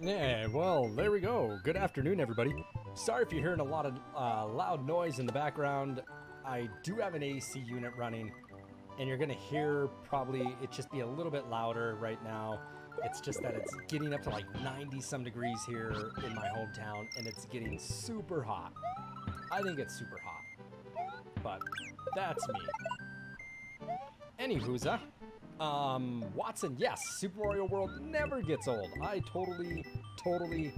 Yeah, well, there we go. Good afternoon, everybody. Sorry if you're hearing a lot of loud noise in the background. I do have an AC unit running, and you're going to hear probably it just be a little bit louder right now. It's just that it's getting up to like 90-some degrees here in my hometown, and it's getting super hot. I think it's super hot, but that's me. Anywhoza, Watson, yes, Super Mario World never gets old. I totally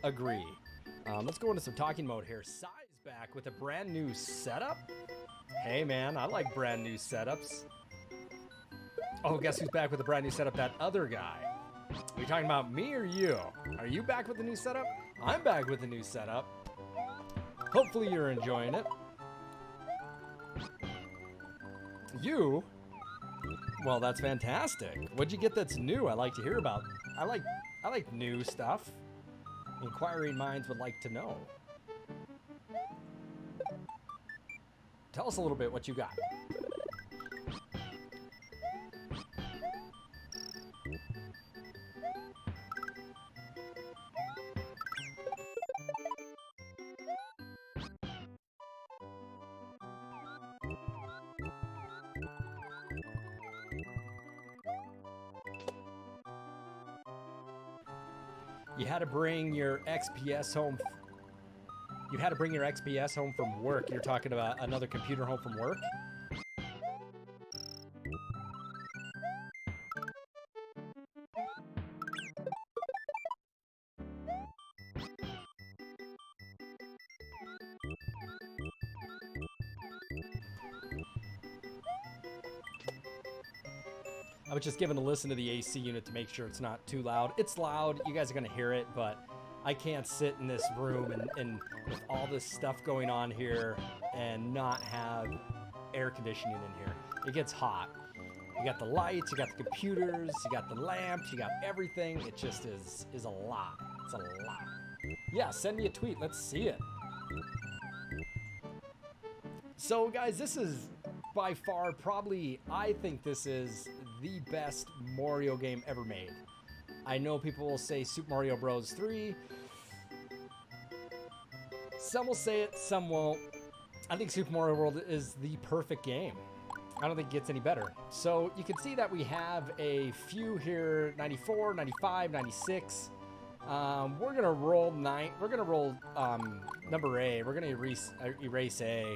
agree. Let's go into some talking mode here. Sai's back with a brand new setup. Hey man, I like brand new setups. Oh, guess who's back with a brand new setup? That other guy. Are you talking about me or you? Are you back with the new setup? I'm back with the new setup. Hopefully you're enjoying it. You? Well, that's fantastic. What'd you get that's new? I like to hear about. I like new stuff. Inquiring minds would like to know. Tell us a little bit what you got. You had to bring your XPS home. You had to bring your XPS home from work. You're talking about another computer home from work? I was just giving a listen to the AC unit to make sure it's not too loud. It's loud. You guys are going to hear it, but I can't sit in this room and with all this stuff going on here and not have air conditioning in here. It gets hot. You got the lights, you got the computers, you got the lamps, you got everything. It just is a lot. It's a lot. Yeah, send me a tweet. Let's see it. So, guys, this is by far probably, I think this is the best Mario game ever made. I know people will say Super Mario Bros. 3. Some will say it, some won't. I think Super Mario World is the perfect game. I don't think it gets any better. So you can see that we have a few here, 94, 95, 96. We're gonna roll number A. We're gonna erase A.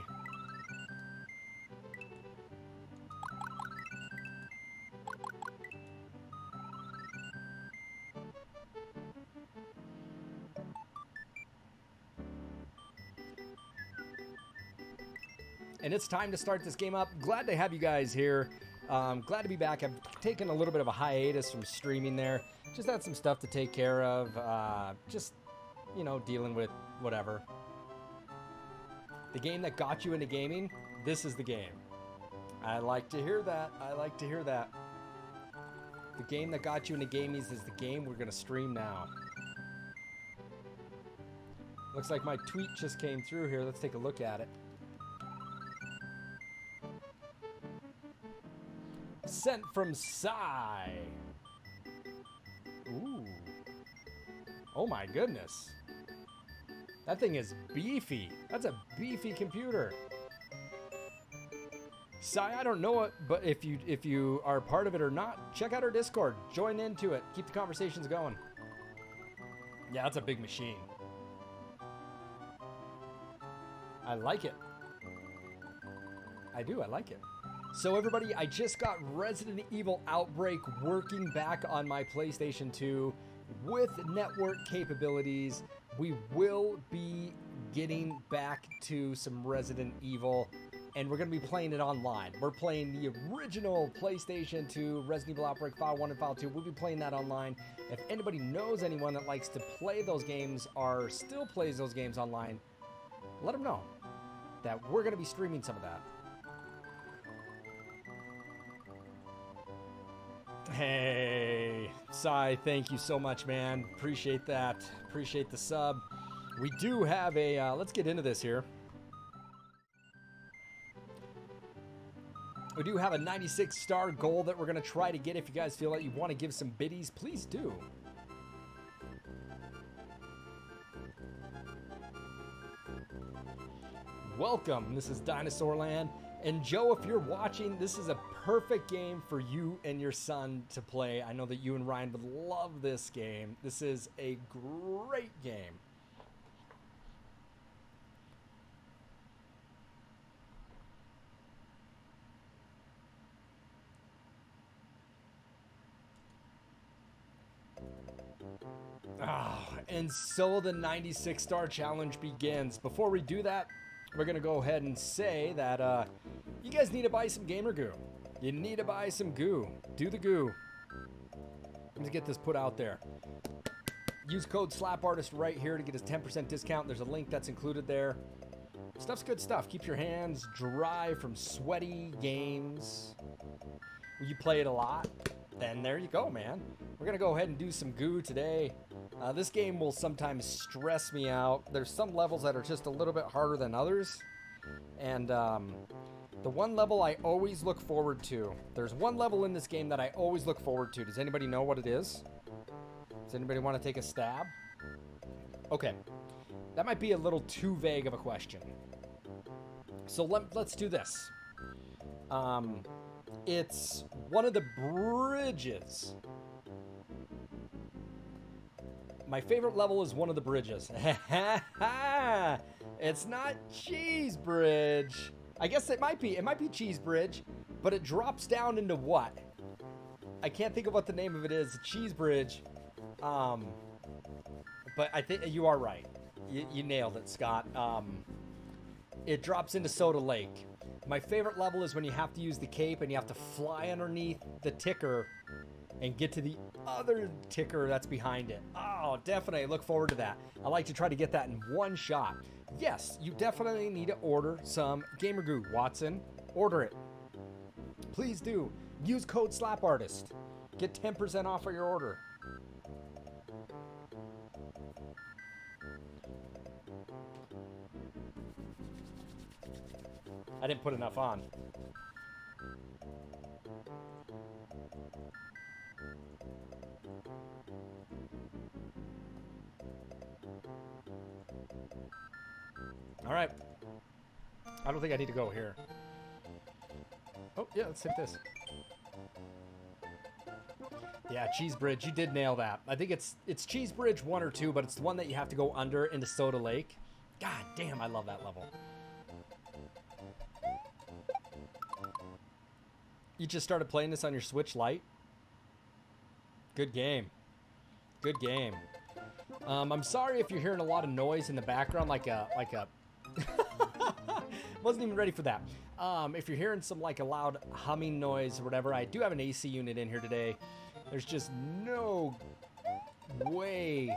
And it's time to start this game up. Glad to have you guys here. Glad to be back. I've taken a little bit of a hiatus from streaming there. Just had some stuff to take care of. Just, you know, dealing with whatever. The game that got you into gaming, this is the game. I like to hear that. I like to hear that. The game that got you into gaming is the game we're going to stream now. Looks like my tweet just came through here. Let's take a look at it. Sent from Sai. Ooh. Oh my goodness. That thing is beefy. That's a beefy computer. Sai, I don't know it, but if you are part of it or not, check out our Discord. Join into it. Keep the conversations going. Yeah, that's a big machine. I like it. I do. I like it. So everybody, I just got Resident Evil Outbreak working back on my PlayStation 2 with network capabilities. We will be getting back to some Resident Evil, and we're going to be playing it online. We're playing the original PlayStation 2 Resident Evil Outbreak File 1 and File 2. We'll be playing that online. If anybody knows anyone that likes to play those games or still plays those games online, let them know that we're going to be streaming some of that. Hey, Sai, thank you so much, man. Appreciate that. Appreciate the sub. We do have a, let's get into this here. We do have a 96-star goal that we're going to try to get. If you guys feel like you want to give some biddies, please do. Welcome, this is Dinosaur Land, and Joe, if you're watching, this is a perfect game for you and your son to play. I know that you and Ryan would love this game. This is a great game. And so the 96 star challenge begins. Before we do that, we're gonna go ahead and say that you guys need to buy some gamer goo. You need to buy some goo. Do the goo. Let's get this put out there. Use code slapartist right here to get a 10% discount. There's a link that's included there. Stuff's good stuff. Keeps your hands dry from sweaty games. You play it a lot, then there you go, man. We're gonna go ahead and do some goo today. This game will sometimes stress me out. There's some levels that are just a little bit harder than others. And the one level I always look forward to. There's one level in this game that I always look forward to. Does anybody know what it is? Does anybody want to take a stab? Okay. That might be a little too vague of a question. So let's do this. It's one of the bridges. My favorite level is one of the bridges. It's not Cheese Bridge. I guess it might be. It might be Cheese Bridge, but it drops down into what? I can't think of what the name of it is. Cheese Bridge. But I think you are right. You nailed it, Scott. It drops into Soda Lake. My favorite level is when you have to use the cape and you have to fly underneath the ticker and get to the other ticker that's behind it. Oh, definitely look forward to that. I like to try to get that in one shot. Yes, you definitely need to order some Gamer Goo. Watson, order it. Please do. Use code SLAPARTIST. Get 10% off of your order. I didn't put enough on. All right. I don't think I need to go here. Oh, yeah, let's hit this. Yeah, Cheese Bridge. You did nail that. I think it's Cheese Bridge 1 or 2, but it's the one that you have to go under into Soda Lake. God damn, I love that level. You just started playing this on your Switch Lite? Good game. Good game. I'm sorry if you're hearing a lot of noise in the background, like a wasn't even ready for that. If you're hearing some like a loud humming noise or whatever, I do have an AC unit in here today. There's just no way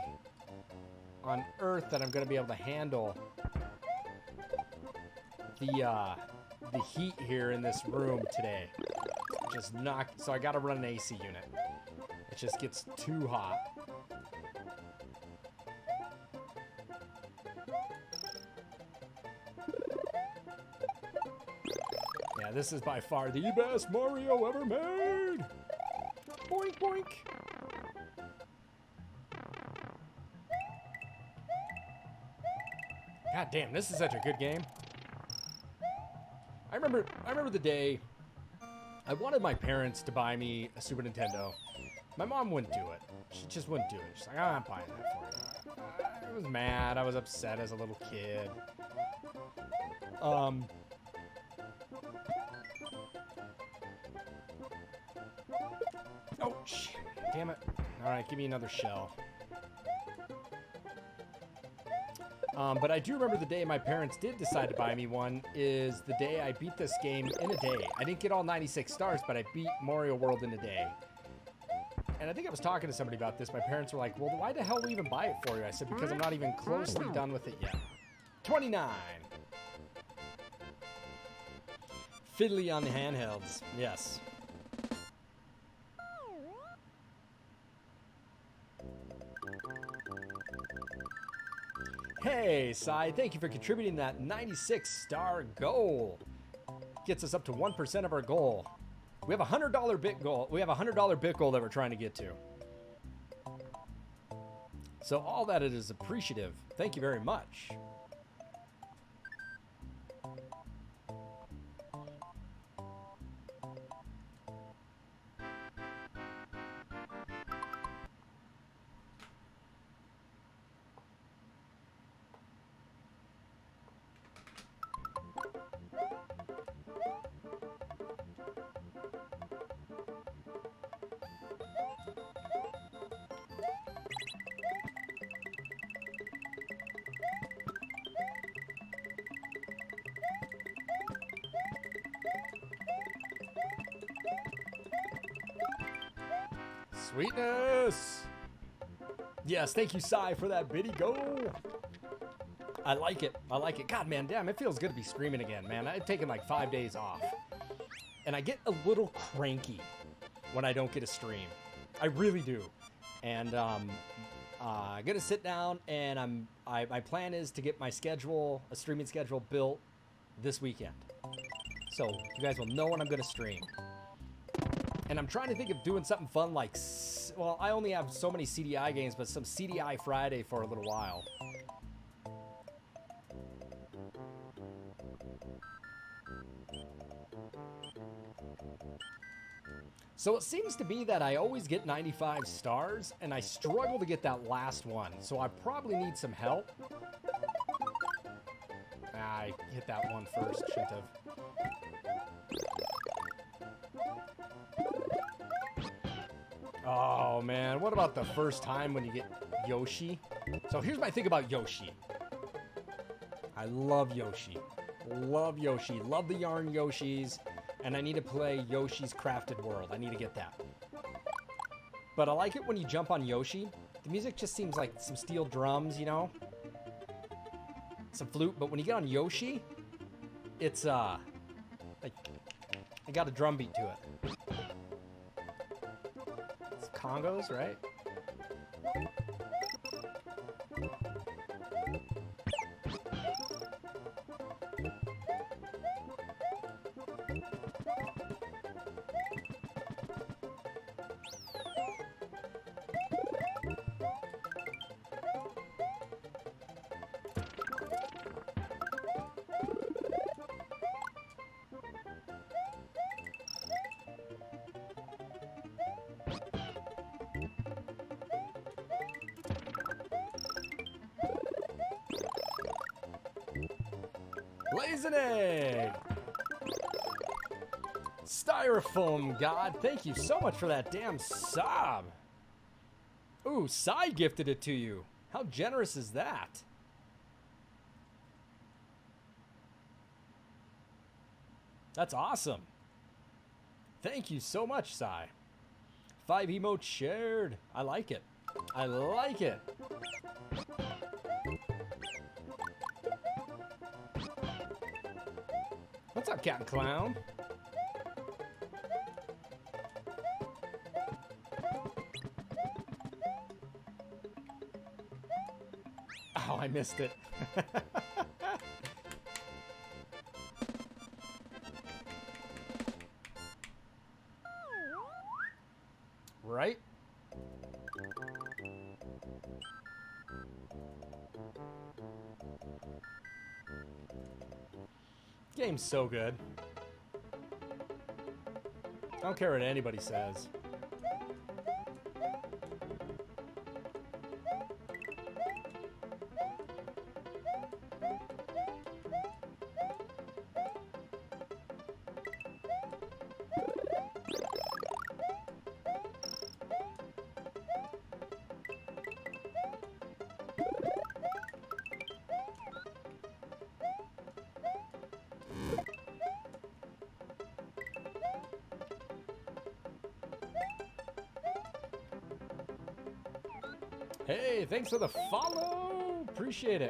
on earth that I'm going to be able to handle the heat here in this room today. Just not, so I got to run an AC unit. It just gets too hot. Yeah, this is by far the best Mario ever made. Boink, boink. God damn, this is such a good game. I remember the day I wanted my parents to buy me a Super Nintendo. My mom wouldn't do it. She just wouldn't do it. She's like, I'm not buying that for you. I was mad. I was upset as a little kid. Oh, shit. Damn it. All right, give me another shell. But I do remember the day my parents did decide to buy me one is the day I beat this game in a day. I didn't get all 96 stars, but I beat Mario World in a day. And I think I was talking to somebody about this. My parents were like, well, why the hell do we even buy it for you? I said, because I'm not even closely done with it yet. 29. Fiddly on the handhelds. Yes. Hey, Sai, thank you for contributing that 96-star goal. Gets us up to 1% of our goal. We have a $100 bit goal. We have a $100 bit goal that we're trying to get to. So all that it is appreciative. Thank you very much. Sweetness! Yes, thank you, Sai, for that biddy go. I like it. I like it. God, man, damn, it feels good to be streaming again, man. I've taken like 5 days off. And I get a little cranky when I don't get a stream. I really do. And I'm gonna sit down and my plan is to get my schedule, a streaming schedule built this weekend. So you guys will know when I'm gonna stream. And I'm trying to think of doing something fun like, well, I only have so many CDI games, but some CDI Friday for a little while. So it seems to be that I always get 95 stars, and I struggle to get that last one. So I probably need some help. I hit that one first, shouldn't have. Oh, man. What about the first time when you get Yoshi? So here's my thing about Yoshi. I love Yoshi. Love Yoshi. Love the yarn Yoshis. And I need to play Yoshi's Crafted World. I need to get that. But I like it when you jump on Yoshi. The music just seems like some steel drums, you know? Some flute. But when you get on Yoshi, it's, like, it got a drum beat to it. Congos, right? Blaze an egg! Styrofoam God, thank you so much for that damn sub! Ooh, Sai gifted it to you. How generous is that? That's awesome. Thank you so much, Sai. 5 emotes shared. I like it. I like it. What's up, Captain Clown? Oh, I missed it. Right? Game's so good. I don't care what anybody says. Hey, thanks for the follow. Appreciate it.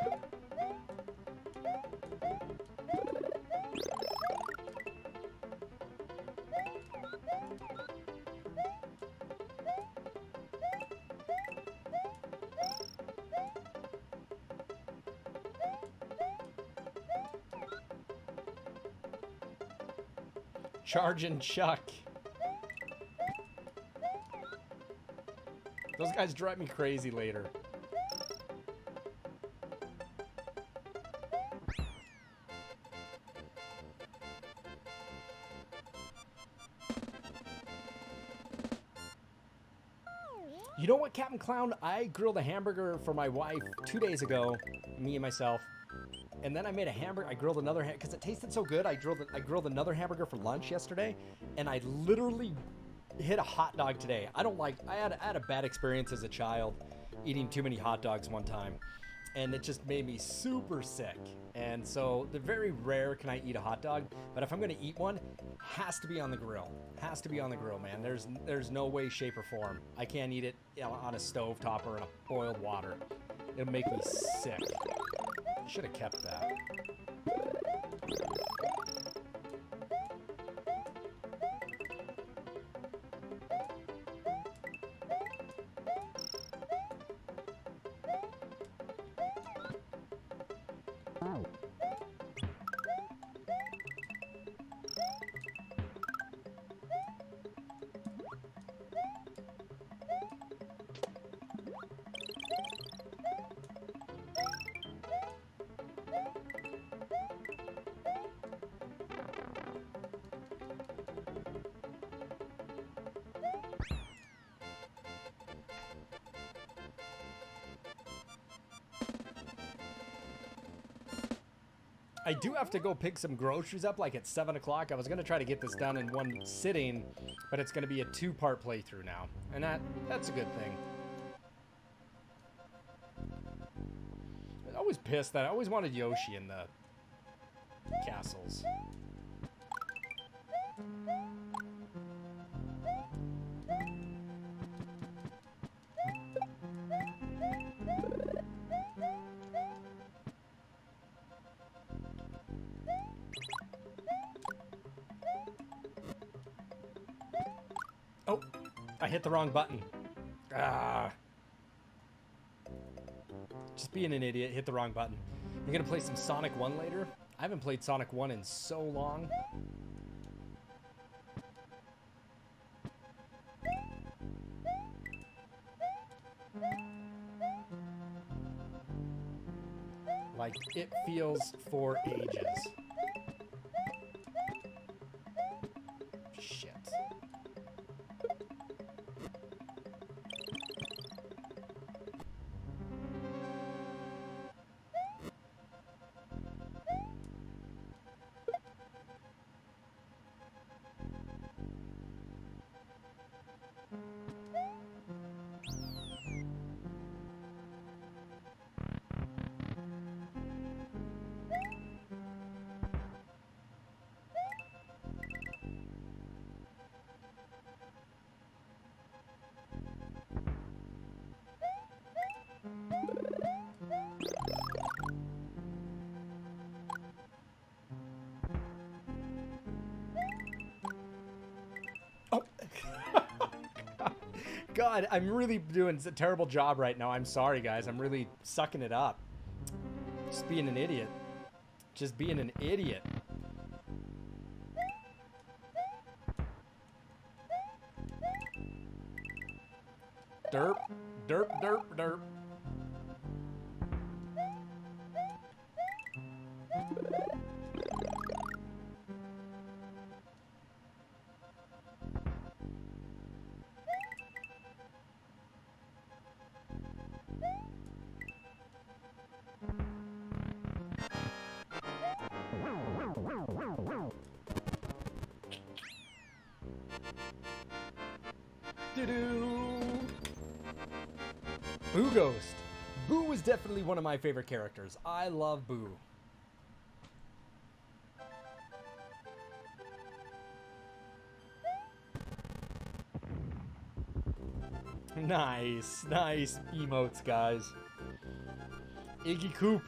Charge and Chuck. Those guys drive me crazy later. You know what, Captain Clown? I grilled a hamburger for my wife 2 days ago, me and myself. And then I made a hamburger. I grilled another because it tasted so good. I grilled another hamburger for lunch yesterday, and I literally hit a hot dog today. I had a bad experience as a child eating too many hot dogs one time, and it just made me super sick. And so the very rare can I eat a hot dog, but if I'm gonna eat one, has to be on the grill. Has to be on the grill, man. There's no way, shape, or form. I can't eat it on a stove top or in a boiled water. It'll make me sick. Should have kept that. I do have to go pick some groceries up like at 7 o'clock. I was going to try to get this done in one sitting, but it's going to be a 2-part playthrough now. And that's a good thing. I'm always pissed that I always wanted Yoshi in the castles. Oh, I hit the wrong button. Ah. Just being an idiot, hit the wrong button. You're gonna play some Sonic 1 later? I haven't played Sonic 1 in so long. Like, it feels for ages. Shit. God, I'm really doing a terrible job right now. I'm sorry, guys. I'm really sucking it up. Just being an idiot. Just being an idiot. Derp, derp, derp, derp. Boo Ghost. Boo is definitely one of my favorite characters. I love Boo. Nice, nice emotes, guys. Iggy Coop.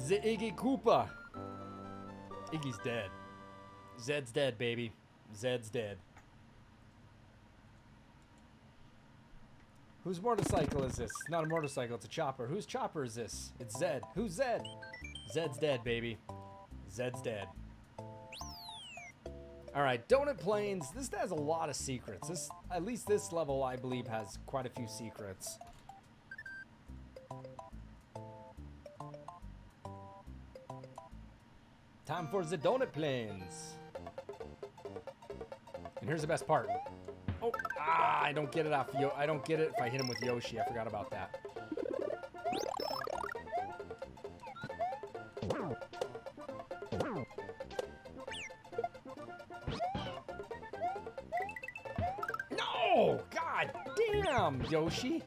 The Iggy Koopa. Iggy's dead. Zed's dead, baby. Zed's dead. Whose motorcycle is this? It's not a motorcycle, it's a chopper. Whose chopper is this? It's Zed. Who's Zed? Zed's dead, baby. Zed's dead. Alright, Donut Plains. This has a lot of secrets. At least this level, I believe, has quite a few secrets. Time for the Donut Plains. And here's the best part. Oh, I don't get it off I don't get it if I hit him with Yoshi. I forgot about that. No! God damn, Yoshi.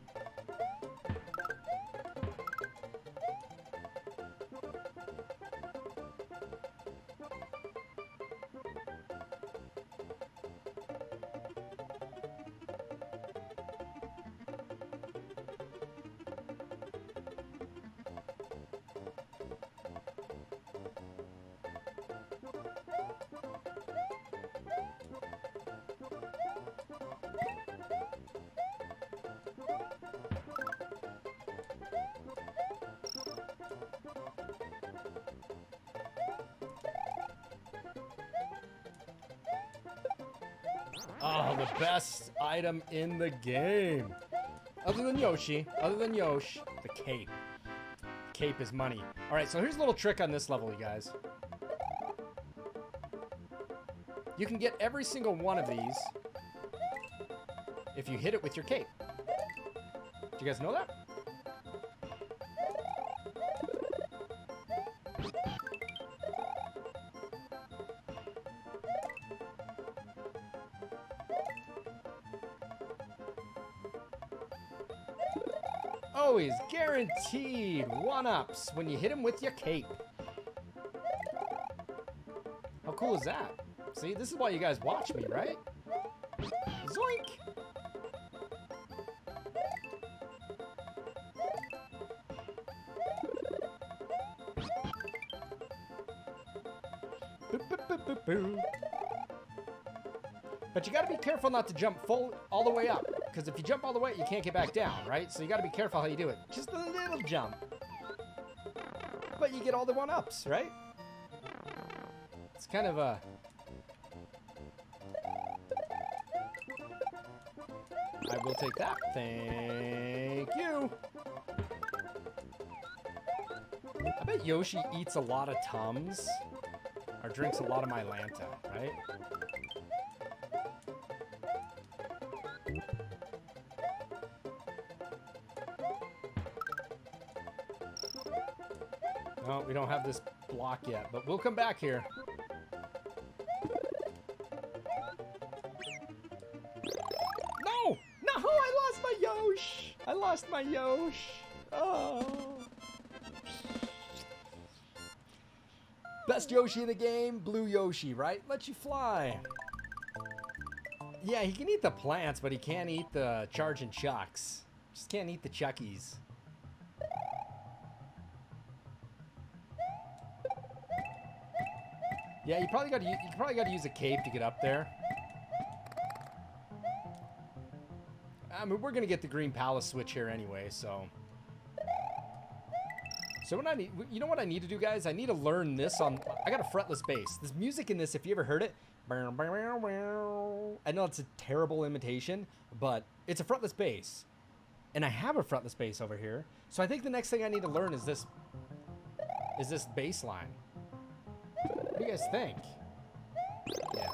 Oh, the best item in the game. Other than Yoshi, the cape. Cape is money. All right, so here's a little trick on this level, you guys. You can get every single one of these if you hit it with your cape. Do you guys know that? Always guaranteed one-ups when you hit him with your cape. How cool is that? See, this is why you guys watch me, right? Zoink! Boop, boop, boop, boop, boop. But you gotta be careful not to jump all the way up. Because if you jump all the way, you can't get back down, right? So you gotta be careful how you do it. Just a little jump. But you get all the one-ups, right? It's kind of a... I will take that. Thank you. I bet Yoshi eats a lot of Tums. Or drinks a lot of my Lanta, right? No, we don't have this block yet, but we'll come back here. No! No! I lost my Yosh! I lost my Yosh! Oh! Best Yoshi in the game, Blue Yoshi, right? Let you fly. Yeah, he can eat the plants, but he can't eat the charging chucks. Just can't eat the chuckies. Yeah, you probably got to use a cape to get up there. I mean, we're gonna get the Green Palace switch here anyway, so. So what I need, you know what I need to do, guys? I need to learn this on. I got a fretless bass. There's music in this. If you ever heard it, I know it's a terrible imitation, but it's a fretless bass, and I have a fretless bass over here. So I think the next thing I need to learn is this bass line. What do you guys think? Yeah.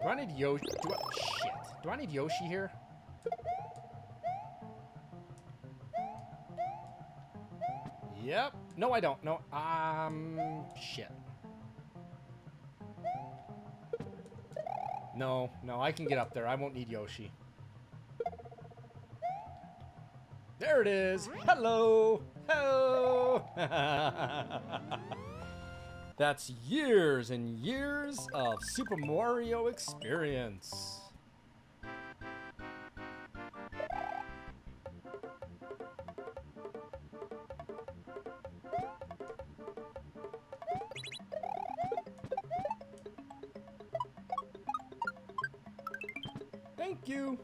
Do I need Yoshi? Shit. Do I need Yoshi here? Yep. No, I don't. No. Shit. No, I can get up there. I won't need Yoshi. There it is. Hello. Hello. That's years and years of Super Mario experience. Thank you.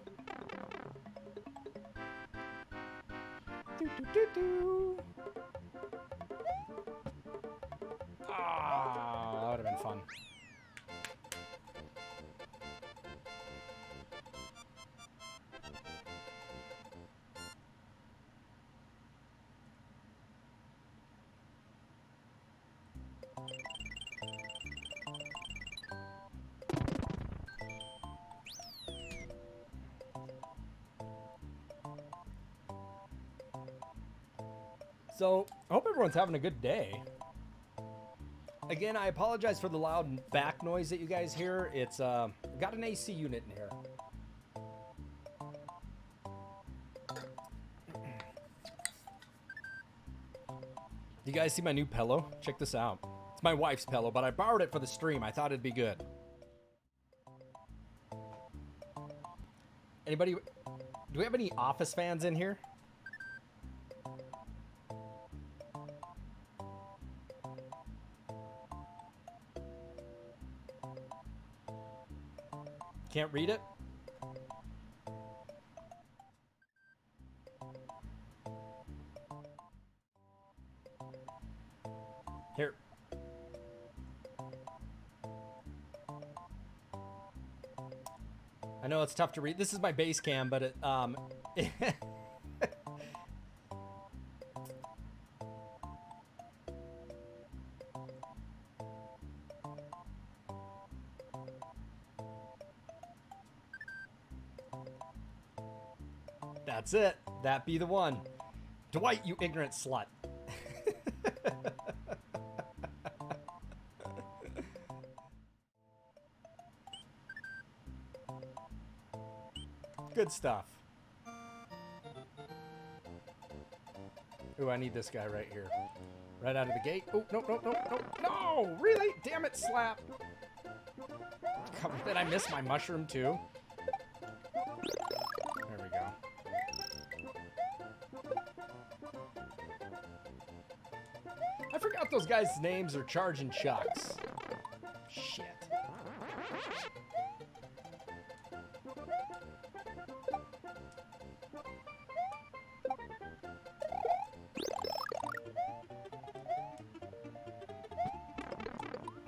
Do, do, do, do. Ah, that would have been fun. So, I hope everyone's having a good day. Again, I apologize for the loud back noise that you guys hear. It's got an AC unit in here. You guys see my new pillow? Check this out. It's my wife's pillow, but I borrowed it for the stream. I thought it'd be good. Anybody? Do we have any Office fans in here? Can't read it? Here. I know it's tough to read. This is my base cam, but it That's it. That be the one. Dwight, you ignorant slut. Good stuff. Ooh, I need this guy right here. Right out of the gate. Oh, no, no, no, no, no! Really? Damn it, Slap. Did I miss my mushroom too? There we go. I forgot those guys' names are Charge and Chucks. Shit.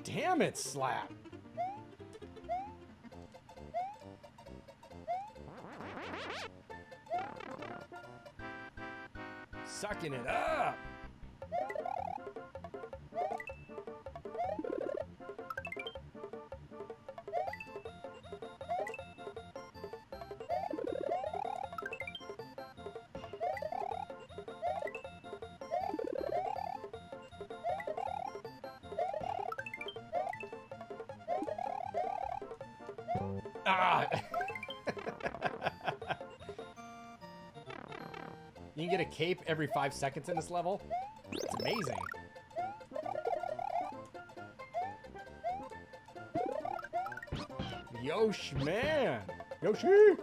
Damn it, Slap. Sucking it up. Ah! You can get a cape every 5 seconds in this level? It's amazing. Yoshi, man! Yoshi!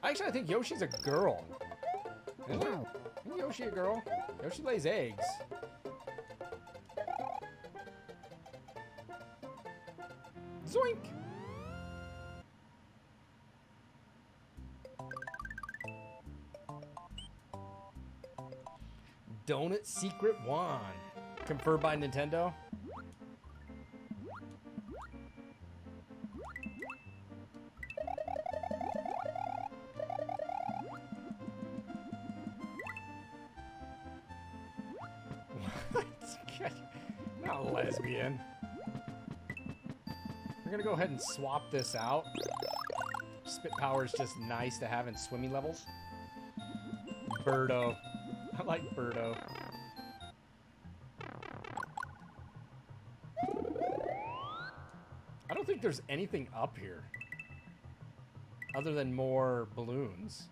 Actually, I think Yoshi's a girl. Isn't Yoshi a girl? Yoshi lays eggs. Zoink! Donut Secret Wand. Conferred by Nintendo. What? Not a lesbian. We're gonna go ahead and swap this out. Spit power is just nice to have in swimming levels. Birdo. I like Birdo. I don't think there's anything up here other than more balloons.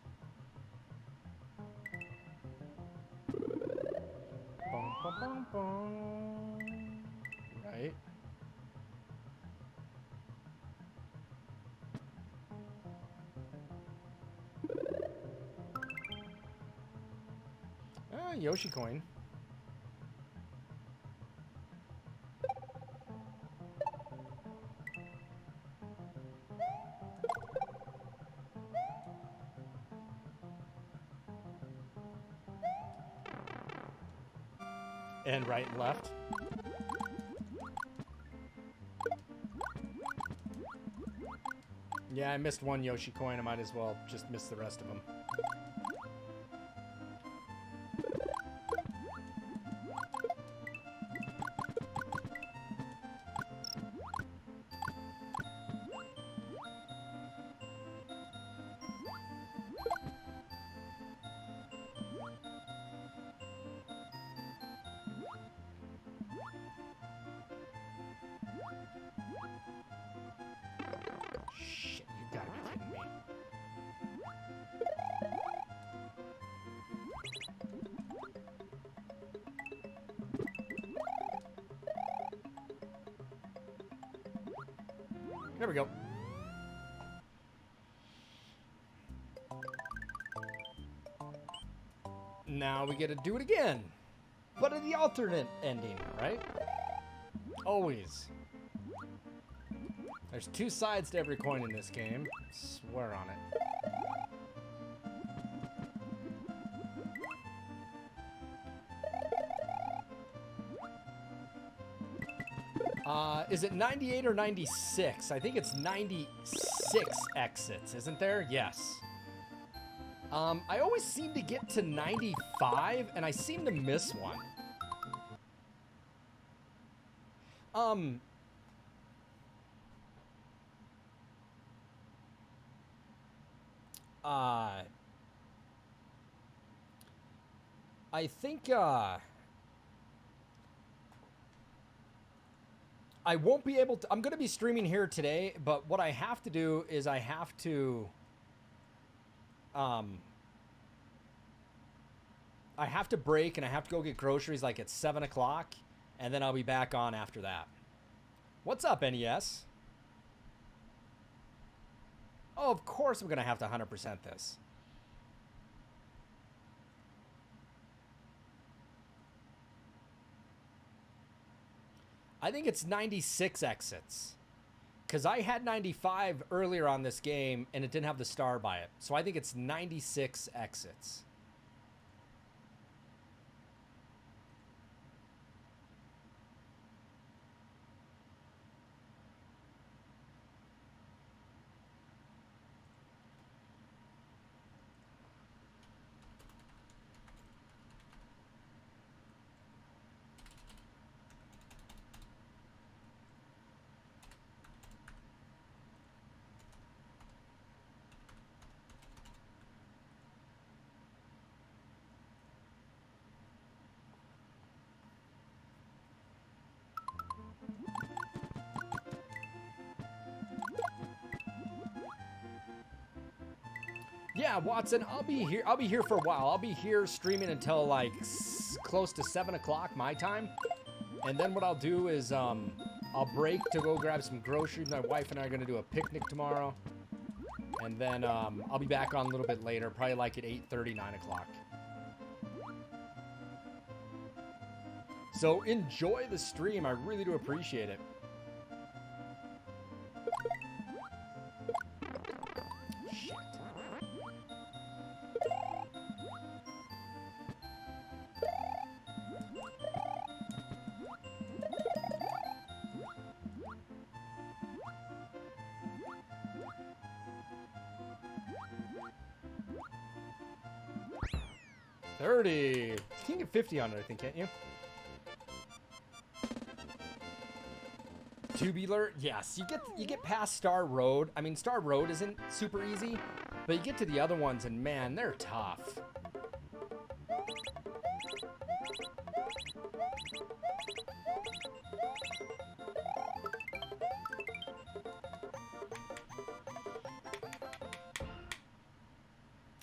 Bum, bum, bum, bum. Right? Yoshi coin. And right and left. Yeah, I missed one Yoshi coin. I might as well just miss the rest of them. Shit, you gotta be kidding me. There we go. Now we get to do it again. But at the alternate ending, right? Always. There's two sides to every coin in this game. Swear on it. Is it 98 or 96? I think it's 96 exits, isn't there? Yes. I always seem to get to 95, and I seem to miss one. I think, I won't be able to... I'm going to be streaming here today, but what I have to do is I have to... I have to break and I have to go get groceries like at 7 o'clock, and then I'll be back on after that. What's up, NES? Oh, of course I'm going to have to 100% this. I think it's 96 exits. Because I had 95 earlier on this game, and it didn't have the star by it. So I think it's 96 exits. Yeah, Watson, I'll be here. I'll be here for a while. I'll be here streaming until like close to 7 o'clock my time. And then what I'll do is I'll break to go grab some groceries. My wife and I are going to do a picnic tomorrow. And then I'll be back on a little bit later, probably like at 8:30, 9 o'clock. So enjoy the stream. I really do appreciate it. Shit. $30. You can get 50 on it, I think, can't you? Tubular, yes. You get past Star Road. I mean, Star Road isn't super easy, but you get to the other ones, and man, they're tough.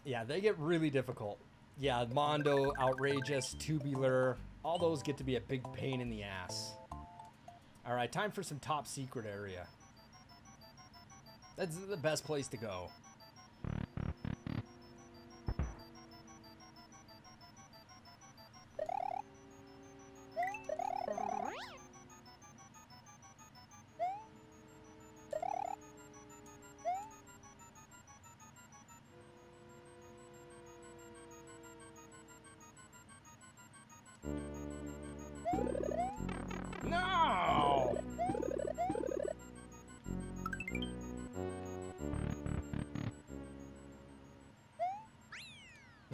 Yeah, they get really difficult. Yeah, Mondo, Outrageous, Tubular, all those get to be a big pain in the ass. All right, time for some top secret area. That's the best place to go.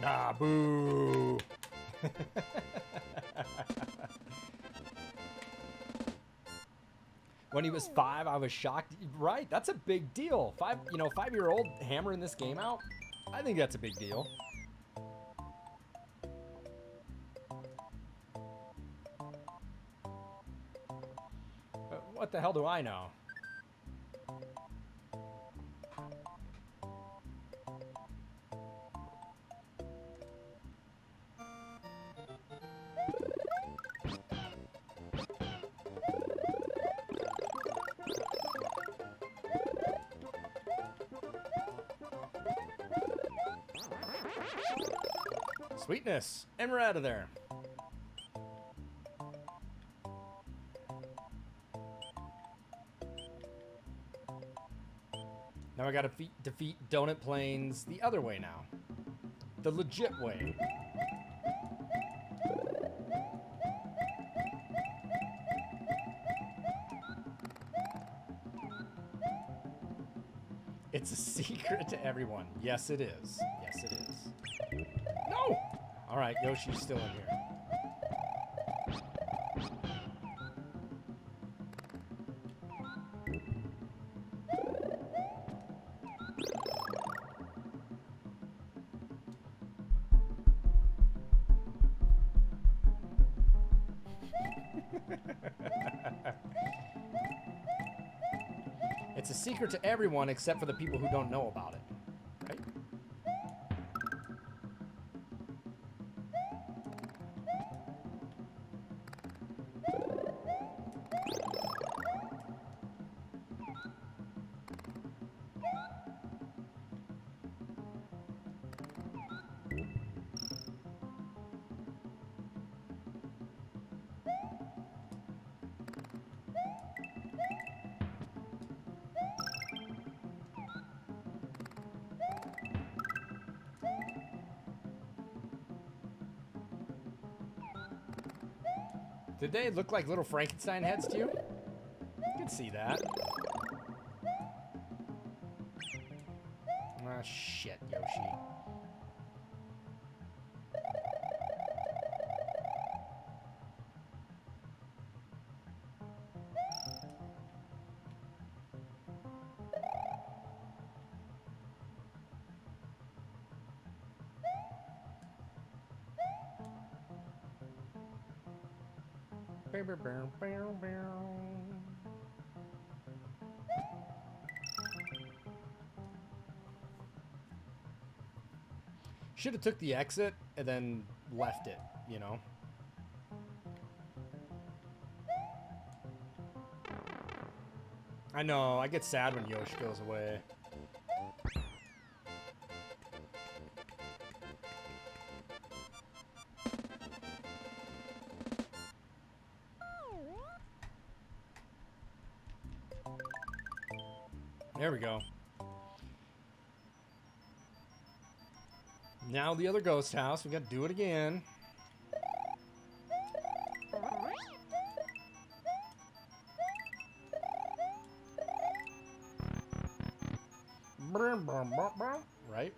Ah, boo. When he was 5, I was shocked. Right, that's a big deal. 5-year-old hammering this game out. I think that's a big deal. But what the hell do I know? Sweetness. And we're out of there. Now I gotta defeat Donut Plains the other way now. The legit way. It's a secret to everyone. Yes, it is. Yes, it is. No! Alright, Yoshi's still in here. It's a secret to everyone except for the people who don't know about it. Right? Did they look like little Frankenstein heads to you? I can see that. Ah, shit, Yoshi. Should have took the exit and then left it, you know? I know, I get sad when Yoshi goes away. There we go. Now the other ghost house. We got to do it again. Right?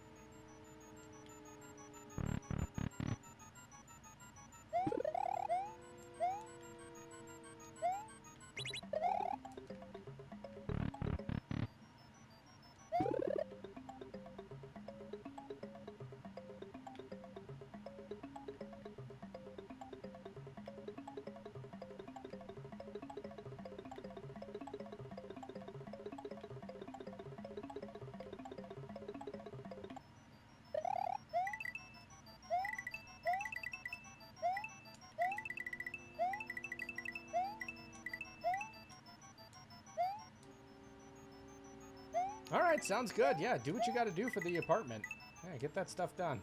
All right, sounds good. Yeah, do what you got to do for the apartment. Yeah, get that stuff done.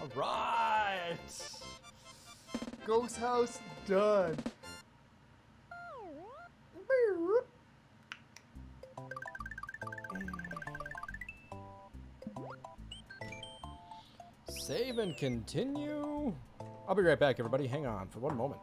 All right. Ghost house done. Save and continue. I'll be right back, everybody. Hang on for one moment.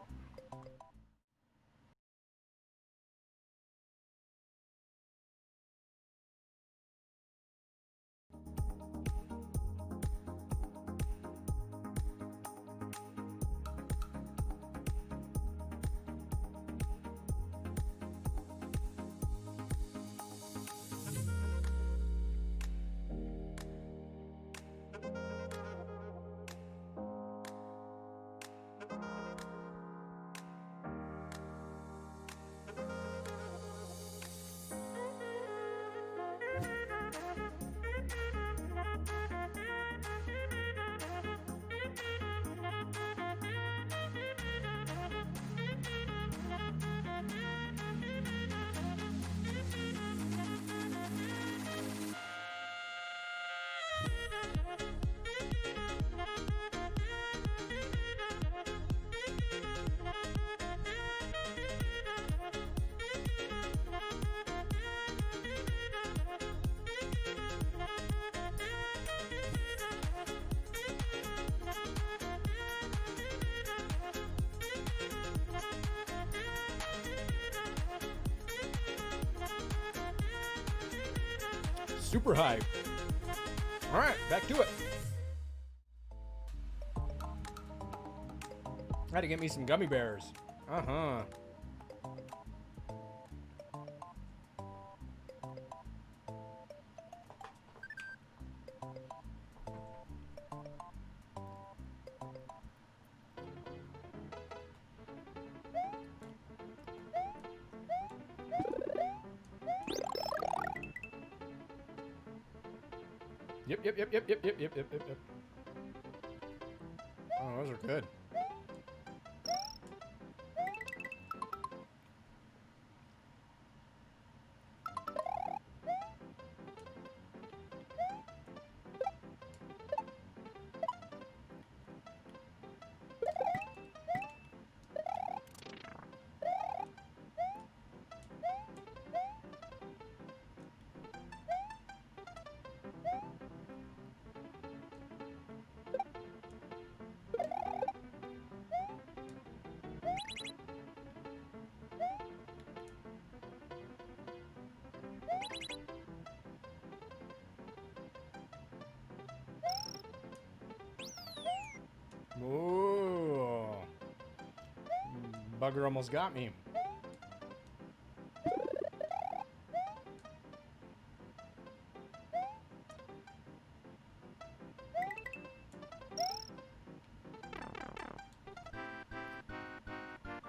Super hype. All right, back to it. I had to get me some gummy bears. Uh-huh. Yep. Oh, those are good. Ooh. Bugger almost got me.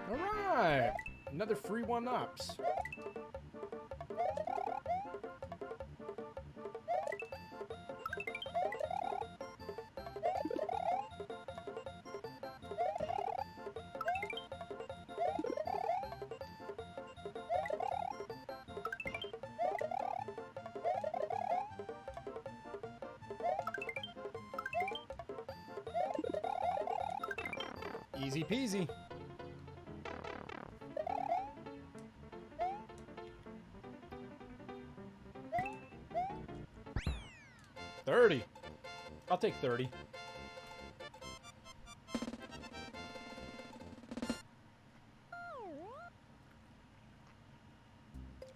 All right. Another free one-ups. Easy peasy. $30. I'll take 30.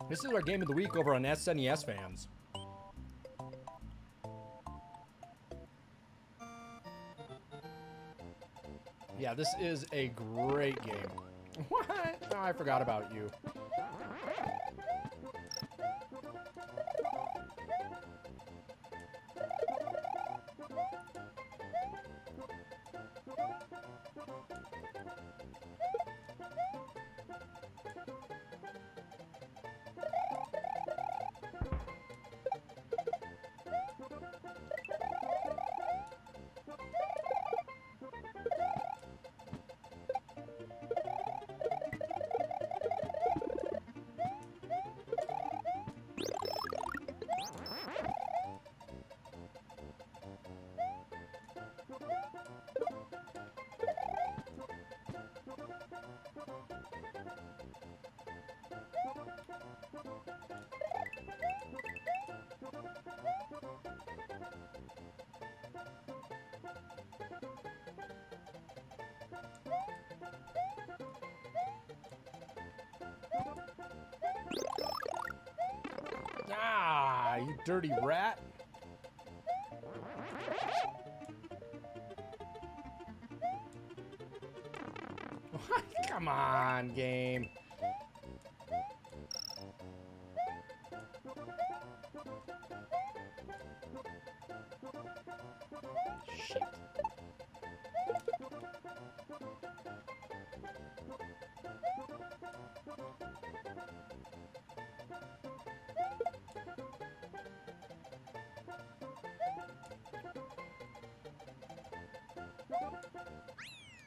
This is our game of the week over on SNES Fans. Yeah, this is a great game. What? Oh, I forgot about you. you dirty rat. Come on, game. Shit.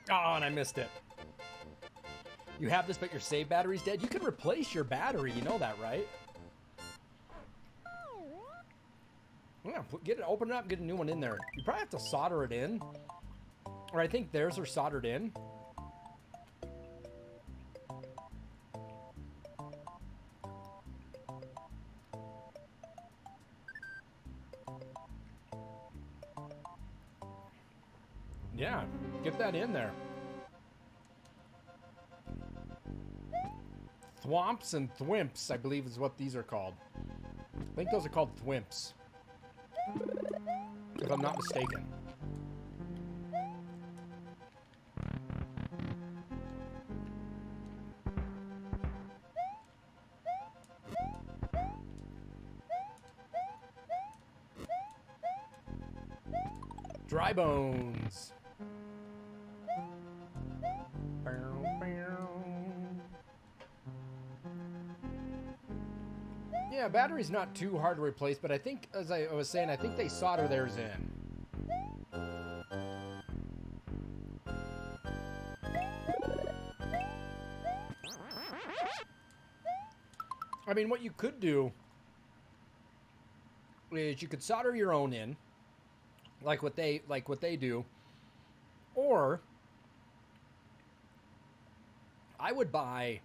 Oh, and I missed it. You have this, but your save battery's dead? You can replace your battery. You know that, right? Yeah, get it, open it up, get a new one in there. You probably have to solder it in. Or I think theirs are soldered in. Yeah, get that in there. Thwomps and thwimps, I believe is what these are called. I think those are called thwimps, if I'm not mistaken. Dry bones. Yeah, battery's not too hard to replace, but I think, as I was saying, I think they solder theirs in. I mean, what you could do is you could solder your own in, like what they do, or I would buy.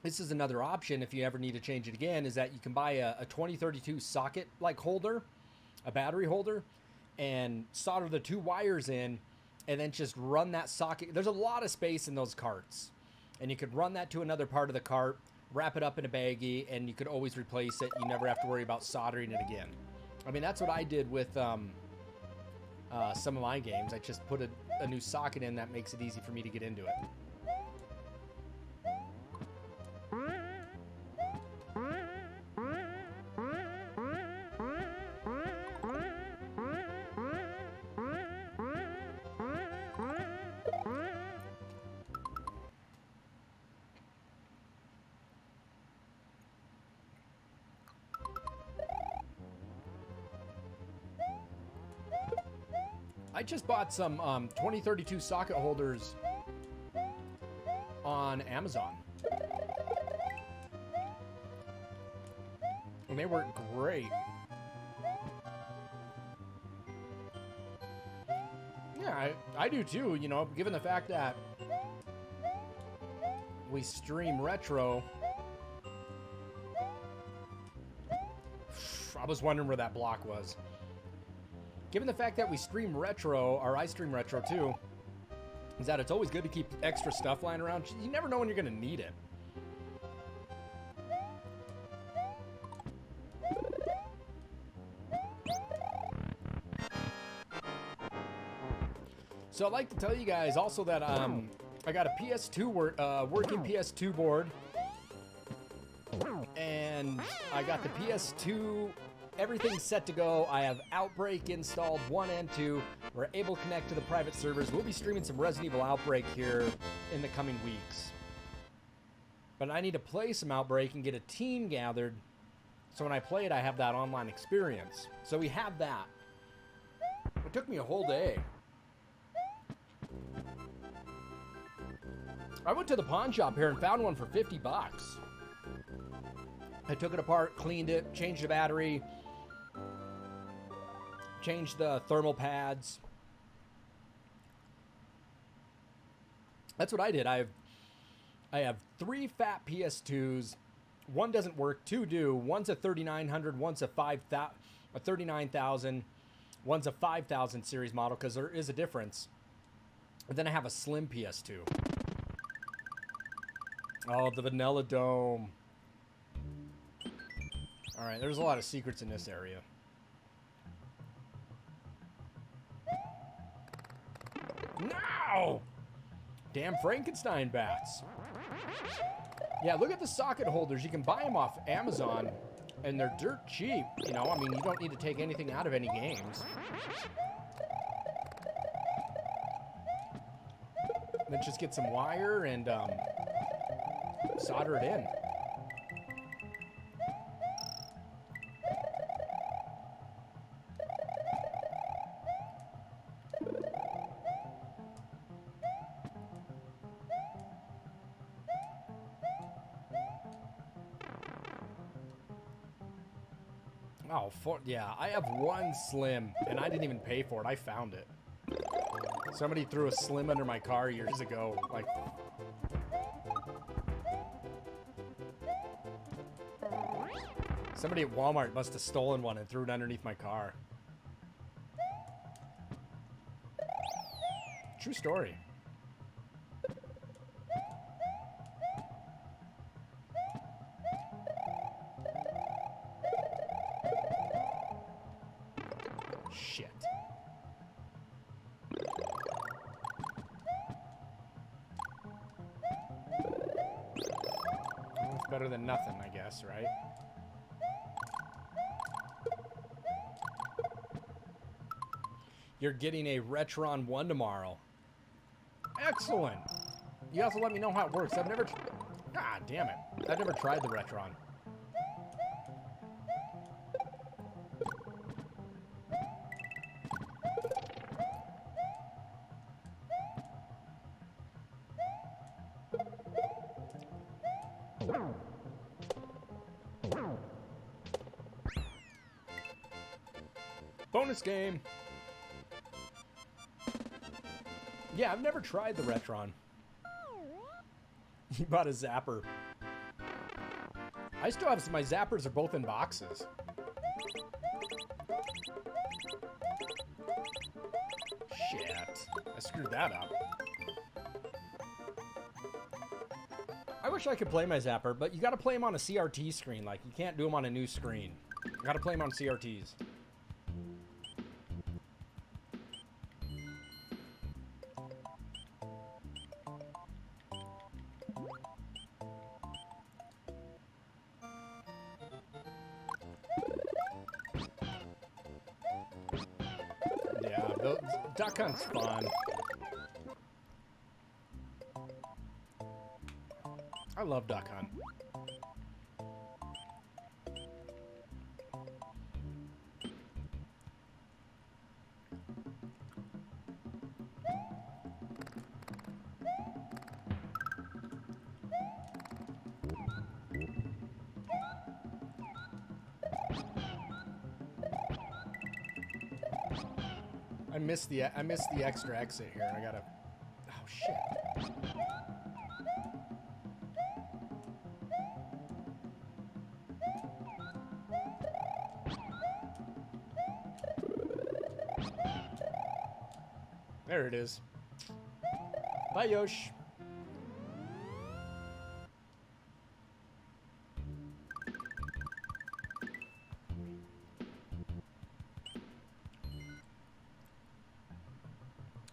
This is another option if you ever need to change it again, is that you can buy a 2032 socket like holder, a battery holder, and solder the two wires in, and then just run that socket. There's a lot of space in those carts, and you could run that to another part of the cart, wrap it up in a baggie, and you could always replace it. You never have to worry about soldering it again. I mean, that's what I did with some of my games. I just put a new socket in that makes it easy for me to get into it. I just bought some 2032 socket holders on Amazon. And they work great. Yeah, I do too, you know, given the fact that we stream retro. I was wondering where that block was. Given the fact that we stream retro, or I stream retro too, is that it's always good to keep extra stuff lying around. You never know when you're going to need it. So I'd like to tell you guys also that I got a PS2 working PS2 board, and I got the PS2. Everything's set to go. I have Outbreak installed 1 and 2. We're able to connect to the private servers. We'll be streaming some Resident Evil Outbreak here in the coming weeks. But I need to play some Outbreak and get a team gathered, so when I play it, I have that online experience. So we have that. It took me a whole day. I went to the pawn shop here and found one for 50 bucks. I took it apart, cleaned it, changed the battery, changed the thermal pads. That's what I did. I have 3 fat PS2s. One doesn't work, 2 do. One's a 3900, one's a 39,000, one's a 5000 series model, because there is a difference. And then I have a slim PS2. Oh, the Vanilla Dome. Alright, there's a lot of secrets in this area. No! Damn Frankenstein bats. Yeah, look at the socket holders. You can buy them off Amazon, and they're dirt cheap. You know, I mean, you don't need to take anything out of any games. Then just get some wire and solder it in. Oh, yeah, I have one Slim, and I didn't even pay for it. I found it. Somebody threw a Slim under my car years ago. Like, somebody at Walmart must have stolen one and threw it underneath my car. True story. Shit. Well, it's better than nothing, I guess, right? You're getting a Retron 1 tomorrow. Excellent. You have to let me know how it works. I've never... God damn it. I've never tried the Retron. Bonus game. Yeah, I've never tried the Retron. You bought a Zapper. I still have my Zappers are both in boxes. Shit. I screwed that up. I wish I could play my Zapper, but you gotta play them on a CRT screen. Like, you can't do them on a new screen. You gotta play them on CRTs. Duck Hunt's fun. I love Duck Hunt. I missed the extra exit here. I gotta... Oh, shit. There it is. Bye, Yosh.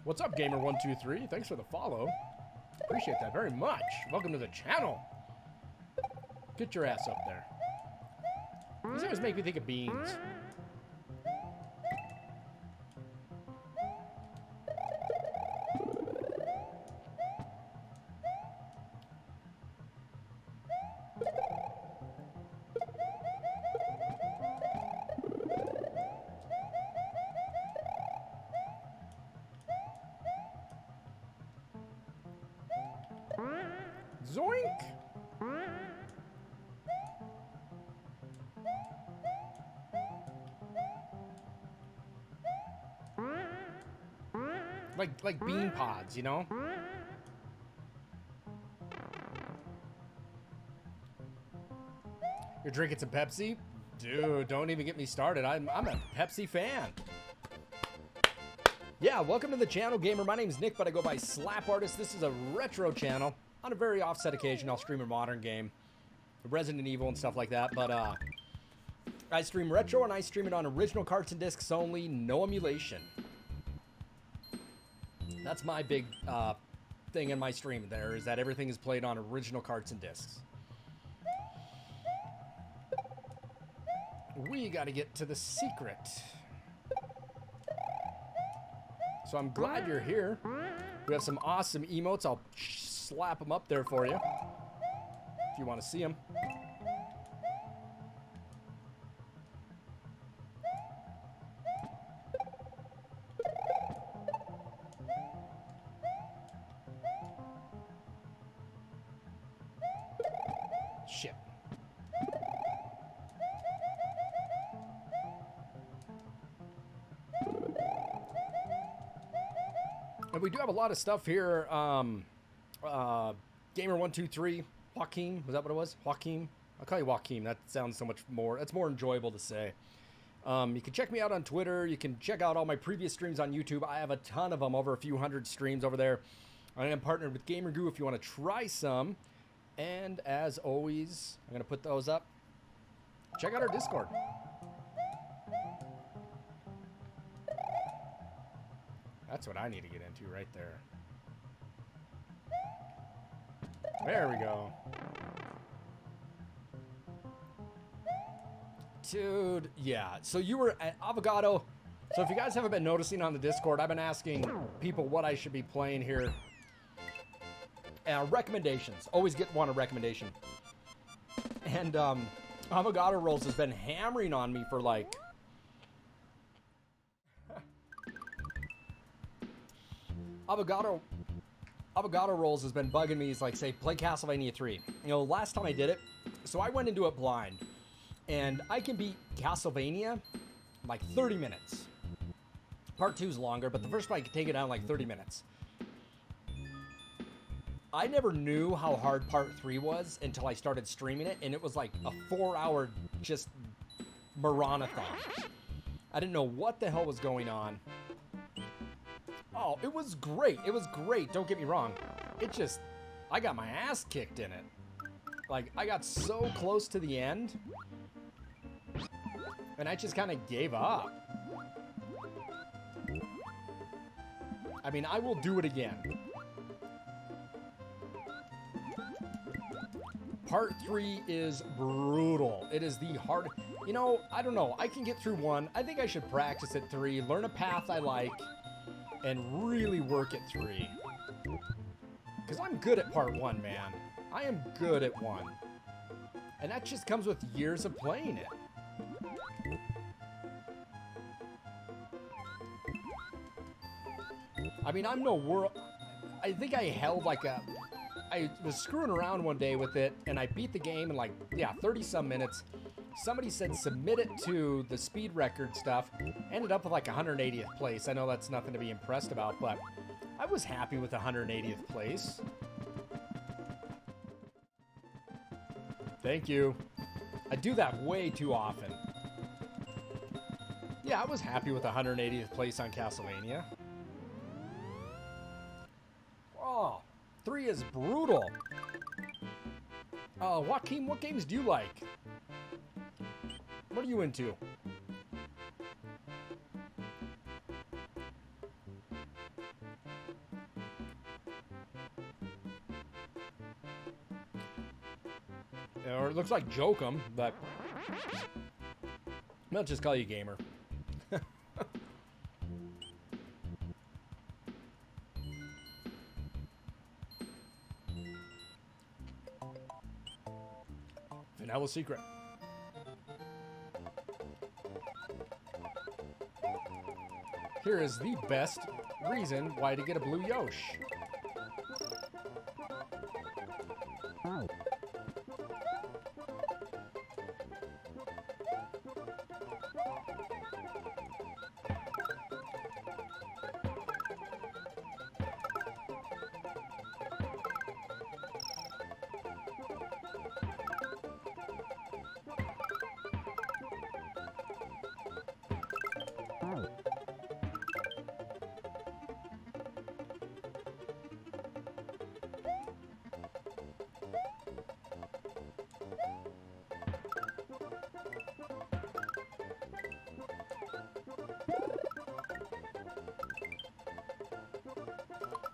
What's up, Gamer123? Thanks for the follow. Appreciate that very much. Welcome to the channel. Get your ass up there. These always make me think of beans. Zoink! Like bean pods, you know? You're drinking some Pepsi? Dude, don't even get me started. I'm a Pepsi fan. Yeah, welcome to the channel, gamer. My name's Nick, but I go by slapartist. This is a retro channel. On a very offset occasion, I'll stream a modern game, Resident Evil and stuff like that. But I stream retro and I stream it on original carts and discs only, no emulation. That's my big thing in my stream there, is that everything is played on original carts and discs. We got to get to the secret. So I'm glad you're here. We have some awesome emotes. I'll slap them up there for you if you want to see them. Shit. And we do have a lot of stuff here. Gamer123, Joaquin, was that what it was? Joaquin? I'll call you Joaquin. That sounds so much more, that's more enjoyable to say. You can check me out on Twitter. You can check out all my previous streams on YouTube. I have a ton of them, over a few hundred streams over there. I am partnered with GamerGoo if you want to try some. And as always, I'm going to put those up. Check out our Discord. That's what I need to get into right there. There we go. Dude, yeah. So you were at Avocado. So if you guys haven't been noticing on the Discord, I've been asking people what I should be playing here. Recommendations. Always want a recommendation. And Avocado Rolls has been hammering on me for like... Avocado Rolls has been bugging me. He's like, say, play Castlevania 3. You know, last time I did it, so I went into it blind. And I can beat Castlevania in like 30 minutes. Part 2's longer, but the first one I could take it down in like 30 minutes. I never knew how hard Part 3 was until I started streaming it, and it was like a 4-hour just marathon. I didn't know what the hell was going on. Oh, it was great. It was great. Don't get me wrong. It just, I got my ass kicked in it. Like, I got so close to the end, and I just kind of gave up. I mean, I will do it again. Part 3 is brutal. It is the hard... You know, I don't know. I can get through 1. I think I should practice at 3, learn a path I like, and really work at 3. Because I'm good at Part 1, man. I am good at 1. And that just comes with years of playing it. I mean, I'm no world... I think I held like a... I was screwing around one day with it, and I beat the game in like, yeah, 30-some minutes. Somebody said submit it to the speed record stuff. Ended up with like 180th place. I know that's nothing to be impressed about, but I was happy with 180th place. Thank you. I do that way too often. Yeah, I was happy with 180th place on Castlevania. Oh, 3 is brutal. Joaquin, what games do you like? What are you into? Or it looks like Jokum, but I'll just call you Gamer. Vanilla Secret. Here is the best reason why to get a blue Yosh.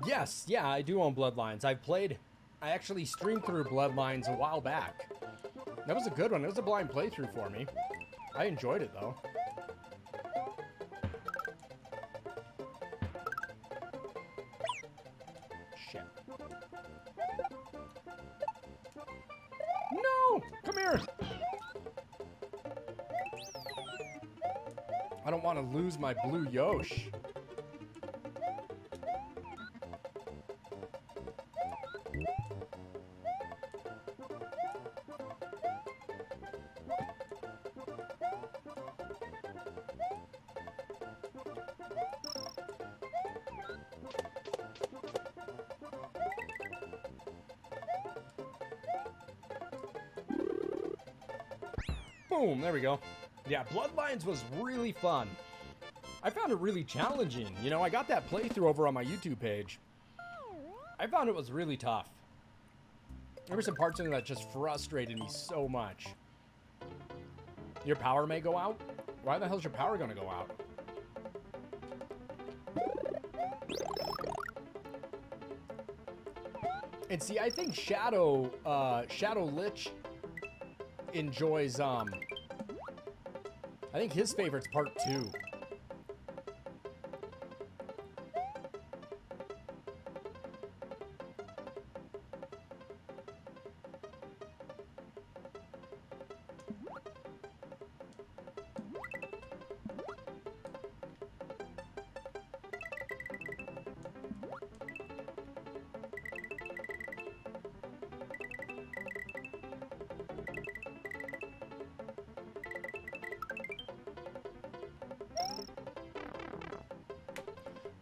Yes, yeah, I do own Bloodlines. I actually streamed through Bloodlines a while back. That was a good one. It was a blind playthrough for me. I enjoyed it, though. Shit. No! Come here! I don't want to lose my blue Yosh. Boom, there we go. Yeah, Bloodlines was really fun. I found it really challenging. You know, I got that playthrough over on my YouTube page. I found it was really tough. There were some parts in it that just frustrated me so much. Your power may go out? Why the hell's your power gonna go out? And see, I think Shadow Lich enjoys, I think his favorite's part 2.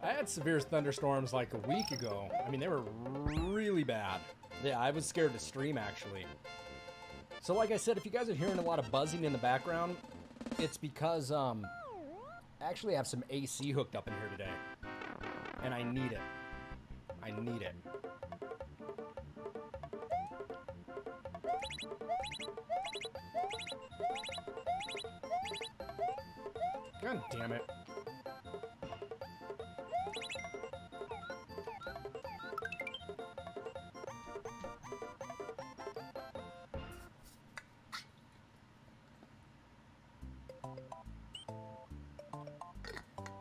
I had severe thunderstorms like a week ago. I mean, they were really bad. Yeah, I was scared to stream, actually. So like I said, if you guys are hearing a lot of buzzing in the background, it's because I actually have some AC hooked up in here today. And I need it. I need it. God damn it.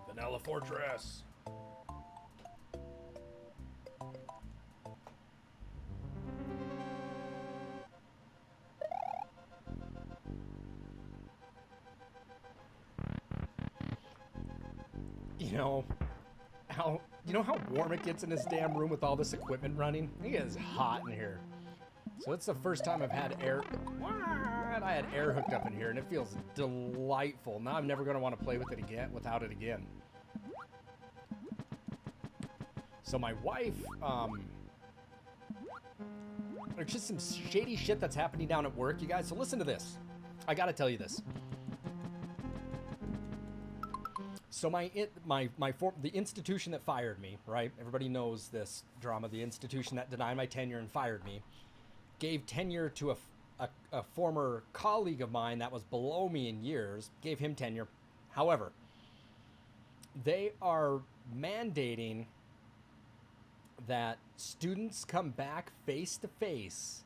Vanilla Fortress. You know how warm it gets in this damn room with all this equipment running? It is hot in here. So it's the first time I've had air. What? I had air hooked up in here, and it feels delightful. Now I'm never going to want to play with it again, without it again. So my wife, there's just some shady shit that's happening down at work, you guys. So listen to this. I got to tell you this. So the institution that fired me, right? Everybody knows this drama. The institution that denied my tenure and fired me gave tenure to a former colleague of mine that was below me in years, gave him tenure. However, they are mandating that students come back face to face,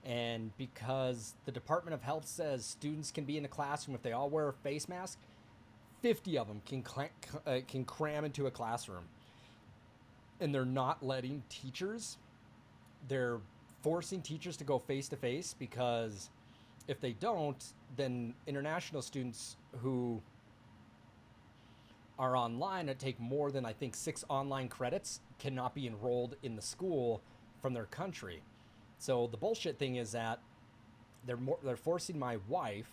and because the Department of Health says students can be in the classroom if they all wear a face mask, 50 of them can cram into a classroom, and they're not letting teachers. They're forcing teachers to go face to face, because if they don't, then international students who are online and take more than, I think, 6 online credits cannot be enrolled in the school from their country. So the bullshit thing is that they're forcing my wife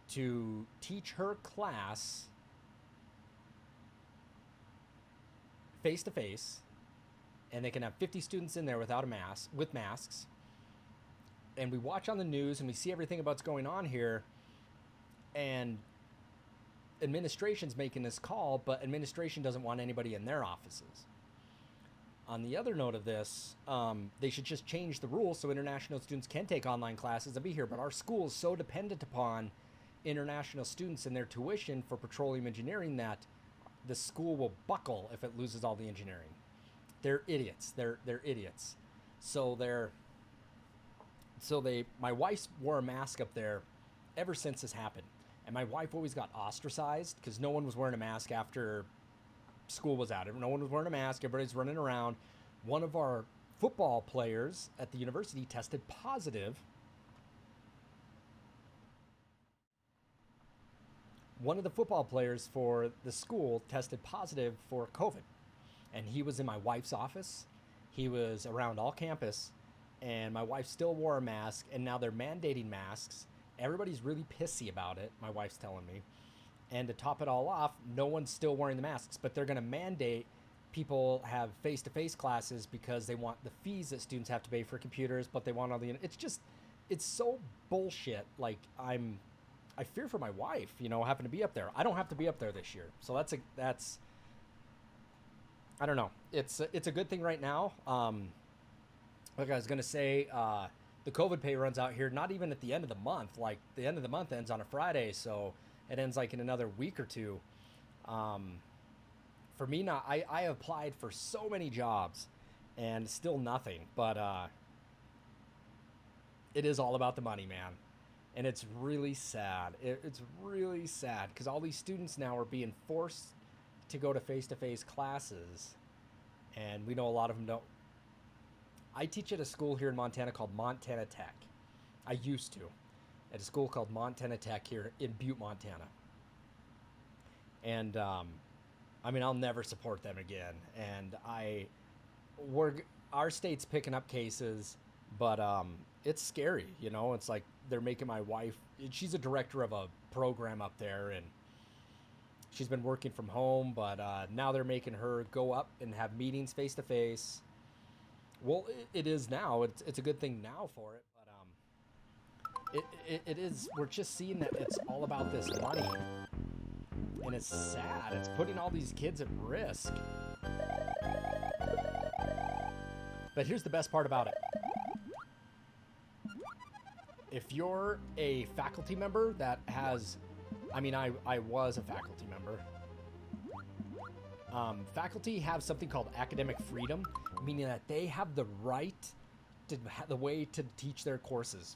to teach her class face to face, and they can have 50 students in there without a mask, with masks. And we watch on the news and we see everything about what's going on here, and administration's making this call, but administration doesn't want anybody in their offices. On the other note of this, they should just change the rules so international students can take online classes and be here. But our school is so dependent upon international students and their tuition for petroleum engineering that the school will buckle if it loses all the engineering. They're idiots. They're idiots. So my wife wore a mask up there ever since this happened. And my wife always got ostracized because no one was wearing a mask after school was out. No one was wearing a mask. Everybody's running around. One of our football players at the university tested positive. One of the football players for the school tested positive for COVID. And he was in my wife's office. He was around all campus. And my wife still wore a mask. And now they're mandating masks. Everybody's really pissy about it, my wife's telling me. And to top it all off, no one's still wearing the masks. But they're going to mandate people have face-to-face classes because they want the fees that students have to pay for computers. But they want all the... It's so bullshit. Like, I fear for my wife, having to be up there. I don't have to be up there this year. So that's I don't know. It's a good thing right now. Like I was going to say, the COVID pay runs out here, not even at the end of the month. Like, the end of the month ends on a Friday, so it ends like in another week or two. For me, now, I applied for so many jobs and still nothing. But it is all about the money, man. And it's really sad. It's really sad because all these students now are being forced to go to face-to-face classes. And we know a lot of them don't. I teach at a school here in Montana called Montana Tech. I used to. At a school called Montana Tech here in Butte, Montana. And, I'll never support them again. And our state's picking up cases, but it's scary, It's like they're making my wife... She's a director of a program up there, and she's been working from home, but now they're making her go up and have meetings face-to-face. Well, it is now. It's a good thing now for it, but it is. We're just seeing that it's all about this money, and it's sad. It's putting all these kids at risk. But here's the best part about it. If you're a faculty member that has, I was a faculty member. Faculty have something called academic freedom, meaning that they have the right to the way to teach their courses.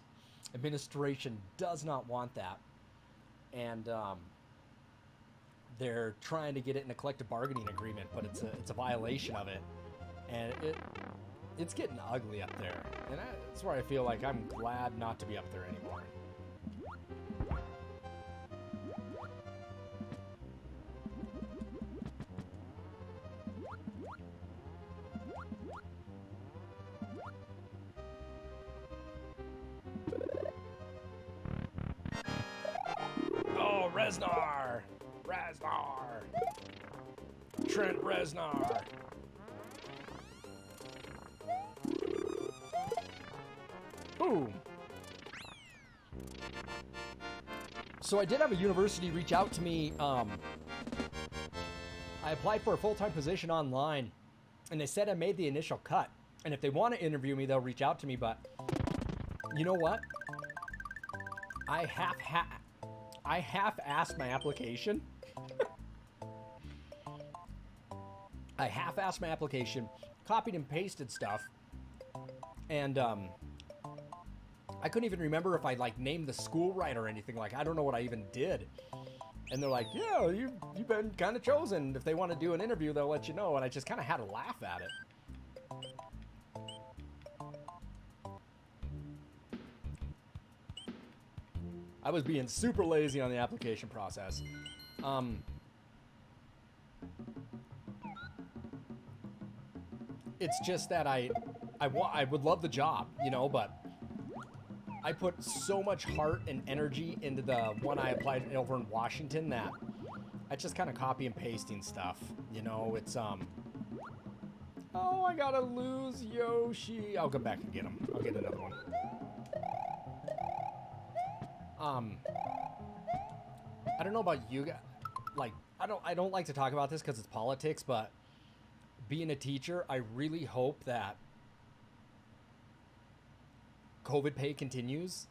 Administration does not want that, and they're trying to get it in a collective bargaining agreement, but it's a violation of it, and it's getting ugly up there, and that's where I feel like I'm glad not to be up there anymore. Oh, Reznar! Trent Reznar! Boom! So I did have a university reach out to me. I applied for a full-time position online, and they said I made the initial cut. And if they want to interview me, they'll reach out to me, but you know what? I half-assed my application. I half-assed my application, copied and pasted stuff, and I couldn't even remember if I named the school right or anything. I don't know what I even did. And they're like, yeah, you've been kind of chosen. If they want to do an interview, they'll let you know. And I just kind of had to laugh at it. I was being super lazy on the application process. It's just that I would love the job, but I put so much heart and energy into the one I applied over in Washington that I just kind of copy and pasting stuff. It's oh, I gotta lose Yoshi. I'll go back and get him. I'll get another one. I don't know about you guys. I don't like to talk about this because it's politics, but being a teacher, I really hope that COVID pay continues.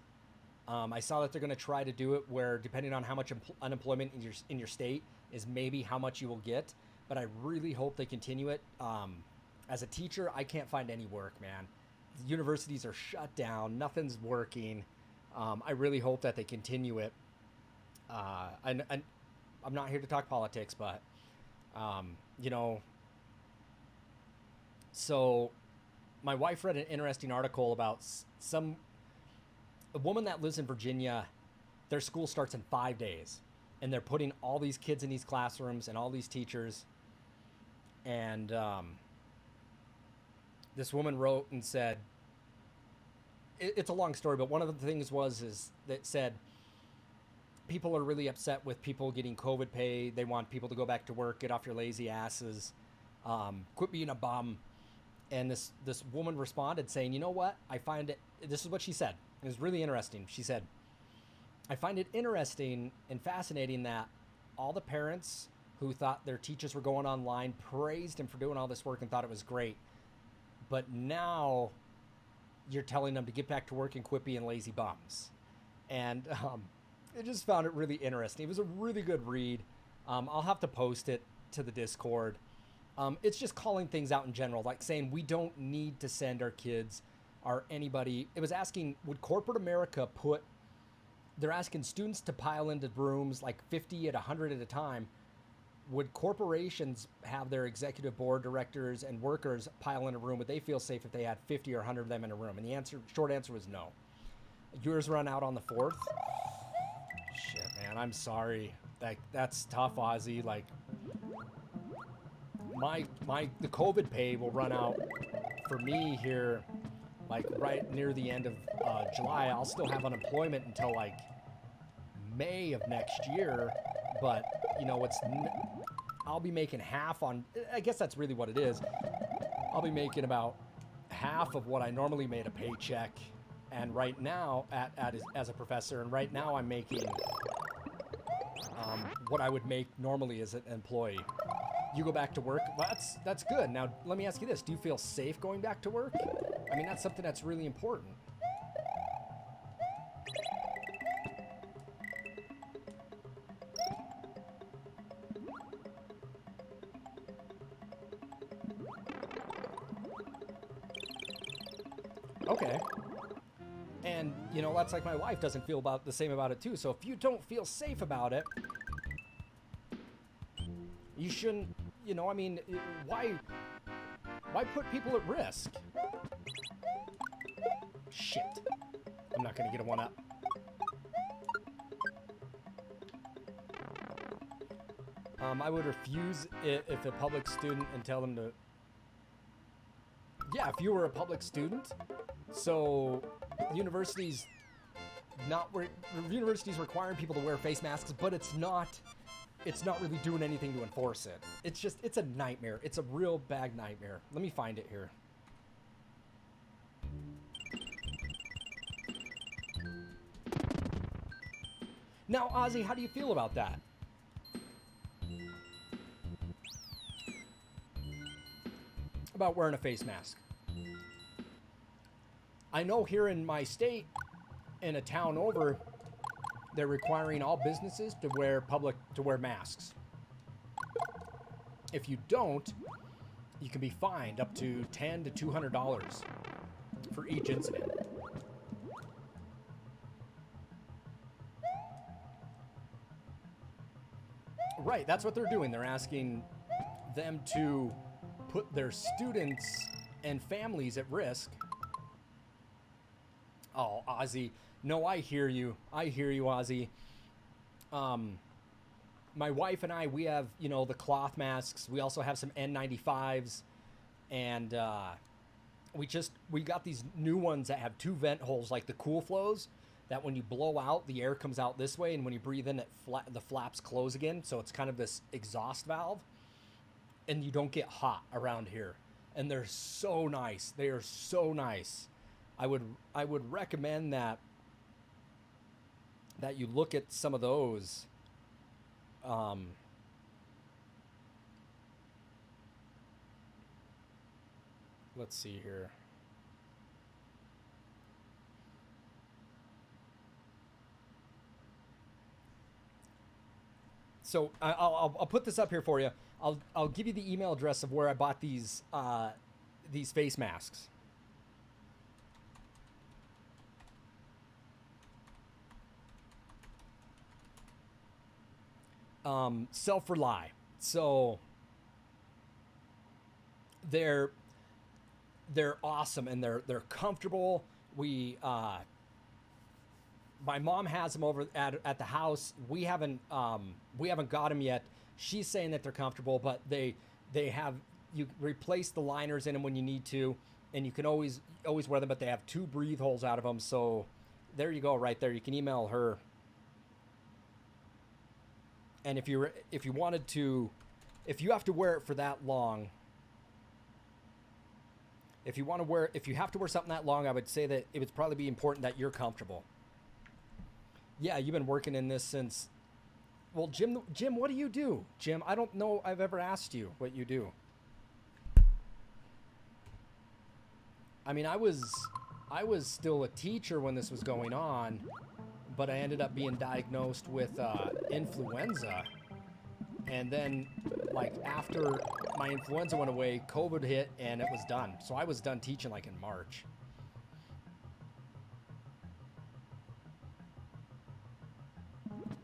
I saw that they're going to try to do it where, depending on how much unemployment in your state is, maybe how much you will get. But I really hope they continue it. As a teacher, I can't find any work, man. The universities are shut down. Nothing's working. I really hope that they continue it. And I'm not here to talk politics, but you know, so my wife read an interesting article about a woman that lives in Virginia. Their school starts in 5 days, and they're putting all these kids in these classrooms and all these teachers. And this woman wrote and said, it's a long story, but one of the things is that said people are really upset with people getting COVID pay. They want people to go back to work, get off your lazy asses, quit being a bum. And this woman responded saying, you know what? I find it, this is what she said. It was really interesting. She said, I find it interesting and fascinating that all the parents who thought their teachers were going online praised him for doing all this work and thought it was great. But now you're telling them to get back to work and quit being lazy bums. And I just found it really interesting. It was a really good read. I'll have to post it to the Discord. It's just calling things out in general, like saying we don't need to send our kids or anybody. It was asking, would corporate America they're asking students to pile into rooms like 50 at 100 at a time. Would corporations have their executive board directors and workers pile in a room? Would they feel safe if they had 50 or 100 of them in a room? And the short answer was no. Yours run out on the 4th. Shit, man, I'm sorry. That's tough, Ozzy. Like, the COVID pay will run out for me here, like right near the end of July. I'll still have unemployment until like May of next year, but you know, I'll be making half on, I guess that's really what it is. I'll be making about half of what I normally made a paycheck, and right now as a professor, and right now I'm making what I would make normally as an employee. You go back to work, well, that's good. Now, let me ask you this. Do you feel safe going back to work? I mean, that's something that's really important. Okay. And, you know, that's like my wife doesn't feel about the same about it too. So if you don't feel safe about it, you shouldn't, you know, I mean, why put people at risk? Shit. I'm not going to get a one up. I would refuse it if a public student and tell them to... Yeah, if you were a public student, so universities requiring people to wear face masks, but it's not really doing anything to enforce it. It's a nightmare. It's a real bad nightmare. Let me find it here. Now, Ozzy, how do you feel about that? About wearing a face mask. I know here in my state, in a town over, they're requiring all businesses to wear masks. If you don't, you can be fined up to $10 to $200 for each incident. Right, that's what they're doing. They're asking them to put their students and families at risk. Oh, Ozzy. No, I hear you. I hear you, Ozzy. My wife and I, we have, you know, the cloth masks. We also have some N95s. And we got these new ones that have two vent holes, like the cool flows, that when you blow out, the air comes out this way. And when you breathe in, the flaps close again. So it's kind of this exhaust valve. And you don't get hot around here. And they're so nice. They are so nice. I would recommend that you look at some of those. Let's see here. So I'll put this up here for you. I'll give you the email address of where I bought these these face masks. Self-rely. So they're awesome and they're comfortable. My mom has them over at the house. We haven't got them yet. She's saying that they're comfortable, but they have, you replace the liners in them when you need to, and you can always wear them, but they have 2 breathe holes out of them. So there you go, right there. You can email her. And if you wanted to, if you have to wear it for that long, if you have to wear something that long, I would say that it would probably be important that you're comfortable. Yeah, you've been working in this since, well, Jim, what do you do? Jim, I don't know I've ever asked you what you do. I mean, I was still a teacher when this was going on, but I ended up being diagnosed with influenza. And then, like, after my influenza went away, COVID hit, and it was done. So I was done teaching, like, in March.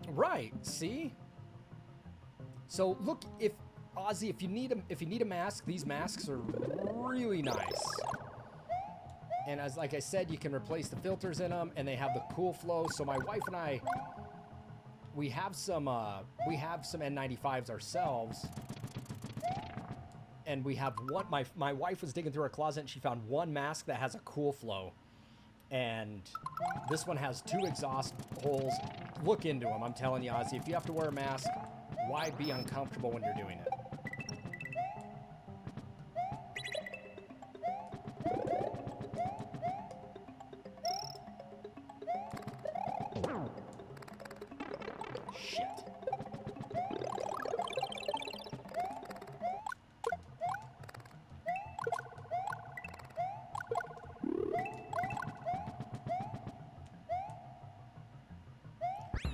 Right, see? So, look, Ozzy, if you need a mask, these masks are really nice. And like I said, you can replace the filters in them, and they have the cool flow. So my wife and I, we have some N95s ourselves, and we have one. My wife was digging through her closet, and she found one mask that has a cool flow, and this one has 2 exhaust holes. Look into them. I'm telling you, Ozzy, if you have to wear a mask, why be uncomfortable when you're doing it?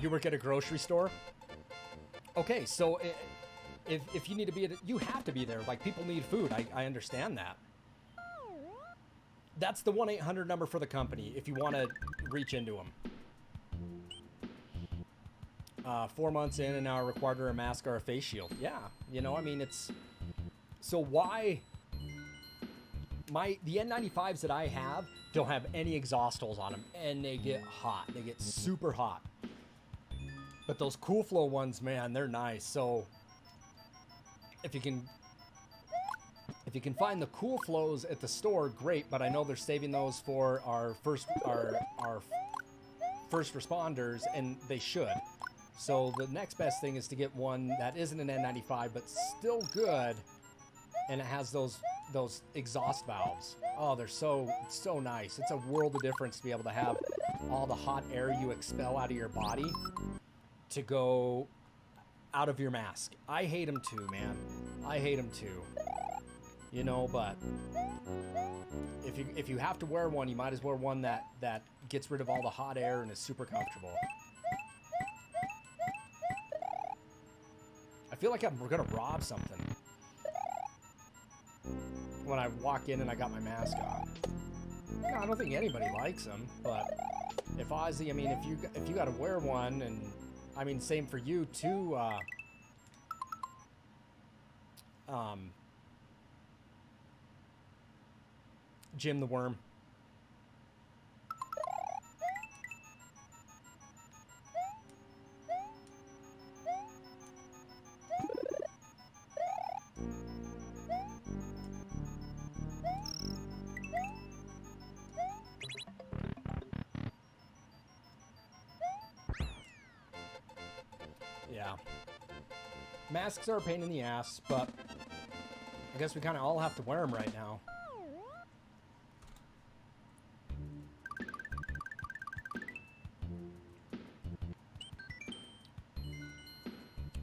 You work at a grocery store? Okay, so if you need to be at it, you have to be there. Like, people need food. I understand that. That's the 1-800 number for the company if you want to reach into them. 4 months in and now are required to wear a mask or a face shield. Yeah, you know, I mean, it's... So why... The N95s that I have don't have any exhaust holes on them, and they get hot. They get super hot. But those cool flow ones, man, they're nice. So if you can find the cool flows at the store, great. But I know they're saving those for our first responders, and they should. So the next best thing is to get one that isn't an N95 but still good, and it has those exhaust valves. Oh, they're so nice. It's a world of difference to be able to have all the hot air you expel out of your body to go out of your mask. I hate them too, man. I hate them too. You know, but if you have to wear one, you might as well wear one that gets rid of all the hot air and is super comfortable. I feel like we're gonna rob something when I walk in and I got my mask on. No, I don't think anybody likes them, but if Ozzy, I mean, if you got to wear one, and I mean, same for you too. Jim the Worm. Yeah. Masks are a pain in the ass, but I guess we kind of all have to wear them right now.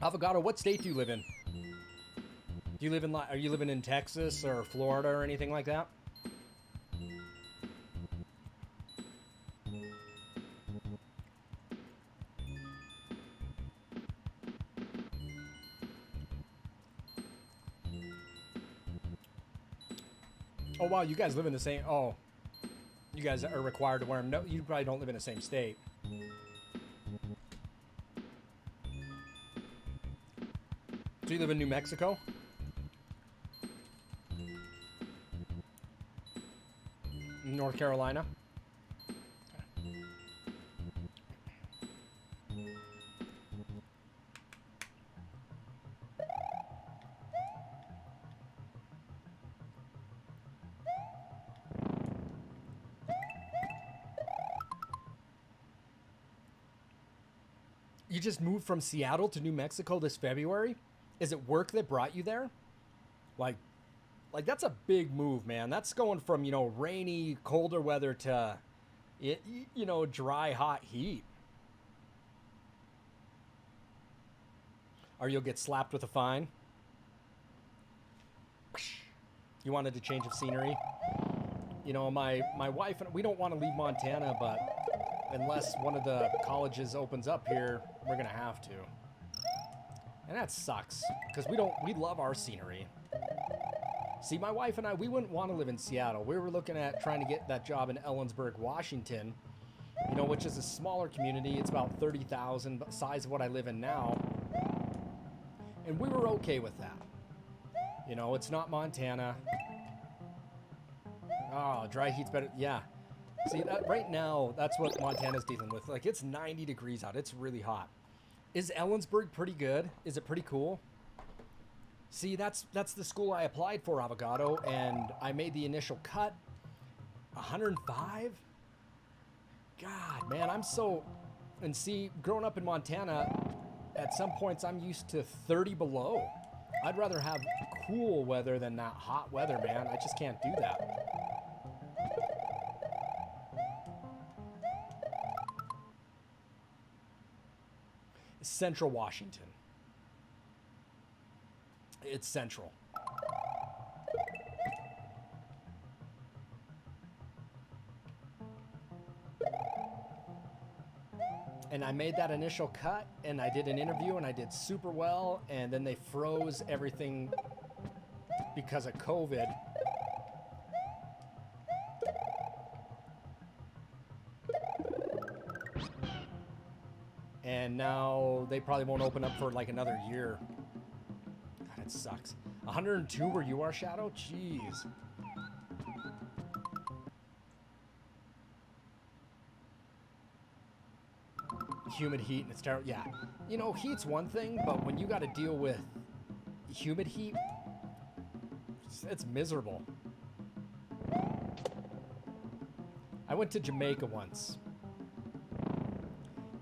Avocado, what state do you live in? Do you live in, are you living in Texas or Florida or anything like that? Oh, wow, you guys live in the same... Oh, you guys are required to wear them. No, you probably don't live in the same state. So you live in New Mexico? North Carolina? You just moved from Seattle to New Mexico this February? Is it work that brought you there? Like that's a big move, man. That's going from, you know, rainy, colder weather to, you know, dry, hot heat. Or you'll get slapped with a fine. You wanted a change of scenery? You know, my wife and we don't want to leave Montana, but unless one of the colleges opens up here, we're gonna have to. And that sucks, because we love our scenery. See, my wife and I, we wouldn't want to live in Seattle. We were looking at trying to get that job in Ellensburg, Washington, you know, which is a smaller community. It's about 30,000, size of what I live in now. And we were okay with that. You know, it's not Montana. Oh, dry heat's better. Yeah. See, that right now, that's what Montana's dealing with. Like, it's 90 degrees out. It's really hot. Is Ellensburg pretty good? Is it pretty cool? See, that's the school I applied for, Avocado, and I made the initial cut. 105? God, man, I'm so... And see, growing up in Montana, at some points I'm used to 30 below. I'd rather have cool weather than that hot weather, man. I just can't do that. Central Washington. It's central. And I made that initial cut, and I did an interview, and I did super well, and then they froze everything because of COVID. And now they probably won't open up for like another year. God, it sucks. 102 where you are, Shadow? Jeez. Humid heat and it's terrible. Yeah. You know, heat's one thing, but when you got to deal with humid heat, it's miserable. I went to Jamaica once.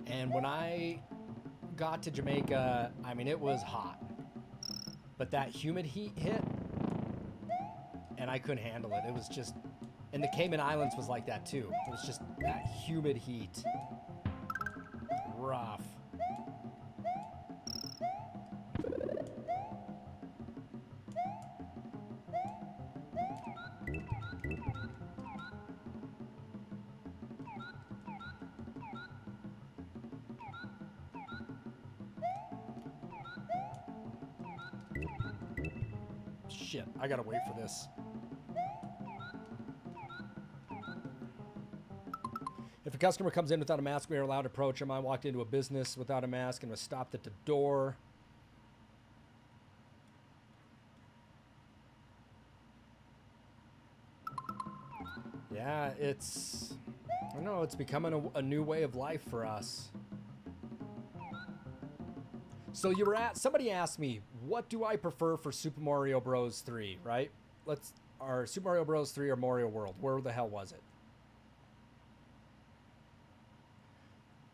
And when I got to Jamaica, I mean, it was hot. But that humid heat hit, and I couldn't handle it. It was just... And the Cayman Islands was like that, too. It was just that humid heat. Rough. Shit, I gotta wait for this. If a customer comes in without a mask, we are allowed to approach him. I walked into a business without a mask and was stopped at the door. Yeah, it's... I don't know, it's becoming a new way of life for us. So you were at... Somebody asked me, what do I prefer for Super Mario Bros. 3, right? Or Super Mario Bros. 3 or Mario World? Where the hell was it?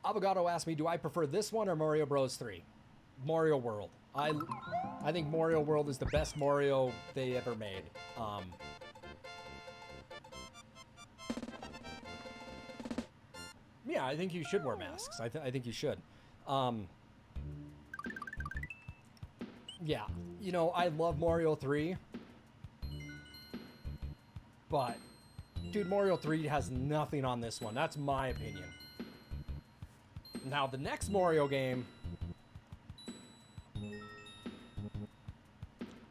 Avogado asked me, do I prefer this one or Mario Bros. 3? Mario World. I think Mario World is the best Mario they ever made. Yeah, I think you should wear masks. I think you should. Yeah, you know, I love Mario 3. But, dude, Mario 3 has nothing on this one. That's my opinion. Now, the next Mario game,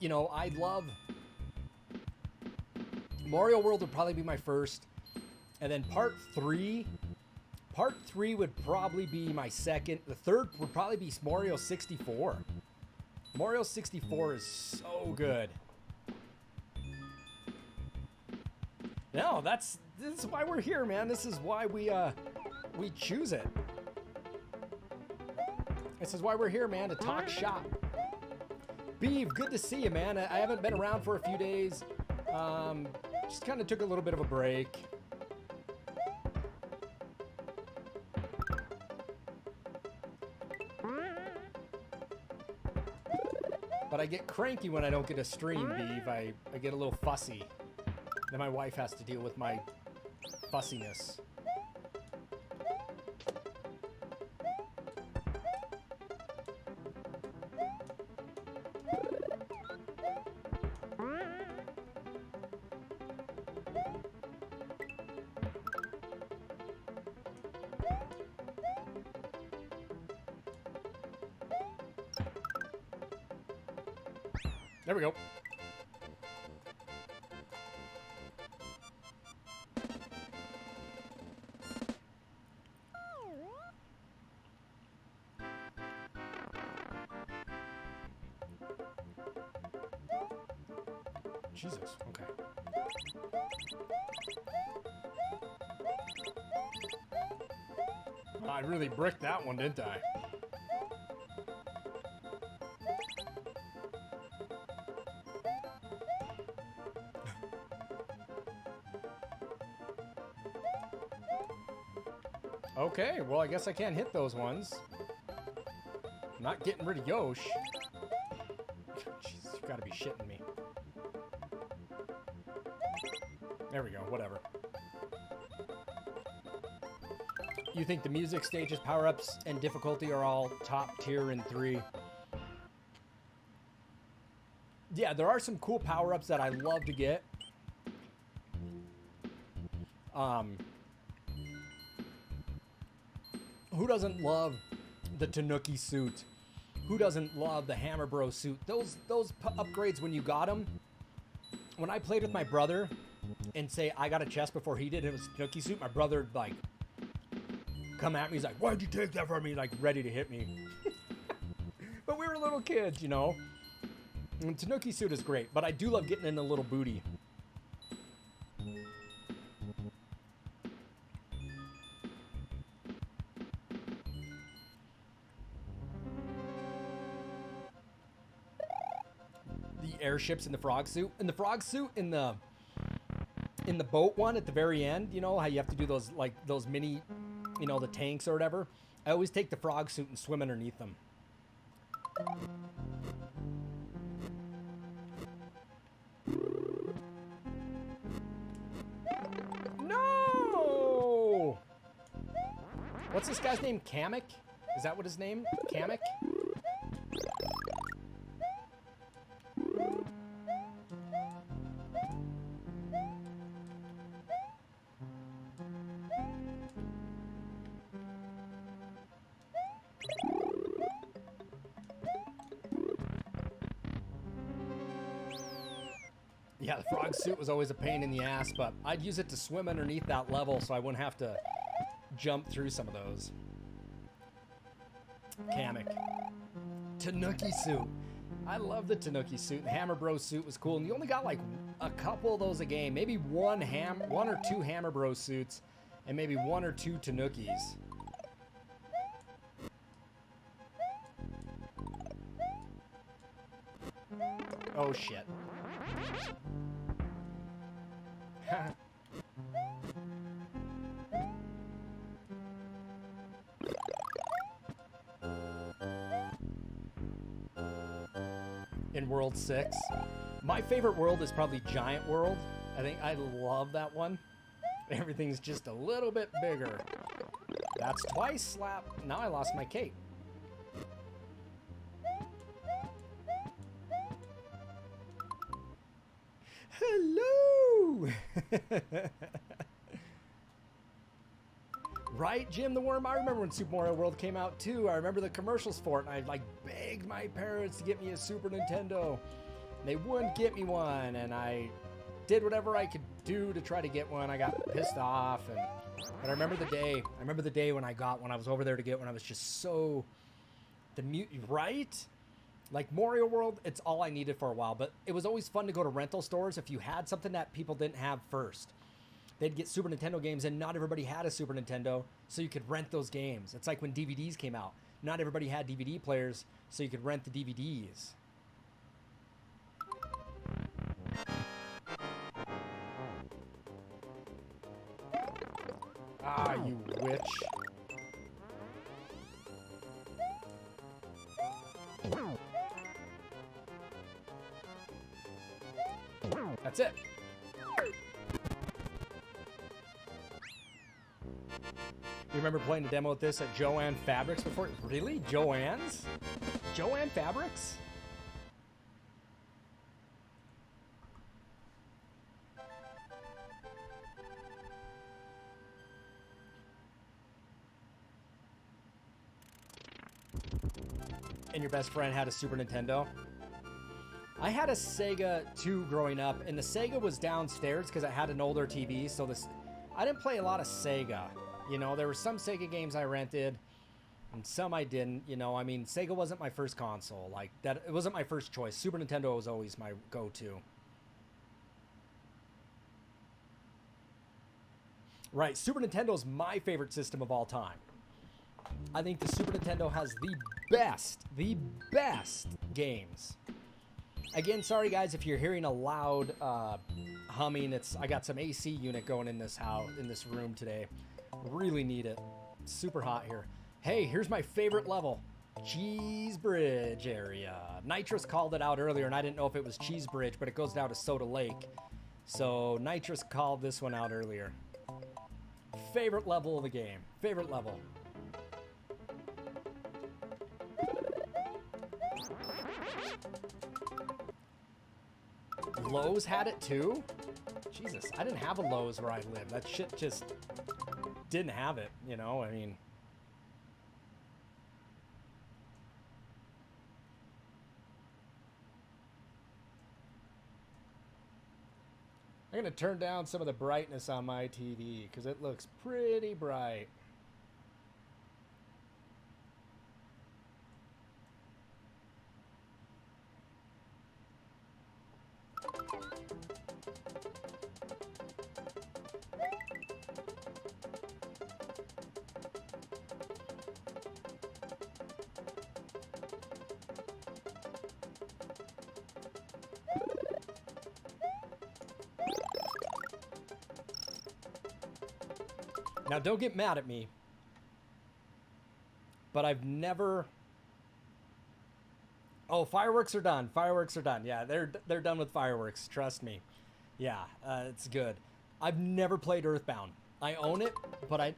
you know, I love Mario World would probably be my first. And then part three would probably be my second. The third would probably be Mario 64. Mario 64 is so good. No, this is why we're here, man. This is why we choose it. This is why we're here, man, to talk shop. Beeve, good to see you, man. I haven't been around for a few days. Just kind of took a little bit of a break. But I get cranky when I don't get a stream, Beeve. I get a little fussy. Then my wife has to deal with my fussiness. There we go. Jesus, okay. I really bricked that one, didn't I? Okay, well, I guess I can't hit those ones. I'm not getting rid of Yosh. Jesus, you gotta be shitting me. There we go, whatever. You think the music stages, power-ups, and difficulty are all top tier in 3? Yeah, there are some cool power-ups that I love to get. Who doesn't love the Tanuki suit? Who doesn't love the Hammer Bro suit? Those upgrades when you got them. When I played with my brother and say I got a chest before he did, it was Tanuki suit. My brother like come at me. He's like, "Why'd you take that from me?" Like ready to hit me. But we were little kids, you know. And Tanuki suit is great, but I do love getting in the little booty. Airships in the frog suit. In the frog suit, in the boat one at the very end, you know how you have to do those like those mini, you know, the tanks or whatever. I always take the frog suit and swim underneath them. No! What's this guy's name? Kamek? Is that what his name? Kamek? Yeah, the frog suit was always a pain in the ass, but I'd use it to swim underneath that level so I wouldn't have to jump through some of those. Kamek. Tanuki suit. I love the Tanuki suit. The Hammer Bro suit was cool, and you only got like a couple of those a game. Maybe one or two Hammer Bro suits, and maybe 1 or 2 Tanukis. Oh shit. In World 6. My favorite world is probably Giant World. I think I love that one. Everything's just a little bit bigger. That's twice slap. Now I lost my cape. Hello! Right, Jim the Worm? I remember when Super Mario World came out too. I remember the commercials for it, and I like begged my parents to get me a Super Nintendo. They wouldn't get me one, and I did whatever I could do to try to get one. I got pissed off, but I remember the day. I remember the day when I got one. I was over there to get one. I was just so right. Like Mario World, it's all I needed for a while, but it was always fun to go to rental stores if you had something that people didn't have first. They'd get Super Nintendo games, and not everybody had a Super Nintendo, so you could rent those games. It's like when DVDs came out. Not everybody had DVD players, so you could rent the DVDs. Ah, you witch. That's it. You remember playing a demo with this at Joanne Fabrics before? Really? Joanne's? Joanne Fabrics? And your best friend had a Super Nintendo? I had a Sega too growing up, and the Sega was downstairs because I had an older TV, so I didn't play a lot of Sega. You know, there were some Sega games I rented, and some I didn't. You know, I mean, Sega wasn't my first console. Like, that, it wasn't my first choice. Super Nintendo was always my go-to. Right, Super Nintendo is my favorite system of all time. I think the Super Nintendo has the best games. Again, sorry guys if you're hearing a loud humming. I got some AC unit going in this room today. Really need it. It's super hot here. Hey, here's my favorite level. Cheese Bridge area. Nitrous called it out earlier, and I didn't know if it was Cheese Bridge, but it goes down to Soda Lake. So Nitrous called this one out earlier. Favorite level of the game. Favorite level. Lowe's had it too? Jesus, I didn't have a Lowe's where I lived. That shit just didn't have it, you know? I mean... I'm going to turn down some of the brightness on my TV because it looks pretty bright. Now, don't get mad at me, but I've never... Oh, fireworks are done. Fireworks are done. Yeah, they're done with fireworks. Trust me. Yeah, it's good. I've never played Earthbound. I own it, but I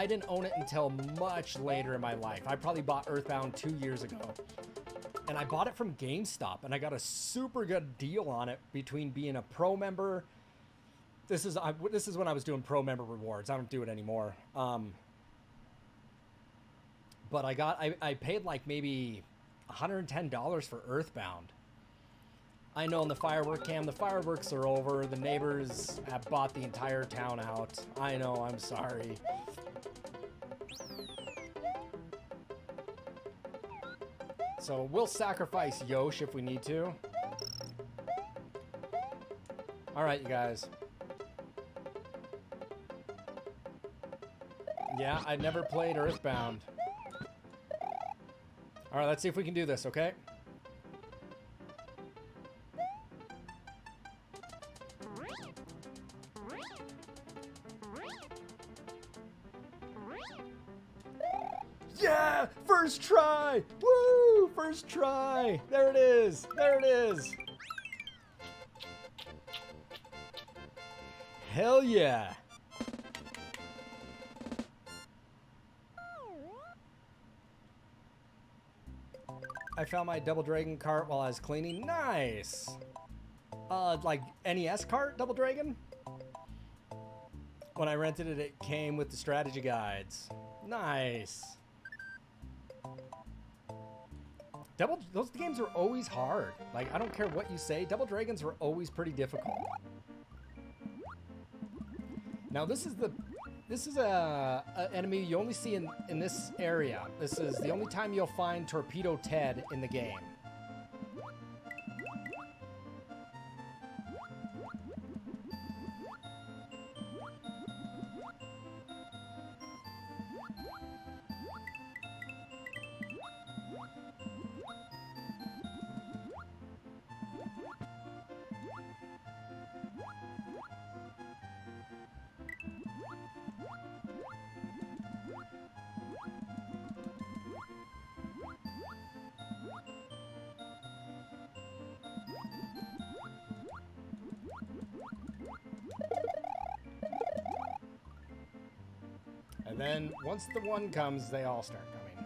didn't own it until much later in my life. I probably bought Earthbound 2 years ago, and I bought it from GameStop, and I got a super good deal on it between being a pro member. This is when I was doing pro member rewards. I don't do it anymore. But I paid like maybe $110 for Earthbound. I know in the firework cam, the fireworks are over. The neighbors have bought the entire town out. I know, I'm sorry. So we'll sacrifice Yosh if we need to. All right, you guys. Yeah, I never played Earthbound. All right, let's see if we can do this, okay? Yeah! First try! Woo! First try! There it is! There it is! Hell yeah! I found my Double Dragon cart while I was cleaning. Nice! Like NES cart, Double Dragon? When I rented it, it came with the strategy guides. Nice! Those games are always hard. Like, I don't care what you say, Double Dragons were always pretty difficult. Now this is a enemy you only see in this area. This is the only time you'll find Torpedo Ted in the game. And then, once the one comes, they all start coming.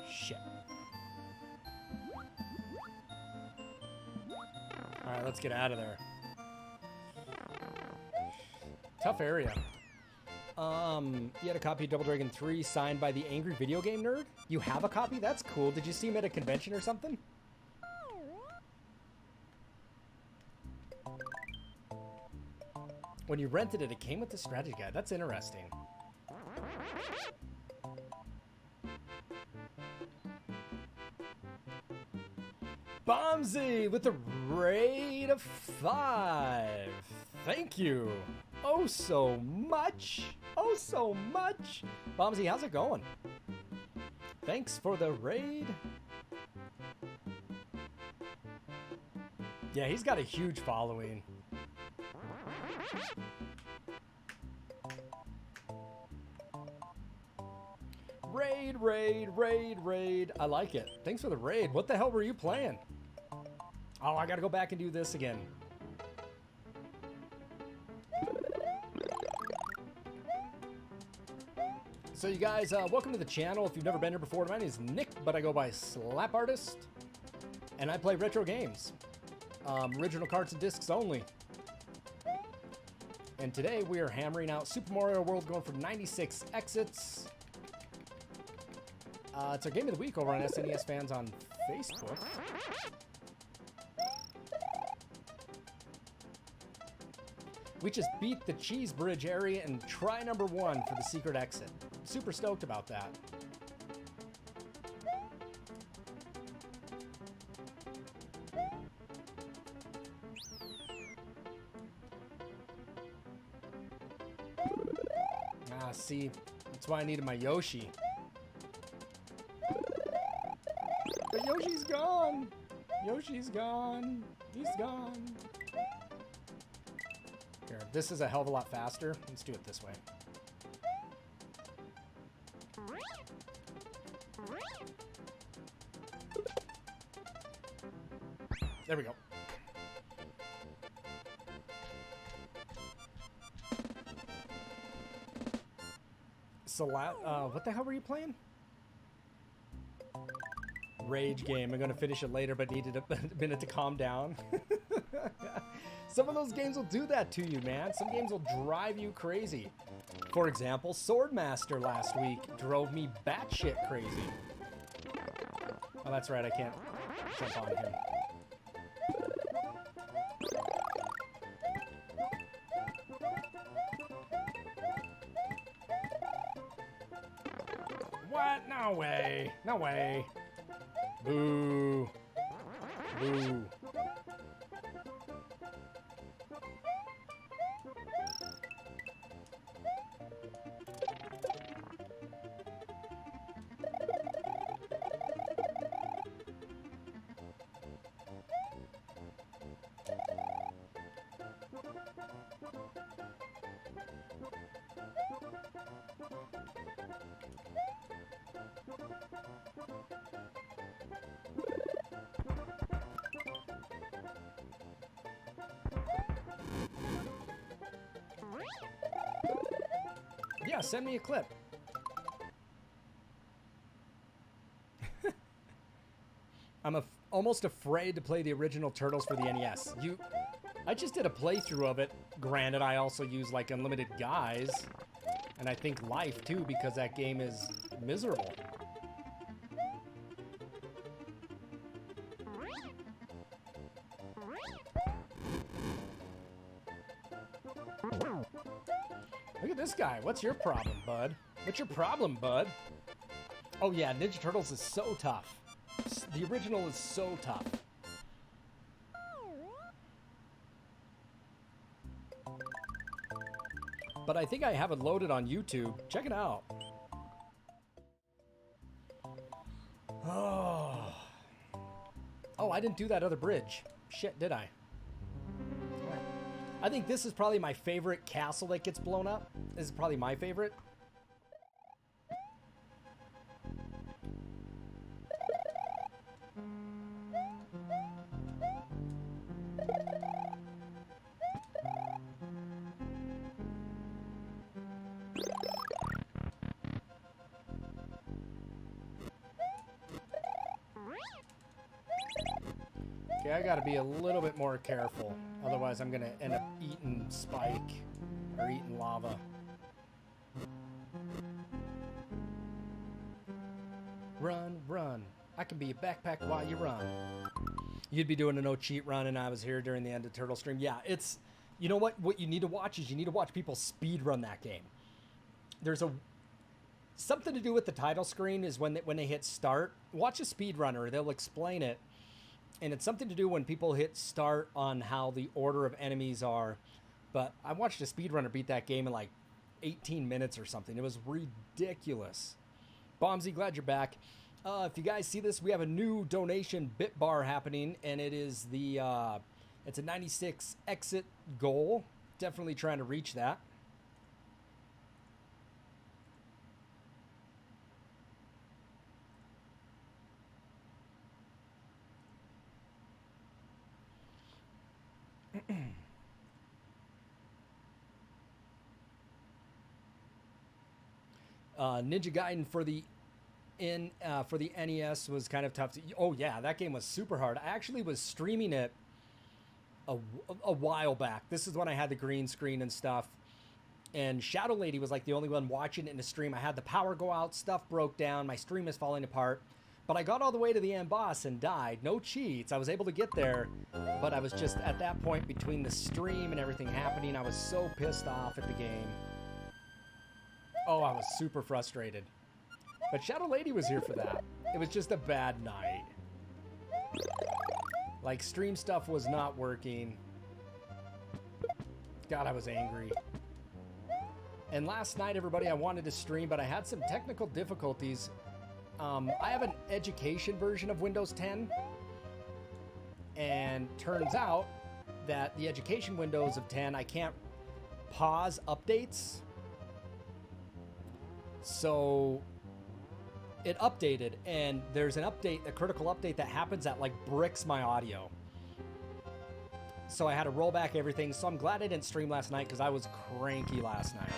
Shit. Alright, let's get out of there. Tough area. You had a copy of Double Dragon 3 signed by the Angry Video Game Nerd? You have a copy? That's cool. Did you see him at a convention or something? When you rented it, it came with the strategy guide. That's interesting. Bombsy with a raid of 5. Thank you. Oh, so much. Oh, so much. Bombsy, how's it going? Thanks for the raid. Yeah, he's got a huge following. Raid, raid, raid, raid. I like it. Thanks for the raid. What the hell were you playing? Oh, I gotta go back and do this again. So you guys, welcome to the channel. If you've never been here before, my name is Nick, but I go by SLAPartist, and I play retro games. Original cards and discs only. And today we are hammering out Super Mario World, going for 96 exits. It's our game of the week over on SNES Fans on Facebook. We just beat the cheese bridge area and try number 1 for the secret exit. Super stoked about that. Ah, see, that's why I needed my Yoshi. But Yoshi's gone. Yoshi's gone. He's gone. Here, this is a hell of a lot faster. Let's do it this way. There we go. So, what the hell were you playing? Rage game. I'm gonna finish it later, but needed a minute to calm down. Some of those games will do that to you, man. Some games will drive you crazy. For example, Swordmaster last week drove me batshit crazy. Oh, that's right. I can't jump on him. What? No way. No way. Boo. Boo. Yeah, send me a clip. I'm almost afraid to play the original Turtles for the NES. I just did a playthrough of it. Granted, I also use like unlimited guys. And I think life, too, because that game is miserable. Look at this guy. What's your problem, bud? What's your problem, bud? Oh, yeah, Ninja Turtles is so tough. The original is so tough. But I think I have it loaded on YouTube. Check it out. Oh. Oh, I didn't do that other bridge. Shit, did I? I think this is probably my favorite castle that gets blown up. This is probably my favorite. Okay, I gotta be a little bit more careful. Otherwise, I'm gonna end up eating spike or eating lava. Run, run. I can be a backpack while you run. You'd be doing a no cheat run and I was here during the end of Turtle stream. Yeah, it's, you know what you need to watch is you need to watch people speed run that game. There's something to do with the title screen is when they hit start. Watch a speedrunner, they'll explain it. And it's something to do when people hit start on how the order of enemies are. But I watched a speedrunner beat that game in like 18 minutes or something. It was ridiculous. Bombsy, glad you're back. If you guys see this, we have a new donation bit bar happening, and it is it's a 96 exit goal. Definitely trying to reach that. Ninja Gaiden for the NES was kind of tough. Oh yeah, that game was super hard. I actually was streaming it a while back. This is when I had the green screen and stuff. And Shadow Lady was like the only one watching it in the stream. I had the power go out, stuff broke down, my stream is falling apart. But I got all the way to the end boss and died. No cheats. I was able to get there, but I was just at that point between the stream and everything happening, I was so pissed off at the game. Oh, I was super frustrated. But Shadow Lady was here for that. It was just a bad night. Like, stream stuff was not working. God, I was angry. And last night, everybody, I wanted to stream, but I had some technical difficulties. I have an education version of Windows 10. And turns out that the education Windows of 10, I can't pause updates. So it updated, and there's an update, a critical update that happens that like bricks my audio. So I had to roll back everything. So I'm glad I didn't stream last night because I was cranky last night.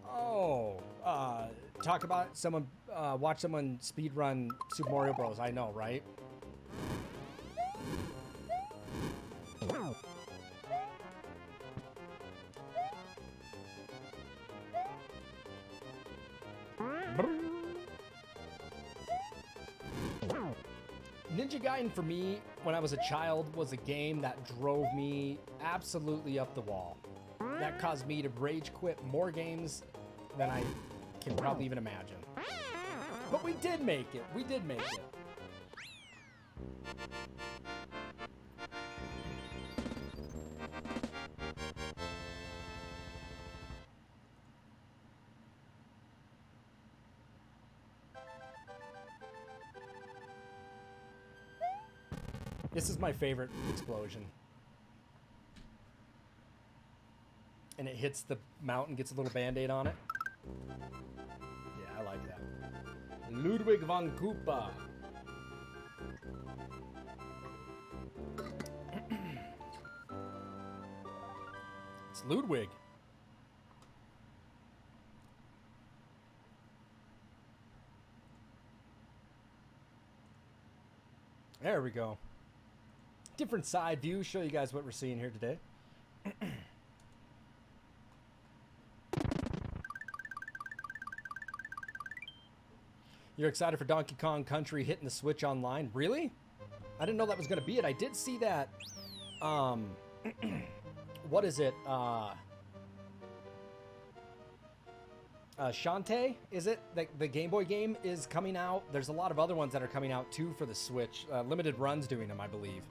Oh, talk about someone, watch someone speedrun Super Mario Bros. I know, right? Ninja Gaiden for me, when I was a child, was a game that drove me absolutely up the wall. That caused me to rage quit more games than I can probably even imagine. But we did make it. We did make it. This is my favorite explosion. And it hits the mountain, gets a little band-aid on it. Yeah, I like that. Ludwig von Koopa. It's Ludwig. There we go. Different side view, show you guys what we're seeing here today. You're excited for Donkey Kong Country hitting the Switch online? Really? I didn't know that was going to be it. I did see that, what is it? Shantae, is it? The Game Boy game is coming out. There's a lot of other ones that are coming out too for the Switch. Limited Run's doing them, I believe.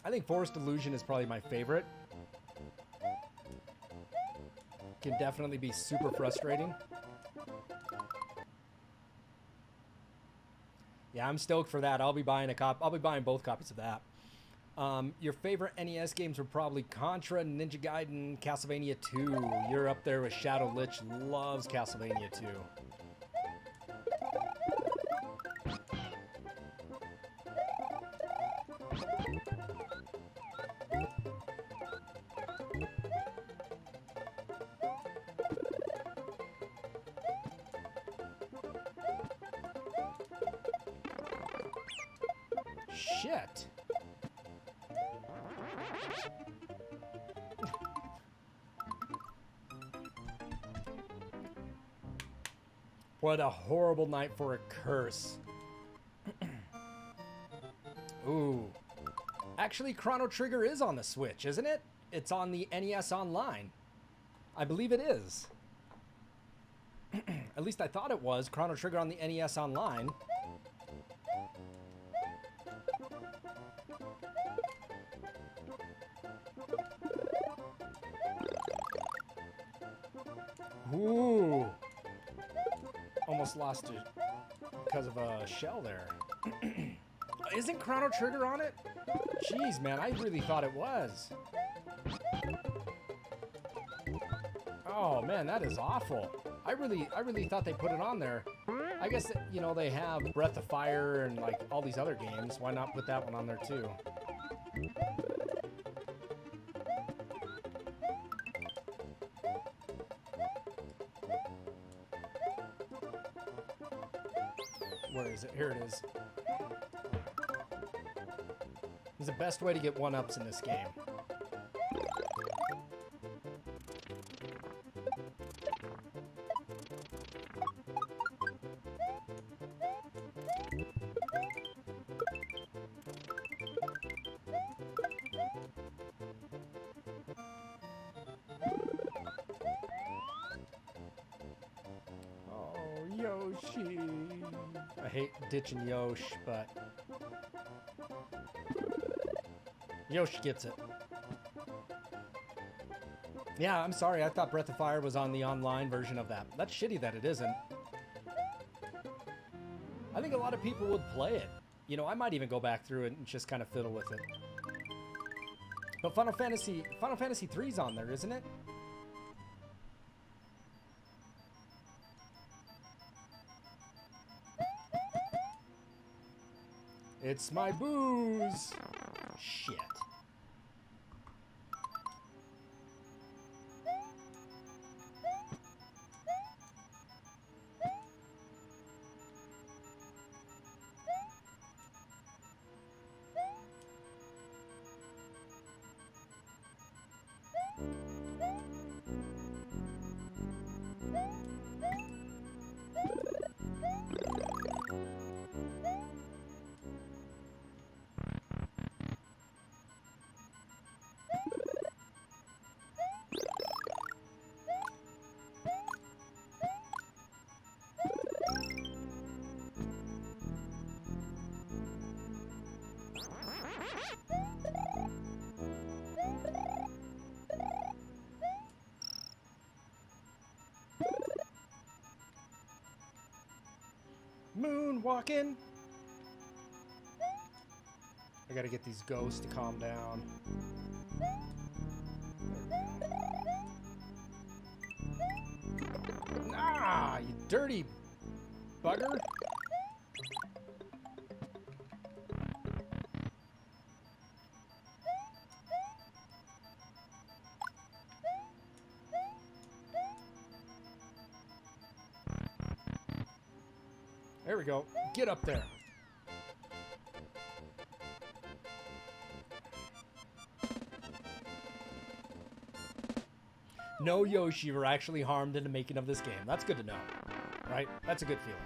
I think Forest Illusion is probably my favorite. Can definitely be super frustrating. Yeah, I'm stoked for that. I'll be buying both copies of that. Your favorite NES games were probably Contra, Ninja Gaiden, Castlevania 2. You're up there with Shadow Lich. Loves Castlevania 2. Shit. What a horrible night for a curse. Ooh. Actually, Chrono Trigger is on the Switch, isn't it? It's on the NES Online. I believe it is. At least I thought it was. Chrono Trigger on the NES Online. Ooh. Almost lost it because of a shell there. Isn't Chrono Trigger on it? Jeez, man, I really thought it was. Oh, man, that is awful. I really thought they put it on there. I guess, you know, they have Breath of Fire and, like, all these other games. Why not put that one on there, too? Where is it? Here it is. It's the best way to get one-ups in this game. Oh, Yoshi. I hate ditching Yosh, but Yosh gets it. Yeah, I'm sorry. I thought Breath of Fire was on the online version of that. That's shitty that it isn't. I think a lot of people would play it. You know, I might even go back through it and just kind of fiddle with it. But Final Fantasy 3's on there, isn't it? It's my booze. Shit. Moonwalking. I gotta get these ghosts to calm down. Ah, you dirty bugger. There we go. Get up there. No Yoshi were actually harmed in the making of this game. That's good to know, right? That's a good feeling.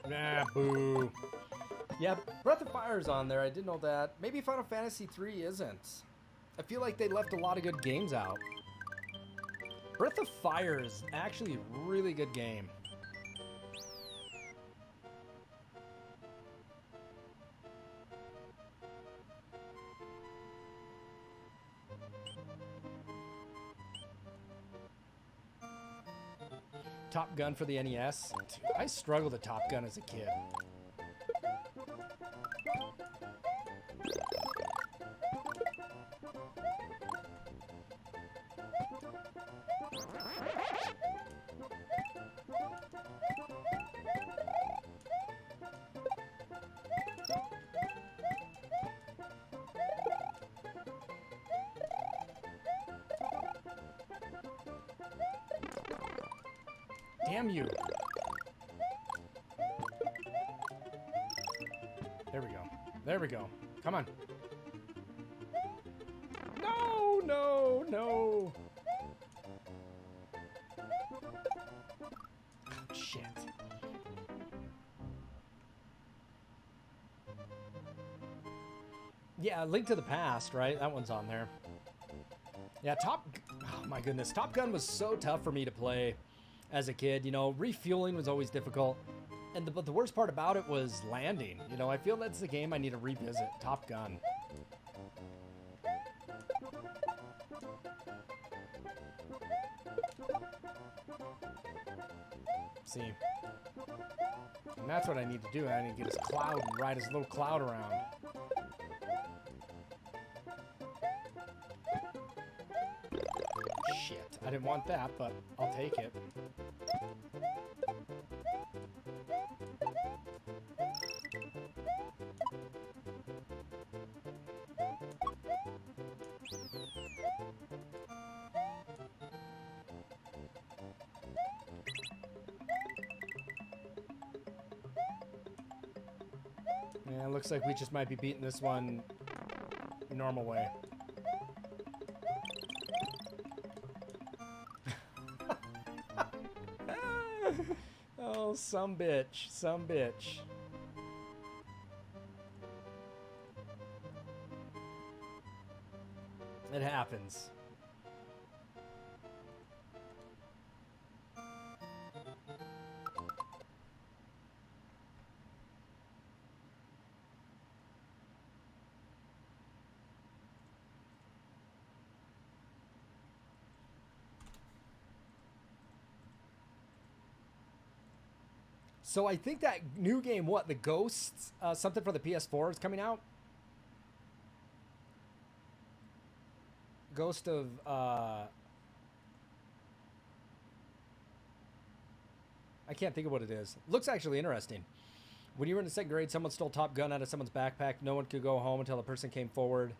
Nah, boo. Yeah, Breath of Fire is on there. I didn't know that. Maybe Final Fantasy III isn't. I feel like they left a lot of good games out. Breath of Fire is actually a really good game. Top Gun for the NES. Dude, I struggled with Top Gun as a kid. Damn you. There we go. There we go. Come on. No, no, no. Oh, shit. Yeah, Link to the Past, right? That one's on there. Yeah, oh my goodness. Top Gun was so tough for me to play as a kid. You know, refueling was always difficult. But the worst part about it was landing. You know, I feel that's the game I need to revisit. Top Gun. See. And that's what I need to do. I need to get his cloud and ride his little cloud around. Shit. I didn't want that, but I'll take it. Yeah, it looks like we just might be beating this one normal way. Oh, some bitch. Some bitch. It happens. So I think that new game, what, the Ghosts, something for the PS4 is coming out? Ghost of, I can't think of what it is. Looks actually interesting. When you were in the second grade, someone stole Top Gun out of someone's backpack. No one could go home until the person came forward.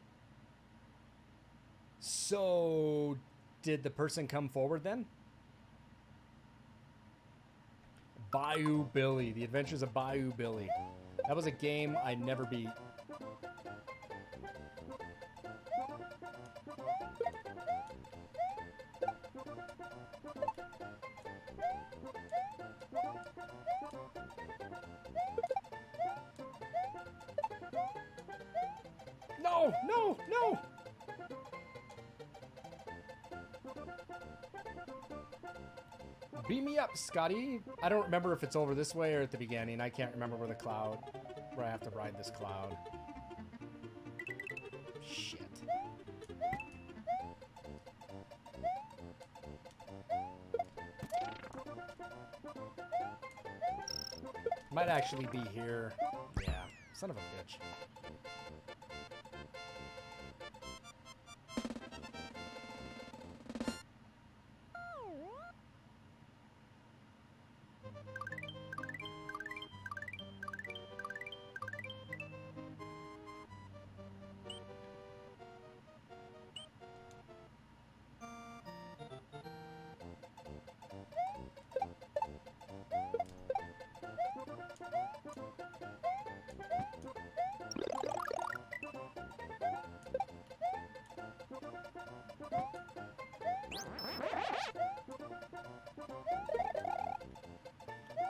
So, did the person come forward then? Bayou Billy. The Adventures of Bayou Billy. That was a game I never beat. No, no, no! Beam me up, Scotty. I don't remember if it's over this way or at the beginning. I can't remember where I have to ride this cloud. Shit. Might actually be here. Yeah, son of a bitch.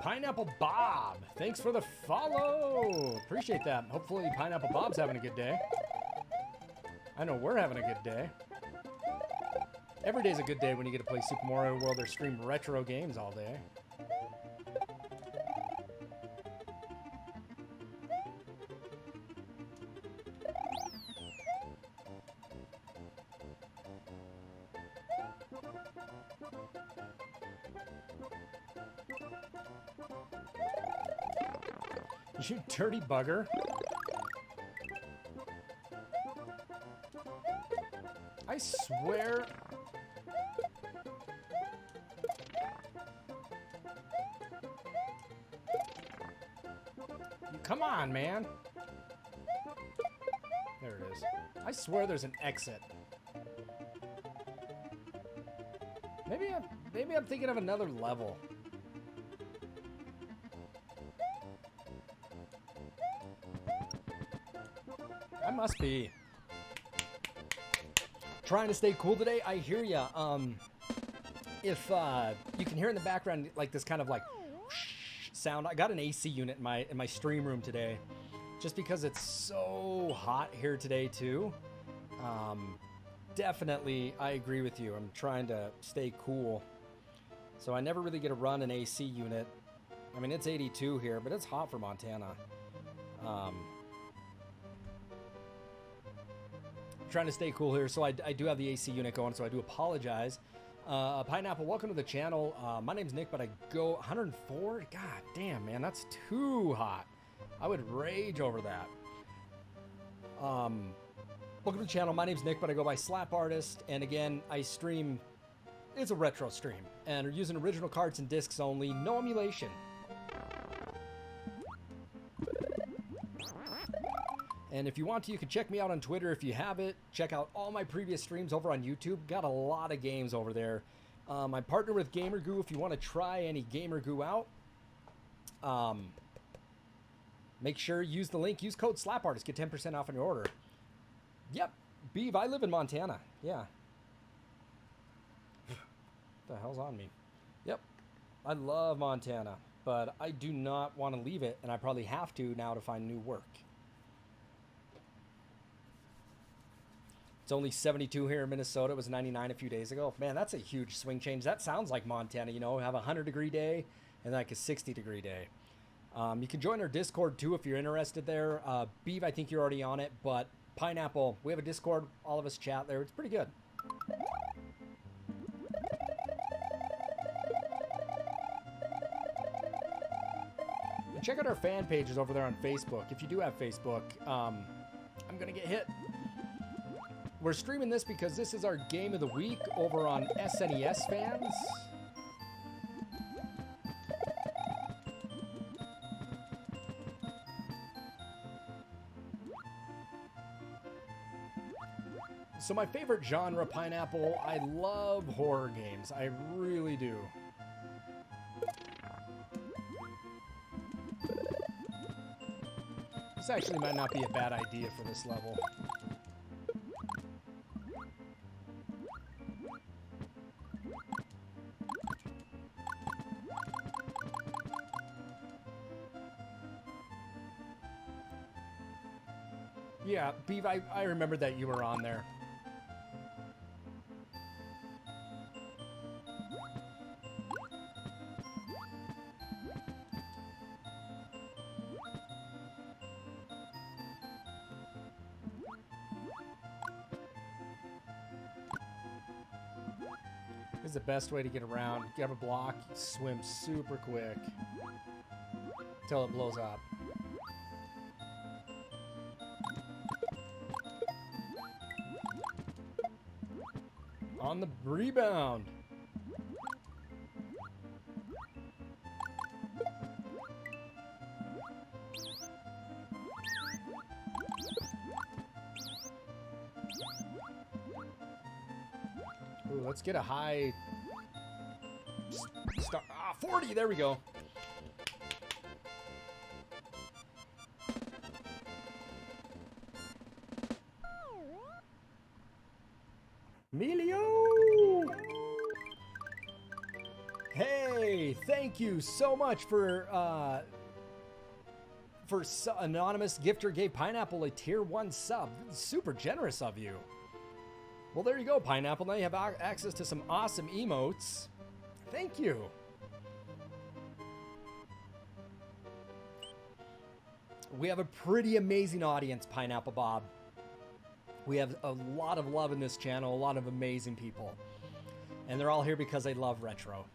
Pineapple Bob, thanks for the follow. Appreciate that. Hopefully Pineapple Bob's having a good day. I know we're having a good day. Every day's a good day when you get to play Super Mario World or stream retro games all day. You dirty bugger. I swear. Come on, man. There it is. I swear there's an exit. Maybe I'm thinking of another level. I must be. Trying to stay cool today. I hear ya. If you can hear in the background like this kind of like sound, I got an AC unit in my stream room today, just because it's so hot here today too. Definitely, I agree with you. I'm trying to stay cool, so I never really get to run an AC unit. I mean, it's 82 here, but it's hot for Montana. Trying to stay cool here, so I do have the AC unit going, so I do apologize. Pineapple, welcome to the channel. My name's Nick, but I go 104. God damn, man, that's too hot. I would rage over that. Welcome to the channel. My name's Nick, but I go by slapartist, and again, I stream. It's a retro stream, and we're using original cards and discs only, no emulation. And if you want to, you can check me out on Twitter if you have it. Check out all my previous streams over on YouTube. Got a lot of games over there. I partner with GamerGoo if you want to try any GamerGoo out. Make sure you use the link. Use code SLAPARTIST. Get 10% off on your order. Yep. Beeve, I live in Montana. Yeah. What the hell's on me? Yep. I love Montana, but I do not want to leave it, and I probably have to now to find new work. It's only 72 here in Minnesota. It was 99 a few days ago. Man, that's a huge swing change. That sounds like Montana, you know, have a 100-degree day and like a 60-degree day. You can join our Discord too if you're interested there. Beeve, I think you're already on it, but Pineapple, we have a Discord. All of us chat there. It's pretty good. And check out our fan pages over there on Facebook. If you do have Facebook, I'm going to get hit. We're streaming this because this is our game of the week over on SNES fans. So my favorite genre, Pineapple, I love horror games. I really do. This actually might not be a bad idea for this level. Yeah, Beeve, I remember that you were on there. This is the best way to get around. Grab a block, swim super quick until it blows up. On the rebound. Ooh, let's get a high start. 40, there we go. Emilio! Hey, Hey, thank you so much for anonymous gifter gave Pineapple a tier 1 sub. Super generous of you. Well, there you go, Pineapple. Now you have access to some awesome emotes. Thank you. We have a pretty amazing audience, Pineapple Bob. We have a lot of love in this channel, a lot of amazing people. And they're all here because they love retro.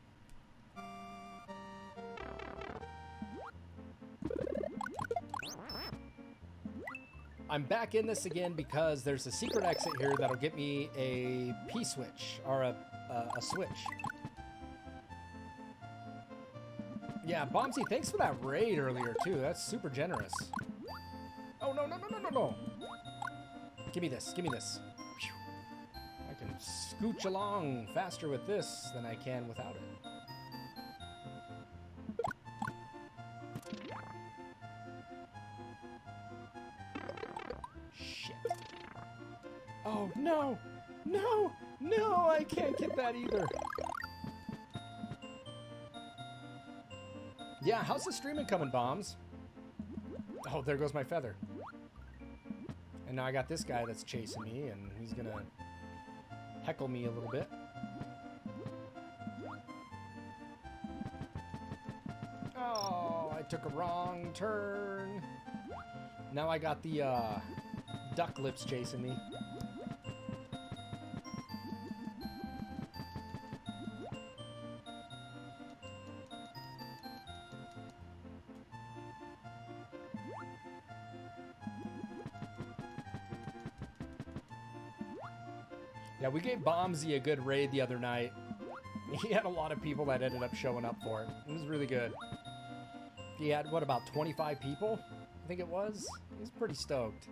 I'm back in this again because there's a secret exit here that'll get me a P-switch, or a switch. Yeah, Bombsy, thanks for that raid earlier, too. That's super generous. Oh, no, no, no, no, no, no. Give me this, give me this. I can scooch along faster with this than I can without it. Shit. Oh, no! No! No, I can't get that either. Yeah, how's the streaming coming, Bombs? Oh, there goes my feather. And now I got this guy that's chasing me, and he's gonna heckle me a little bit. Oh, I took a wrong turn. Now I got the duck lips chasing me. Yeah, we gave Bombsy a good raid the other night. He had a lot of people that ended up showing up for it. It was really good. He had, what, about 25 people? I think it was. He was pretty stoked.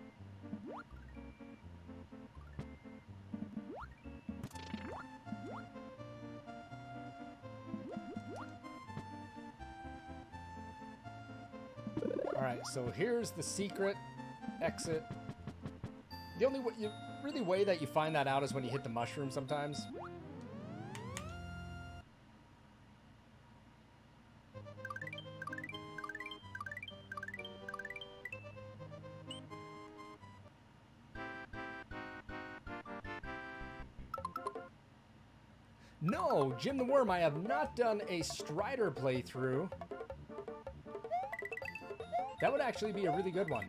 Alright, so here's the secret exit. The only way that you find that out is when you hit the mushroom sometimes. No, Jim the Worm, I have not done a Strider playthrough. That would actually be a really good one.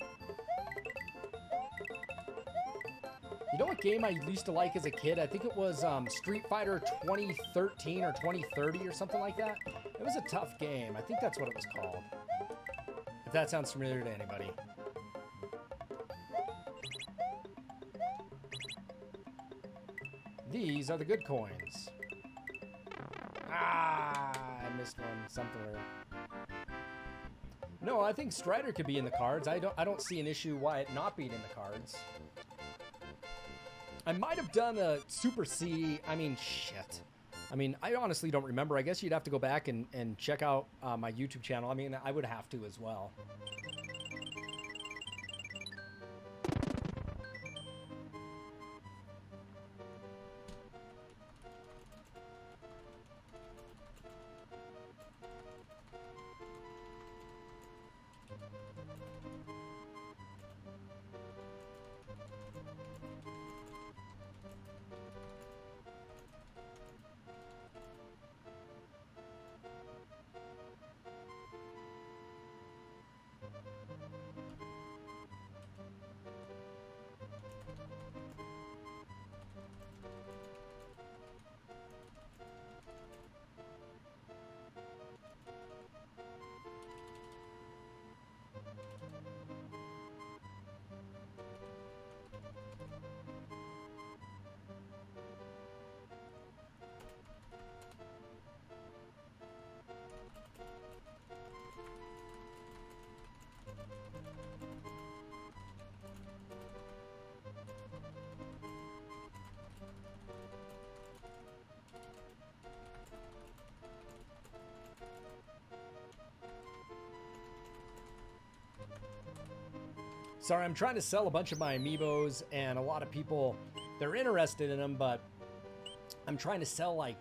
You know what game I used to like as a kid? I think it was Street Fighter 2013 or 2030 or something like that. It was a tough game. I think that's what it was called. If that sounds familiar to anybody. These are the good coins. Ah, I missed one somewhere. No, I think Strider could be in the cards. I don't see an issue why it not being in the cards. I might have done a Super C. I mean, shit. I mean, I honestly don't remember. I guess you'd have to go back and check out my YouTube channel. I mean, I would have to as well. Sorry, I'm trying to sell a bunch of my amiibos, and a lot of people, they're interested in them, but I'm trying to sell like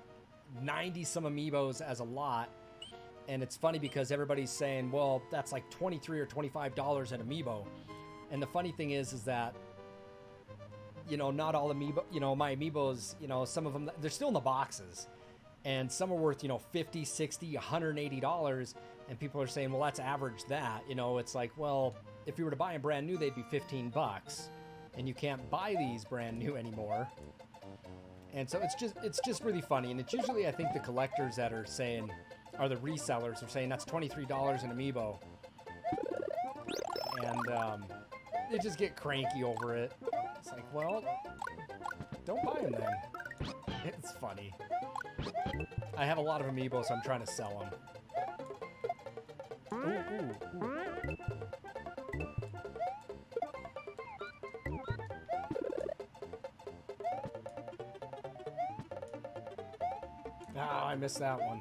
90 some amiibos as a lot, And it's funny because everybody's saying, well, that's like $23 or $25 an amiibo. And the funny thing is that, you know, not all amiibo, you know, my amiibos, you know, some of them, they're still in the boxes. And some are worth, you know, $50, $60, $180. And people are saying, well, that's average that. You know, it's like, well, if you were to buy them brand new, they'd be 15 bucks. And you can't buy these brand new anymore. And so it's just really funny. And it's usually, I think, the collectors that are saying, or the resellers are saying, that's $23 an amiibo. And they just get cranky over it. It's like, well, don't buy them then. It's funny. I have a lot of amiibos, so I'm trying to sell them. Ooh, ooh, ooh. Ah, I missed that one.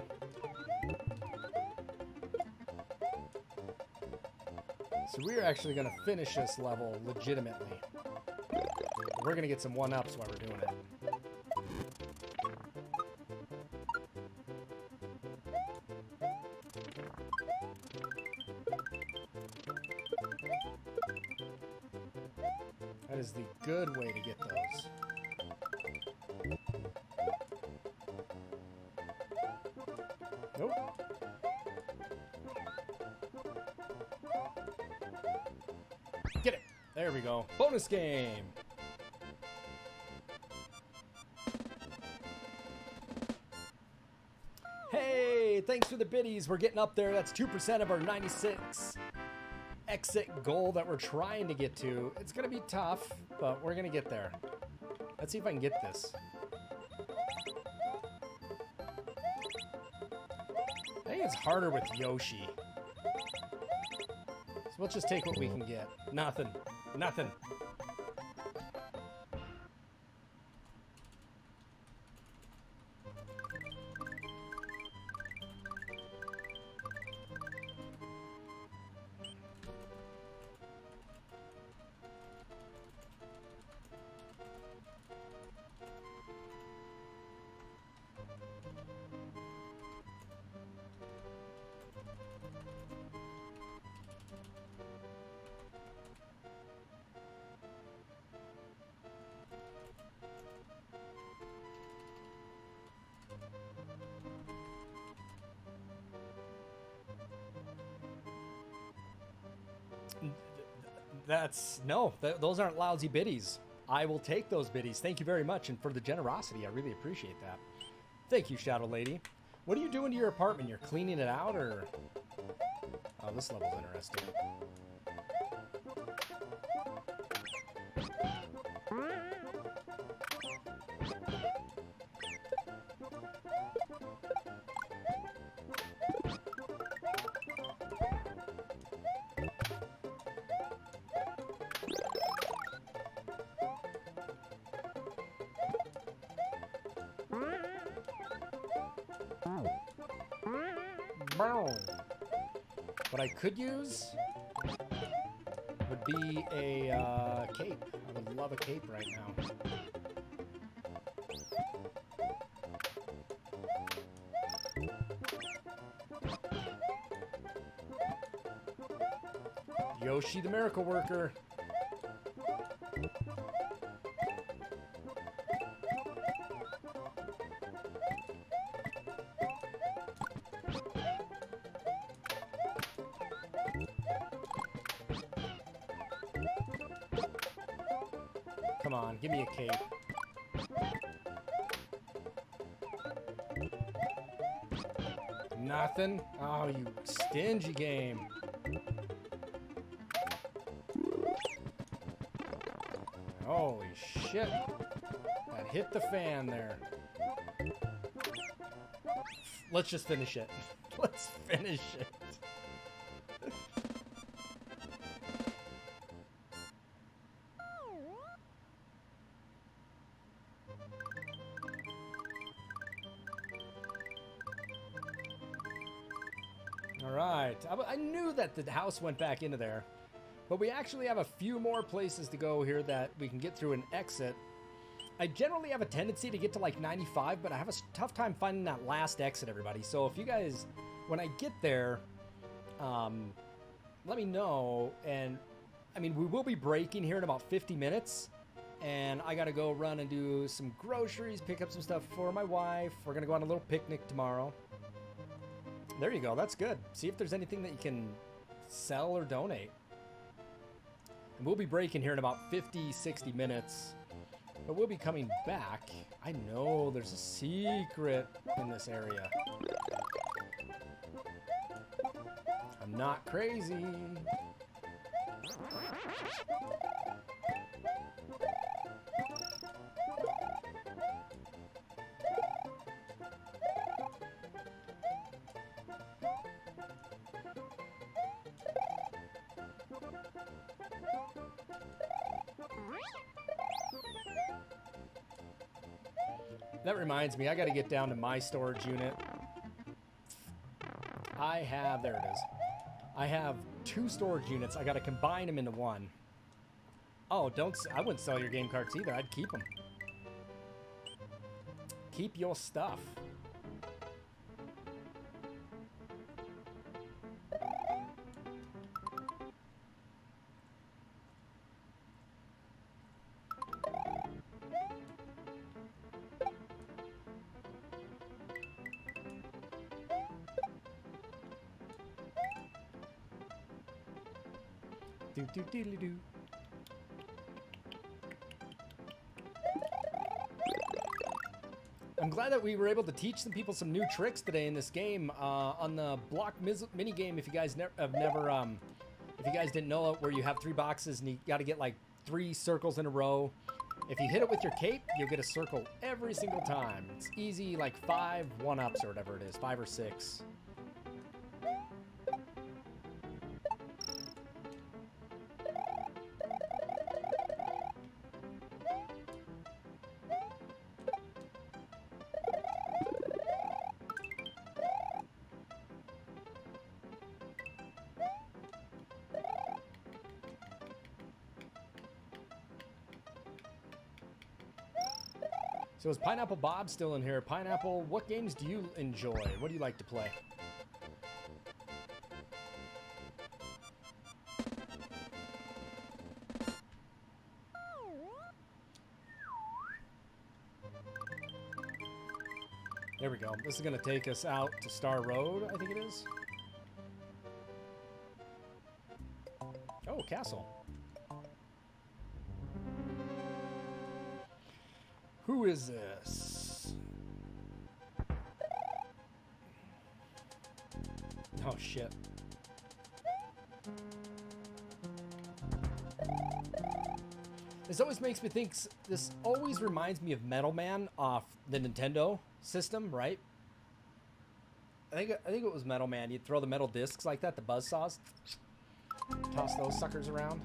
So we're actually going to finish this level legitimately. We're going to get some 1-ups while we're doing it. That is the good way to get those. Nope. Get it. There we go. Bonus game. Hey, thanks for the biddies. We're getting up there. That's 2% of our 96 exit goal that we're trying to get to. It's going to be tough, but we're going to get there. Let's see if I can get this. I think it's harder with Yoshi. So we'll just take what we can get. Nothing. Nothing. Those aren't lousy biddies. I will take those biddies. Thank you very much, and for the generosity, I really appreciate that. Thank you, Shadow Lady. What are you doing to your apartment? You're cleaning it out, or? Oh, this level's interesting. What I could use would be a cape. I would love a cape right now. Yoshi the Miracle Worker. Come on, give me a cape. Nothing? Oh, you stingy game. Holy shit. That hit the fan there. Let's just finish it. Let's finish it. Alright, I knew that the house went back into there, but we actually have a few more places to go here that we can get through an exit. I generally have a tendency to get to like 95, but I have a tough time finding that last exit, everybody. So if you guys when I get there, let me know. And I mean, we will be breaking here in about 50 minutes. And I got to go run and do some groceries, pick up some stuff for my wife. We're going to go on a little picnic tomorrow. There you go. That's good. See if there's anything that you can sell or donate. And we'll be breaking here in about 50, 60 minutes. But we'll be coming back. I know there's a secret in this area. I'm not crazy. That reminds me, I got to get down to my storage unit. There it is. I have 2 storage units. I got to combine them into one. Oh, I wouldn't sell your game carts either. I'd keep them. Keep your stuff. Do. I'm glad that we were able to teach some people some new tricks today in this game on the block mini game. If you guys if you guys didn't know it, where you have 3 boxes and you got to get like 3 circles in a row. If you hit it with your cape, you'll get a circle every single time. It's easy, like 5 1-ups or whatever it is, 5 or 6. So is Pineapple Bob still in here? Pineapple, what games do you enjoy? What do you like to play? There we go. This is going to take us out to Star Road, I think it is. Oh, castle. Who is this? Oh, shit. This always makes me think, this always reminds me of Metal Man off the Nintendo system, right? I think it was Metal Man. You'd throw the metal discs like that, the buzzsaws. Toss those suckers around.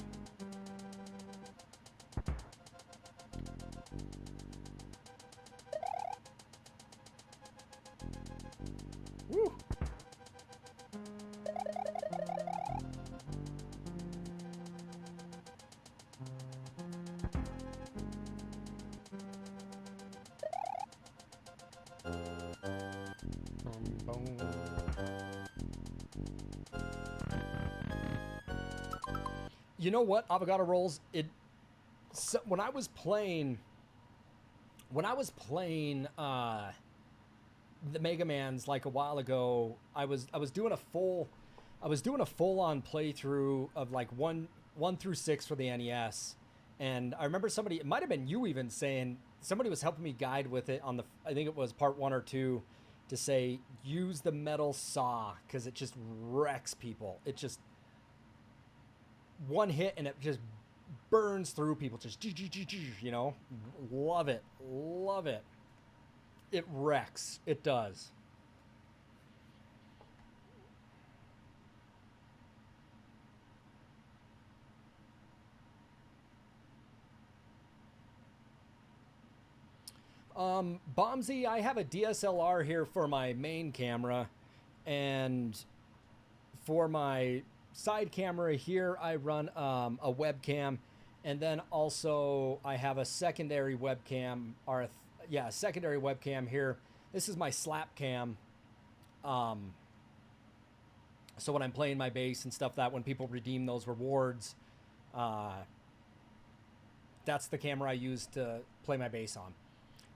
Woo! You know what, avocado rolls? So when I was playing the Mega Man's like a while ago, I was doing a full on playthrough of like 1 through 6 for the NES, and I remember somebody, it might have been you even, saying somebody was helping me guide with it on the, I think it was part 1 or 2, to say use the metal saw because it just wrecks people. It just, one hit and it just burns through people, just, you know. Love it, love it. It wrecks, it does. Bombsy, I have a DSLR here for my main camera, and for my side camera here I run a webcam, and then also I have a secondary webcam, or a secondary webcam here. This is my slap cam. So when I'm playing my bass and stuff, that when people redeem those rewards, that's the camera I use to play my bass on.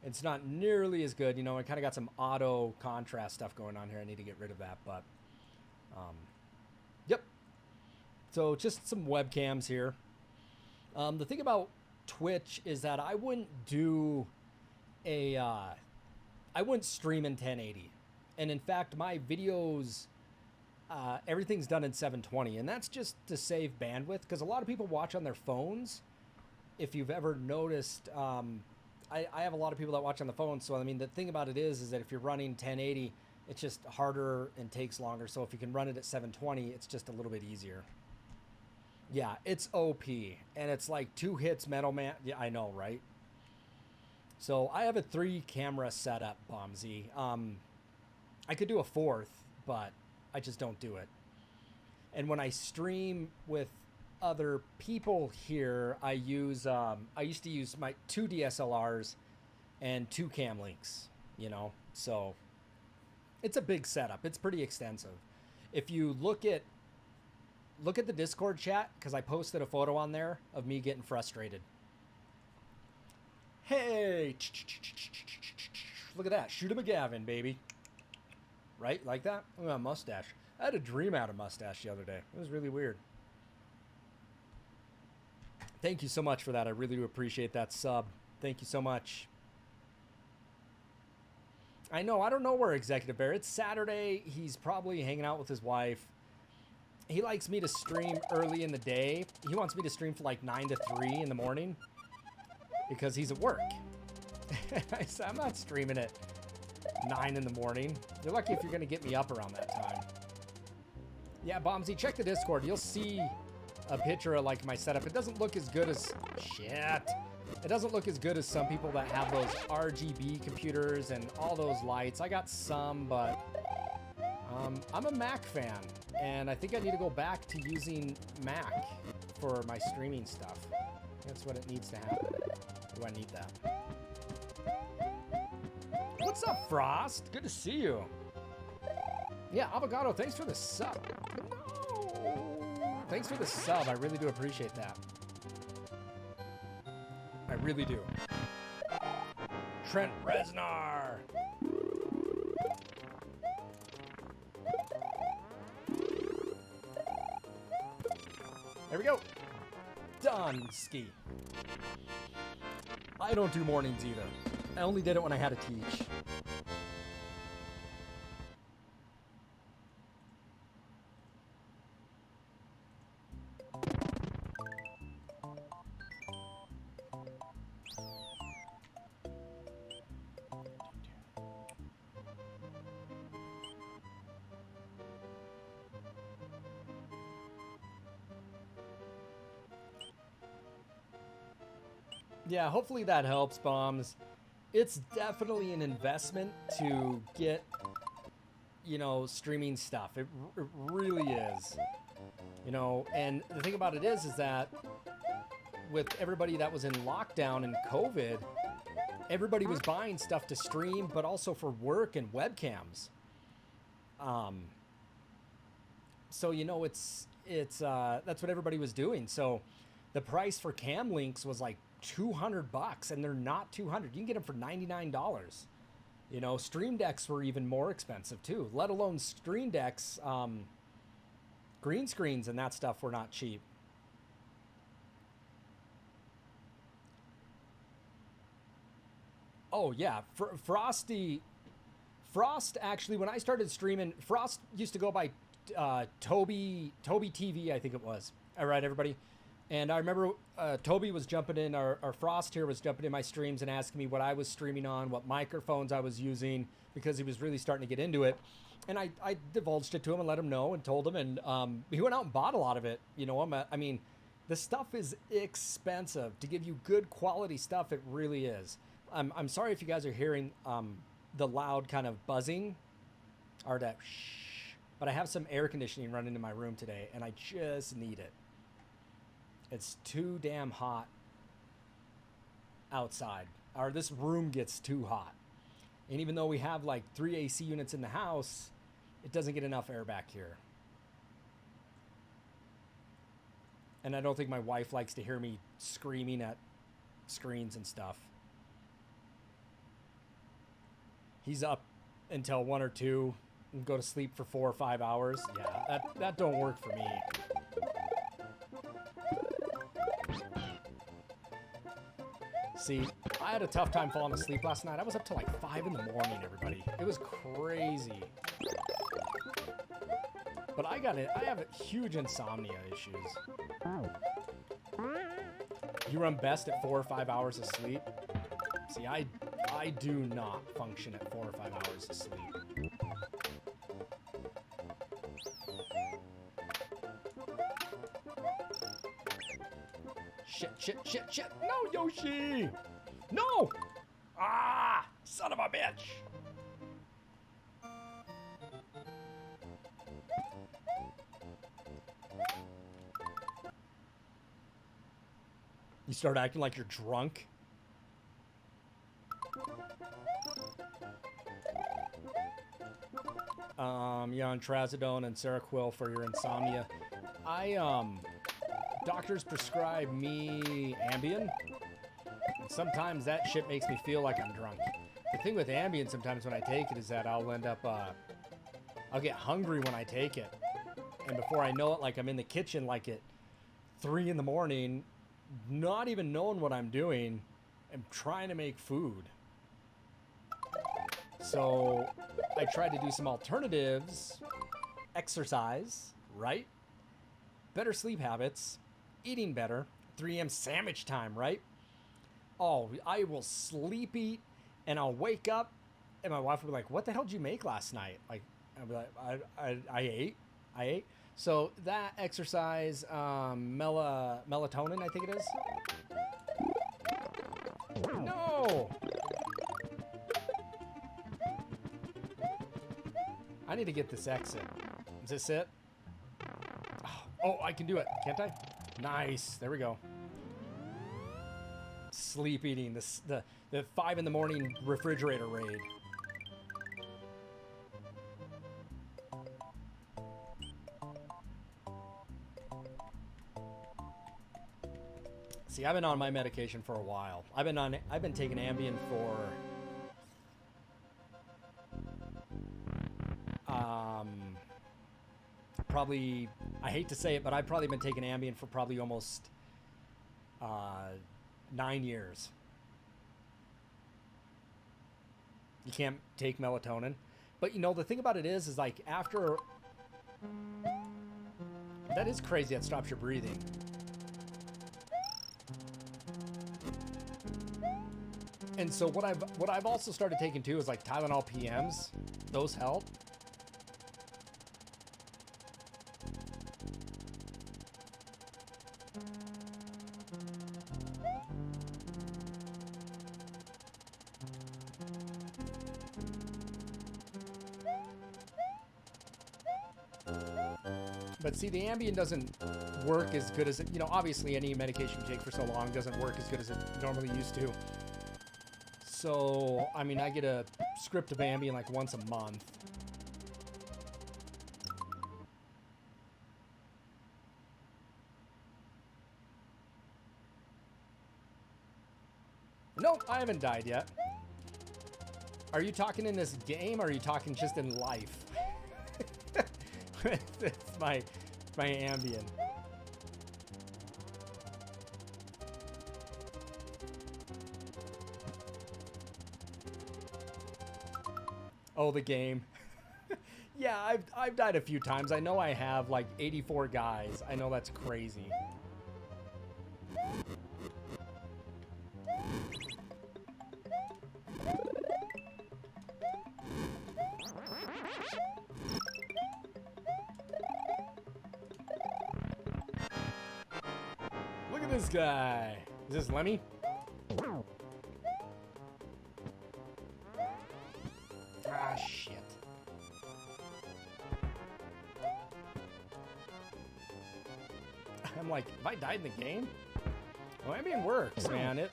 It's not nearly as good, you know. I kind of got some auto contrast stuff going on here. I need to get rid of that, but yep. So just some webcams here. The thing about Twitch is that I wouldn't do I wouldn't stream in 1080. And in fact, my videos, everything's done in 720, and that's just to save bandwidth, because a lot of people watch on their phones. If you've ever noticed, I have a lot of people that watch on the phone, so I mean, the thing about it is that if you're running 1080, it's just harder and takes longer. So if you can run it at 720, it's just a little bit easier. Yeah, it's OP, and it's like 2 hits Metal Man. Yeah, I know, right? So I have a 3-camera setup, Bombsy. I could do a 4th, but I just don't do it. And when I stream with other people here, I used to use my 2 DSLRs and 2 cam links, you know. So it's a big setup. It's pretty extensive. If you look at the Discord chat, because I posted a photo on there of me getting frustrated. Hey, look at that. Shoot him a Gavin, baby. Right? Like that? Look at that mustache. I had a dream out of mustache the other day. It was really weird. Thank you so much for that. I really do appreciate that sub. Thank you so much. I know. I don't know where Executive Bear. It's Saturday. He's probably hanging out with his wife. He likes me to stream early in the day. He wants me to stream from like 9 to 3 in the morning because he's at work. I said, I'm not streaming at 9 in the morning. You're lucky if you're going to get me up around that time. Yeah, Bombsy, check the Discord. You'll see a picture of like my setup. It doesn't look as good as shit. It doesn't look as good as some people that have those RGB computers and all those lights. I got some, but I'm a Mac fan, and I think I need to go back to using Mac for my streaming stuff. That's what it needs to happen. Do I need that? What's up, Frost? Good to see you. Yeah, Avocado, thanks for the sub. No. Thanks for the sub. I really do appreciate that. I really do. Trent Reznor. There we go. Done, ski. I don't do mornings either. I only did it when I had to teach. Yeah, hopefully that helps, Bombs. It's definitely an investment to get, you know, streaming stuff. It really is. You know, and the thing about it is that with everybody that was in lockdown and COVID, everybody was buying stuff to stream, but also for work and webcams. So, you know, it's that's what everybody was doing. So the price for cam links was like $200, and they're not $200. You can get them for $99. You know, stream decks were even more expensive too, let alone stream decks. Green screens and that stuff were not cheap. Oh yeah, Frost actually, when I started streaming, Frost used to go by Toby TV, I think it was. All right, everybody. And I remember Toby was jumping in, our Frost here was jumping in my streams and asking me what I was streaming on, what microphones I was using, because he was really starting to get into it. And I divulged it to him and let him know and told him, and he went out and bought a lot of it. You know, I mean, the stuff is expensive. To give you good quality stuff, it really is. I'm sorry if you guys are hearing the loud kind of buzzing or that shh, but I have some air conditioning running in my room today, and I just need it. It's too damn hot outside, or this room gets too hot. And even though we have like 3 AC units in the house, it doesn't get enough air back here. And I don't think my wife likes to hear me screaming at screens and stuff. He's up until 1 or 2 and go to sleep for 4 or 5 hours. Yeah, that don't work for me. See, I had a tough time falling asleep last night. I was up till like 5 in the morning, everybody. It was crazy. But I have huge insomnia issues. You run best at 4 or 5 hours of sleep. See, I do not function at 4 or 5 hours of sleep. Shit. No, Yoshi! No! Ah! Son of a bitch! You start acting like you're drunk. Yeah, on trazodone and Seroquel for your insomnia. Doctors prescribe me Ambien. And sometimes that shit makes me feel like I'm drunk. The thing with Ambien sometimes when I take it is that I'll end up, I'll get hungry when I take it. And before I know it, like I'm in the kitchen like at 3 in the morning, not even knowing what I'm doing, and trying to make food. So I tried to do some alternatives, exercise, right? Better sleep habits, eating better, 3 a.m. sandwich time, right? Oh, I will sleep eat and I'll wake up and my wife will be like, what the hell did you make last night? Like, I'll be like, I ate. So that exercise, melatonin, I think it is. No! I need to get this exit. Is this it? Oh, I can do it, can't I? Nice, there we go. Sleep eating, the 5 in the morning refrigerator raid. See, I've been on my medication for a while. I've been taking Ambien for probably, I hate to say it, but I've probably been taking Ambien for probably almost 9 years. You can't take melatonin. But you know, the thing about it is like after, that is crazy, that stops your breathing. And so what I've also started taking too is like Tylenol PMs. Those help. But see, the Ambien doesn't work as good as it, you know, obviously any medication you take for so long doesn't work as good as it normally used to. So, I mean, I get a script of Ambien like once a month. Nope, I haven't died yet. Are you talking in this game or are you talking just in life? That's my Ambien. Oh, the game. Yeah, I've died a few times. I know I have like 84 guys. I know that's crazy. Look at this guy. Is this Lemmy? Ah, shit. I'm like, have I died in the game? Well, I mean, it works, man. It.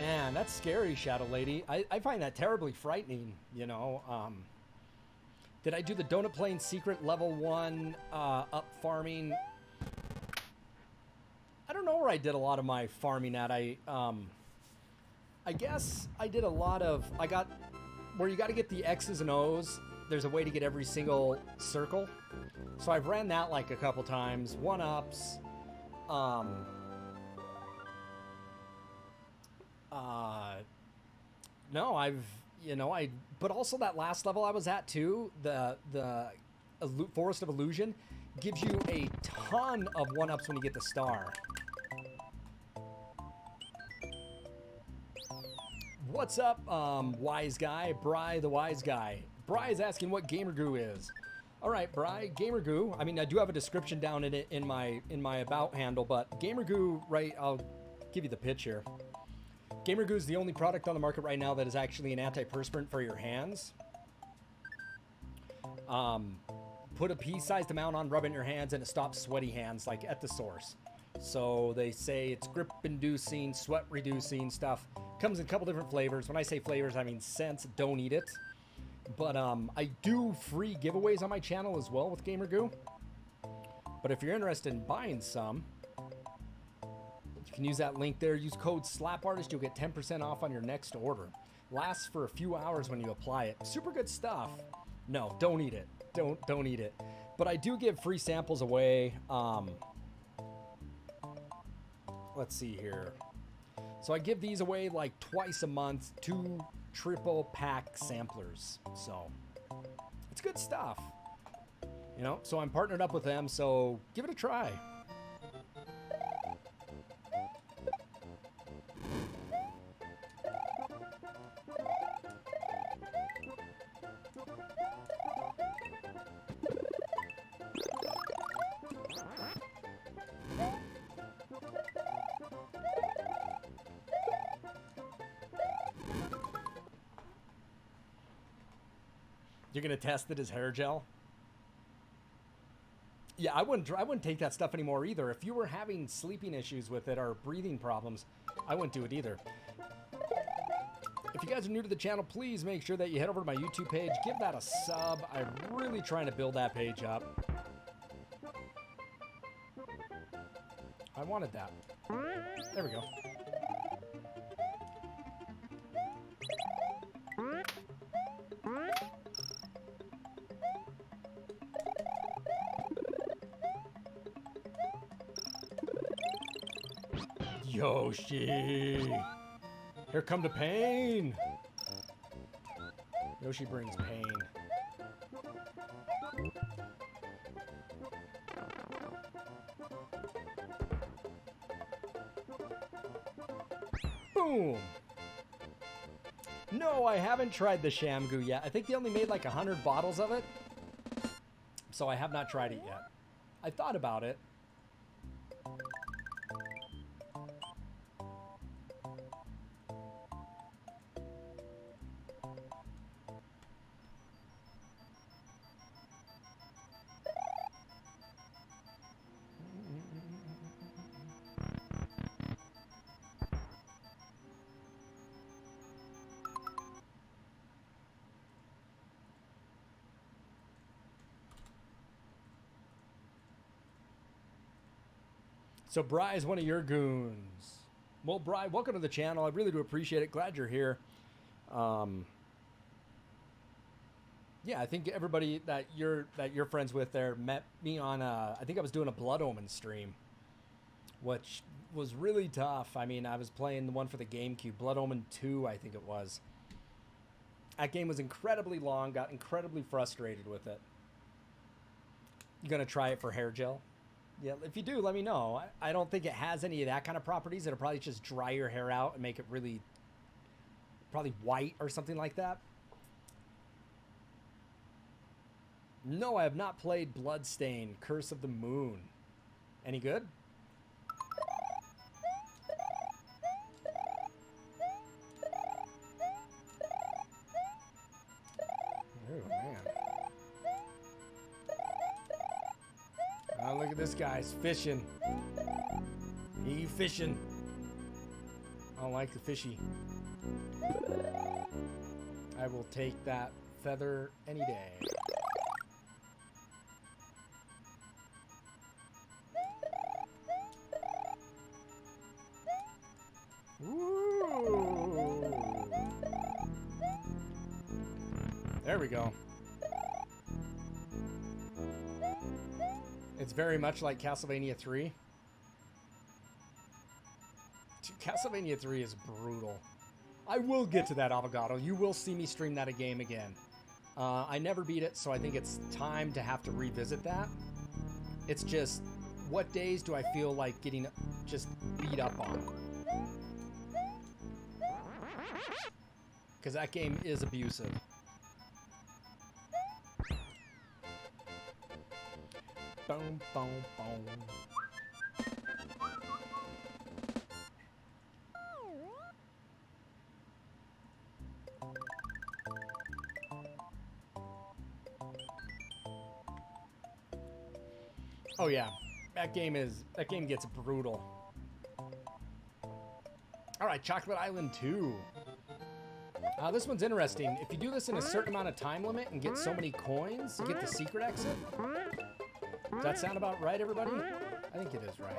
Man, that's scary, Shadow Lady. I find that terribly frightening, you know. Did I do the Donut Plane Secret Level 1 up farming? I don't know where I did a lot of my farming at. I guess I did a lot of... I got... Where you got to get the X's and O's, there's a way to get every single circle. So I've ran that like a couple times. 1-ups. No, I've... You know, but also that last level I was at too, the Forest of Illusion, gives you a ton of 1-ups when you get the star. What's up, wise guy? Bry the wise guy. Bry is asking what Gamer Goo is. All right, Bry, Gamer Goo. I mean, I do have a description down in it in my about handle, but Gamer Goo, right? I'll give you the pitch here. Gamer Goo is the only product on the market right now that is actually an antiperspirant for your hands. Put a pea-sized amount on, rub it in your hands, and it stops sweaty hands, like at the source. So they say it's grip-inducing, sweat-reducing stuff. Comes in a couple different flavors. When I say flavors, I mean scents. Don't eat it. But I do free giveaways on my channel as well with Gamer Goo. But if you're interested in buying some... You can use that link there. Use code SLAPARTIST. You'll get 10% off on your next order. Lasts for a few hours when you apply it. Super good stuff. No, don't eat it. Don't eat it. But I do give free samples away. Let's see here. So I give these away like twice a month. 2 triple pack samplers. So it's good stuff. You know, so I'm partnered up with them. So give it a try. You're gonna test it as hair gel? Yeah, I wouldn't take that stuff anymore either. If you were having sleeping issues with it or breathing problems, I wouldn't do it either. If you guys are new to the channel, please make sure that you head over to my YouTube page. Give that a sub. I'm really trying to build that page up. I wanted that. There we go. Yoshi! Here come the pain! Yoshi brings pain. Boom! No, I haven't tried the Shamgoo yet. I think they only made like 100 bottles of it. So I have not tried it yet. I thought about it. So Bry is one of your goons. Well, Bry, welcome to the channel. I really do appreciate it. Glad you're here. Yeah, I think everybody that you're friends with there met me on I think I was doing a Blood Omen stream, which was really tough. I mean, I was playing the one for the GameCube, Blood Omen 2, I think it was. That game was incredibly long. Got incredibly frustrated with it. You gonna try it for hair gel? Yeah, if you do, let me know. I don't think it has any of that kind of properties. It'll probably just dry your hair out and make it really, probably white or something like that. No, I have not played Bloodstain, Curse of the Moon. Any good? Oh, man. Oh, look at this guy's fishing. He fishing. I don't like the fishy. I will take that feather any day. Ooh. There we go. It's very much like Castlevania 3. Dude, Castlevania 3 is brutal. I will get to that, Avogado. You will see me stream that a game again. I never beat it, so I think it's time to have to revisit that. It's just, what days do I feel like getting just beat up on? Because that game is abusive. Boom, boom, boom. Oh yeah, that game gets brutal. All right, Chocolate Island 2. This one's interesting. If you do this in a certain amount of time limit and get so many coins, you get the secret exit. Does that sound about right, everybody? I think it is right.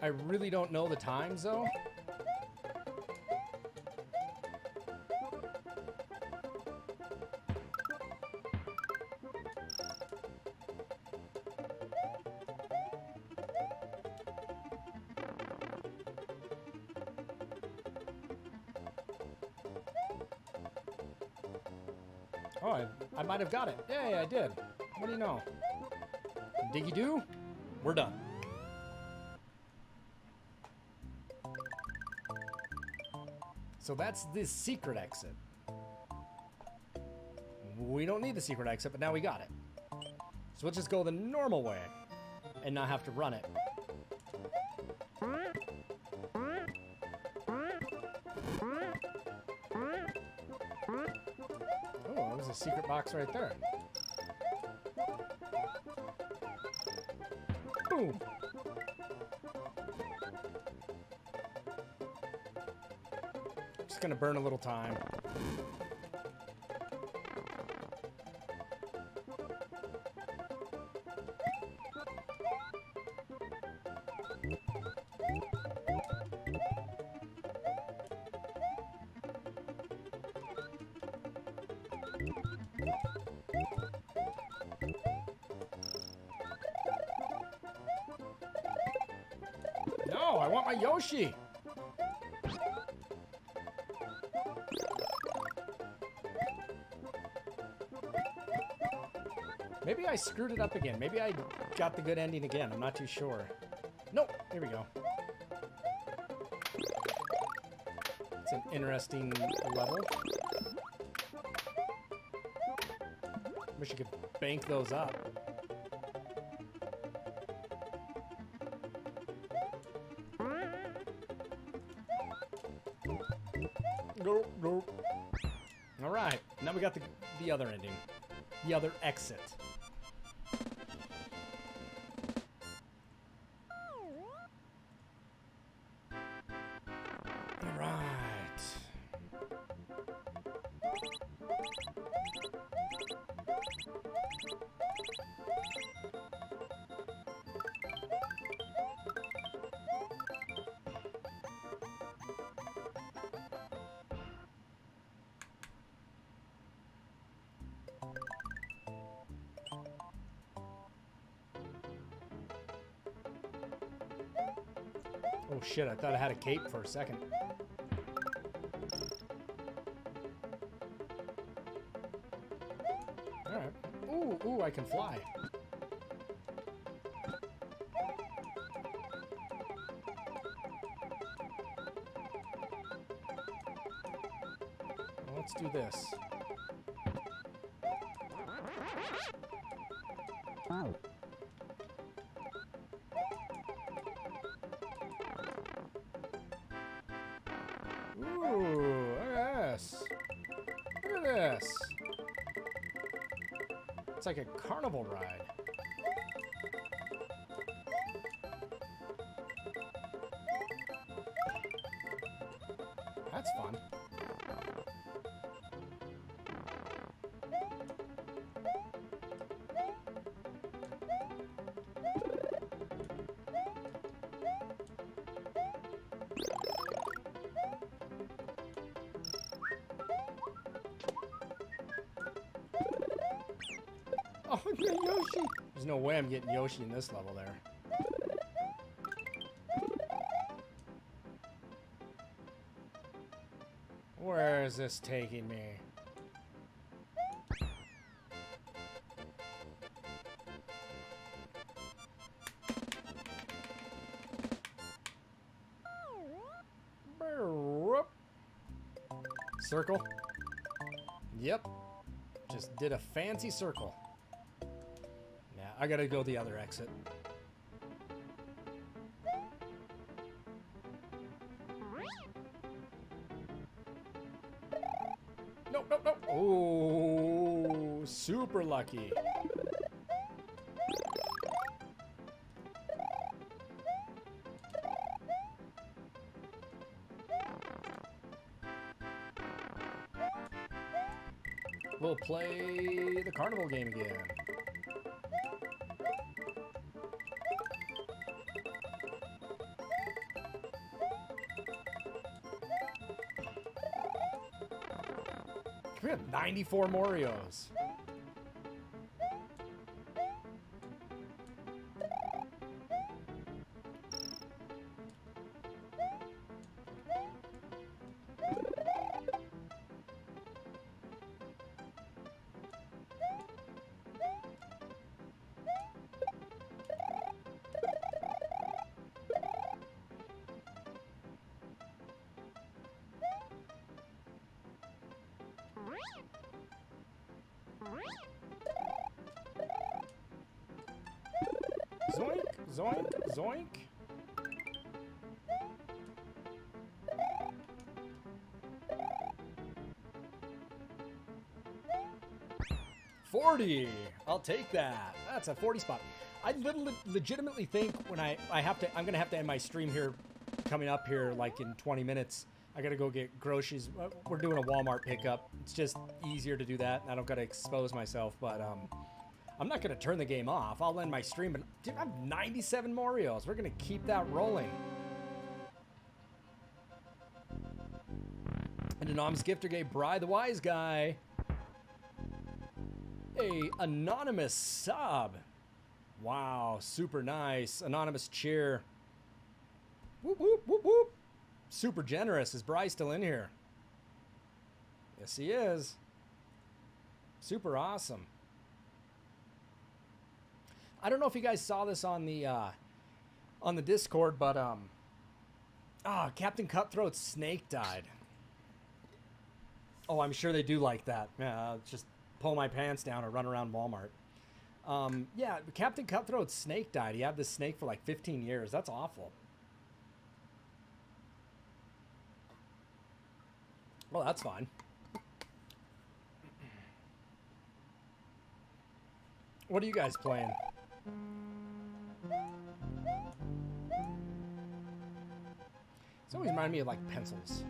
I really don't know the times, though. Oh, I might have got it. Yeah, I did. What do you know? Diggy do? We're done. So that's the secret exit. We don't need the secret exit, but now we got it. So we'll just go the normal way and not have to run it. Oh, there's a secret box right there. Boom. Just gonna burn a little time. No, I want my Yoshi. Maybe I screwed it up again. Maybe I got the good ending again. I'm not too sure. Nope. Here we go. It's an interesting level. Wish you could bank those up. Nope, nope. All right. Now we got the other ending. The other exit. All right. Oh shit, I thought I had a cape for a second. Alright. Ooh, I can fly. Well, let's do this. Oh. Ooh, look at this. Look at this. it's like a carnival ride. That's fun. Oh, yeah, Yoshi! There's no way I'm getting Yoshi in this level there. Where is this taking me? Circle? Yep. Just did a fancy circle. Yeah, I gotta go the other exit. Nope, nope, nope. Oh, super lucky. We'll play the carnival game again. We have 94 Marios. Zoink, zoink, zoink. $40. I'll take that. That's a 40 spot. I legitimately think when I'm gonna have to end my stream here, coming up here like in 20 minutes. I gotta go get groceries. We're doing a Walmart pickup. It's just easier to do that. I don't gotta expose myself, but I'm not gonna turn the game off. I'll end my stream, but dude, I have 97 Marios. We're gonna keep that rolling. And anonymous gifter gave Bri the Wise Guy a anonymous sub. Wow, super nice. Anonymous cheer. Whoop, whoop, whoop, whoop. Super generous. Is Bri still in here? Yes, he is. Super awesome. I don't know if you guys saw this on the Discord, but Captain Cutthroat's snake died. Oh, I'm sure they do like that. Yeah, just pull my pants down or run around Walmart. Yeah, Captain Cutthroat's snake died. He had this snake for like 15 years. That's awful. Well, that's fine. What are you guys playing? It's always reminded me of like pencils.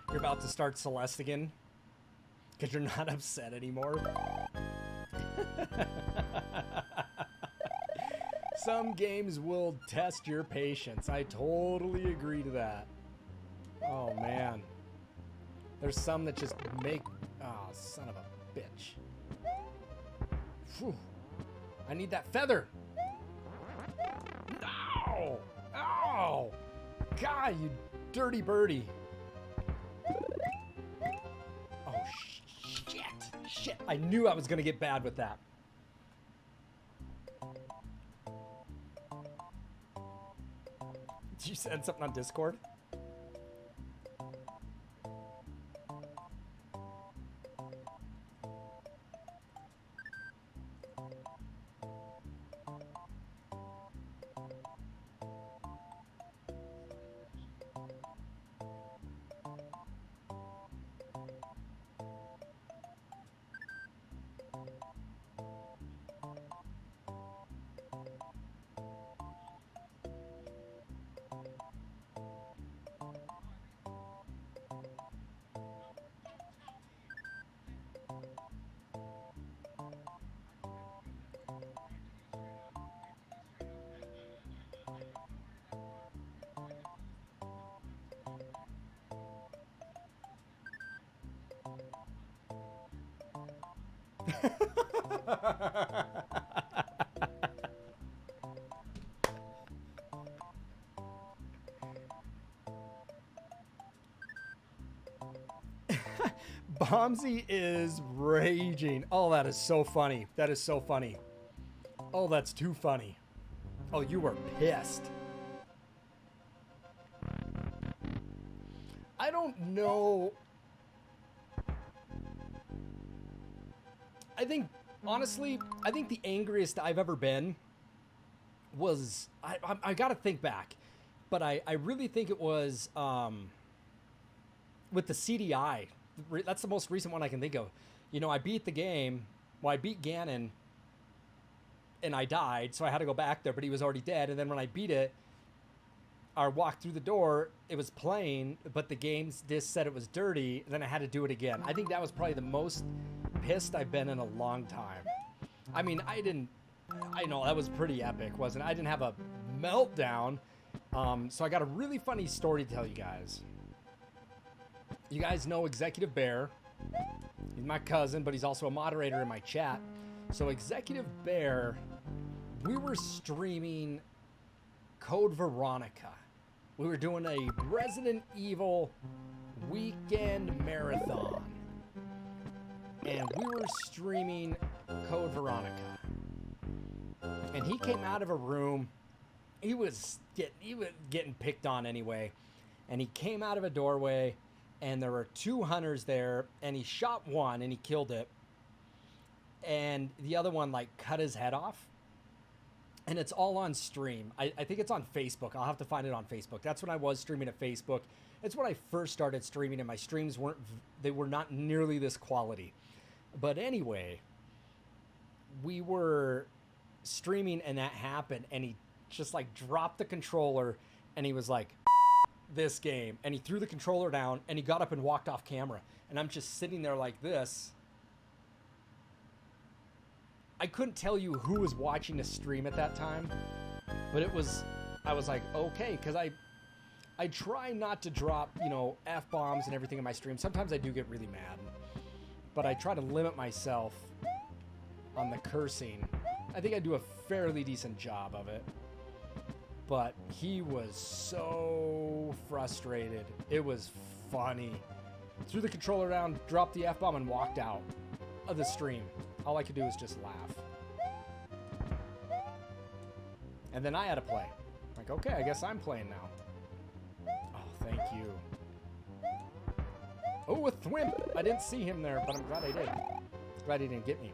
You're about to start Celeste again because you're not upset anymore. Some games will test your patience. I totally agree to that. Oh man, there's some that just make, oh son of a bitch. Whew. I need that feather. No! Oh! God, you dirty birdie. Oh, shit. Shit. I knew I was going to get bad with that. you send something on Discord? Bombsy is raging. Oh, that is so funny. That is so funny. Oh, that's too funny. Oh, you were pissed. I don't know. I think, honestly, I think the angriest I've ever been was, I got to think back, but I really think it was with the CDI. That's the most recent one I can think of. You know, I beat the game. Well, I beat Ganon, and I died, so I had to go back there, but he was already dead. And then when I beat it, I walked through the door, it was playing, but the game's disc said it was dirty, and then I had to do it again. I think that was probably the most pissed I've been in a long time. I mean, I know that was pretty epic, wasn't it? I didn't have a meltdown. So I got a really funny story to tell you guys. You guys know Executive Bear. He's my cousin, but he's also a moderator in my chat. So Executive Bear, we were streaming Code Veronica. We were doing a Resident Evil weekend marathon. And we were streaming Code Veronica. And he came out of a room. He was getting picked on anyway. And he came out of a doorway, and there were two hunters there, and he shot one and he killed it. And the other one like cut his head off. And it's all on stream. I think it's on Facebook. I'll have to find it on Facebook. That's when I was streaming at Facebook. It's when I first started streaming, and my streams were not nearly this quality. But anyway, we were streaming and that happened, and he just like dropped the controller, and he was like, this game, and he threw the controller down, and he got up and walked off camera, and I'm just sitting there like this. I couldn't tell you who was watching the stream at that time, but I was like, okay, because I try not to drop, you know, F-bombs and everything in my stream. Sometimes I do get really mad, but I try to limit myself on the cursing. I think I do a fairly decent job of it, but he was so frustrated. It was funny. Threw the controller down, dropped the F-bomb, and walked out of the stream. All I could do was just laugh. And then I had to play. Like, okay, I guess I'm playing now. Oh, thank you. Oh, a thwimp! I didn't see him there, but I'm glad I did. Glad he didn't get me.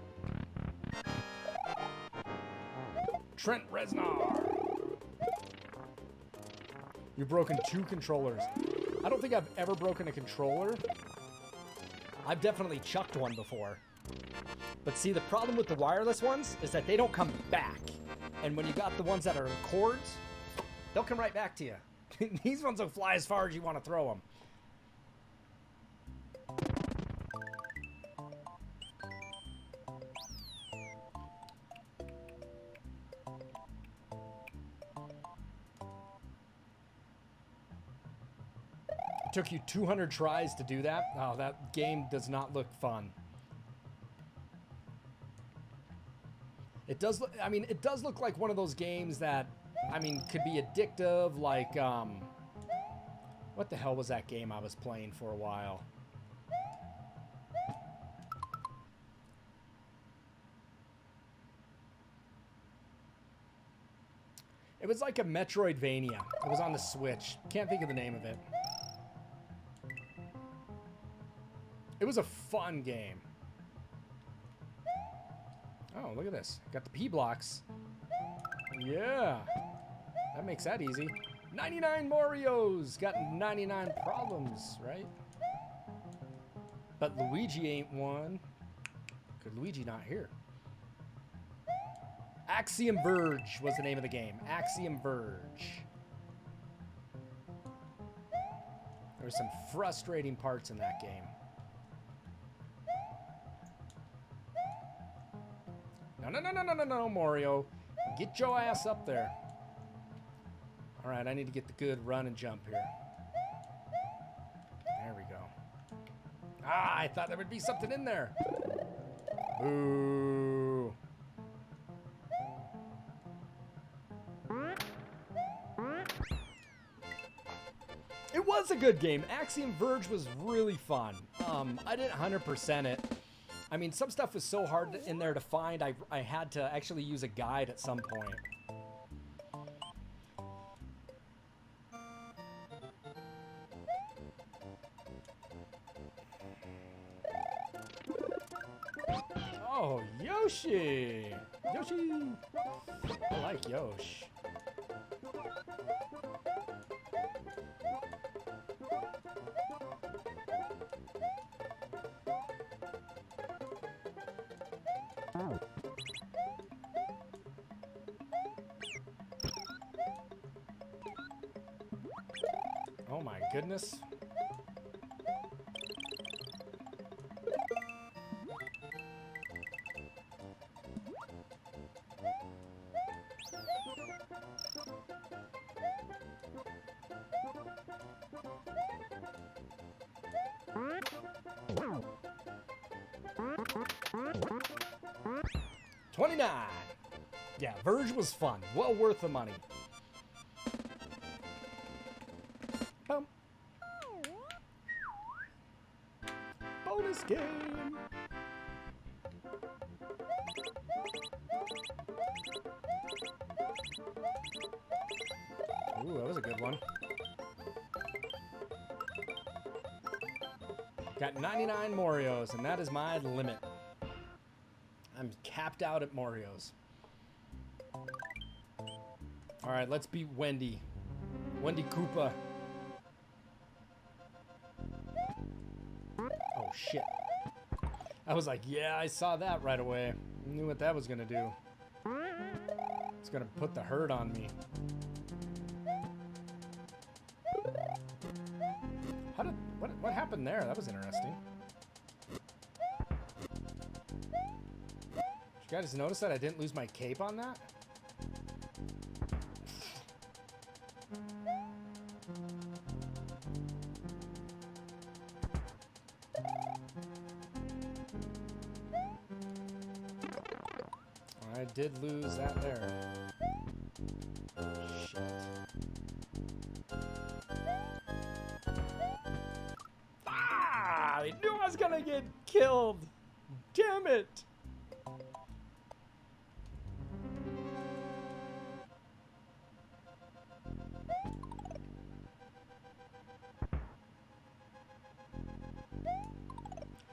Trent Reznor! You've broken 2 controllers. I don't think I've ever broken a controller. I've definitely chucked one before. But see, the problem with the wireless ones is that they don't come back. And when you got the ones that are cords, they'll come right back to you. These ones will fly as far as you want to throw them. It took you 200 tries to do that? Oh, that game does not look fun. It does look, I mean, it does look like one of those games that, I mean, could be addictive, like, what the hell was that game I was playing for a while? It was like a Metroidvania. It was on the Switch. Can't think of the name of it. It was a fun game. Oh, look at this. Got the P blocks. Yeah. That makes that easy. 99 Marios. Got 99 problems, right? But Luigi ain't one. Could Luigi not here? Axiom Verge was the name of the game. Axiom Verge. There were some frustrating parts in that game. No, Mario. Get your ass up there. All right, I need to get the good run and jump here. There we go. Ah, I thought there would be something in there. Boo. It was a good game. Axiom Verge was really fun. I didn't 100% it. I mean, some stuff was so hard in there to find, I had to actually use a guide at some point. Oh, Yoshi! Yoshi! I like Yoshi. Oh my goodness. $29. Yeah, Verge was fun. Well worth the money. Bum. Bonus game. Ooh, that was a good one. Got 99 Marios, and that is my limit. I'm capped out at Marios. All right, let's beat Wendy. Wendy Koopa. Oh, shit. I was like, yeah, I saw that right away. I knew what that was going to do. It's going to put the hurt on me. What happened there? That was interesting. Did you guys notice that I didn't lose my cape on that? I did lose that there. Shit. Ah! I knew I was gonna get killed! Damn it!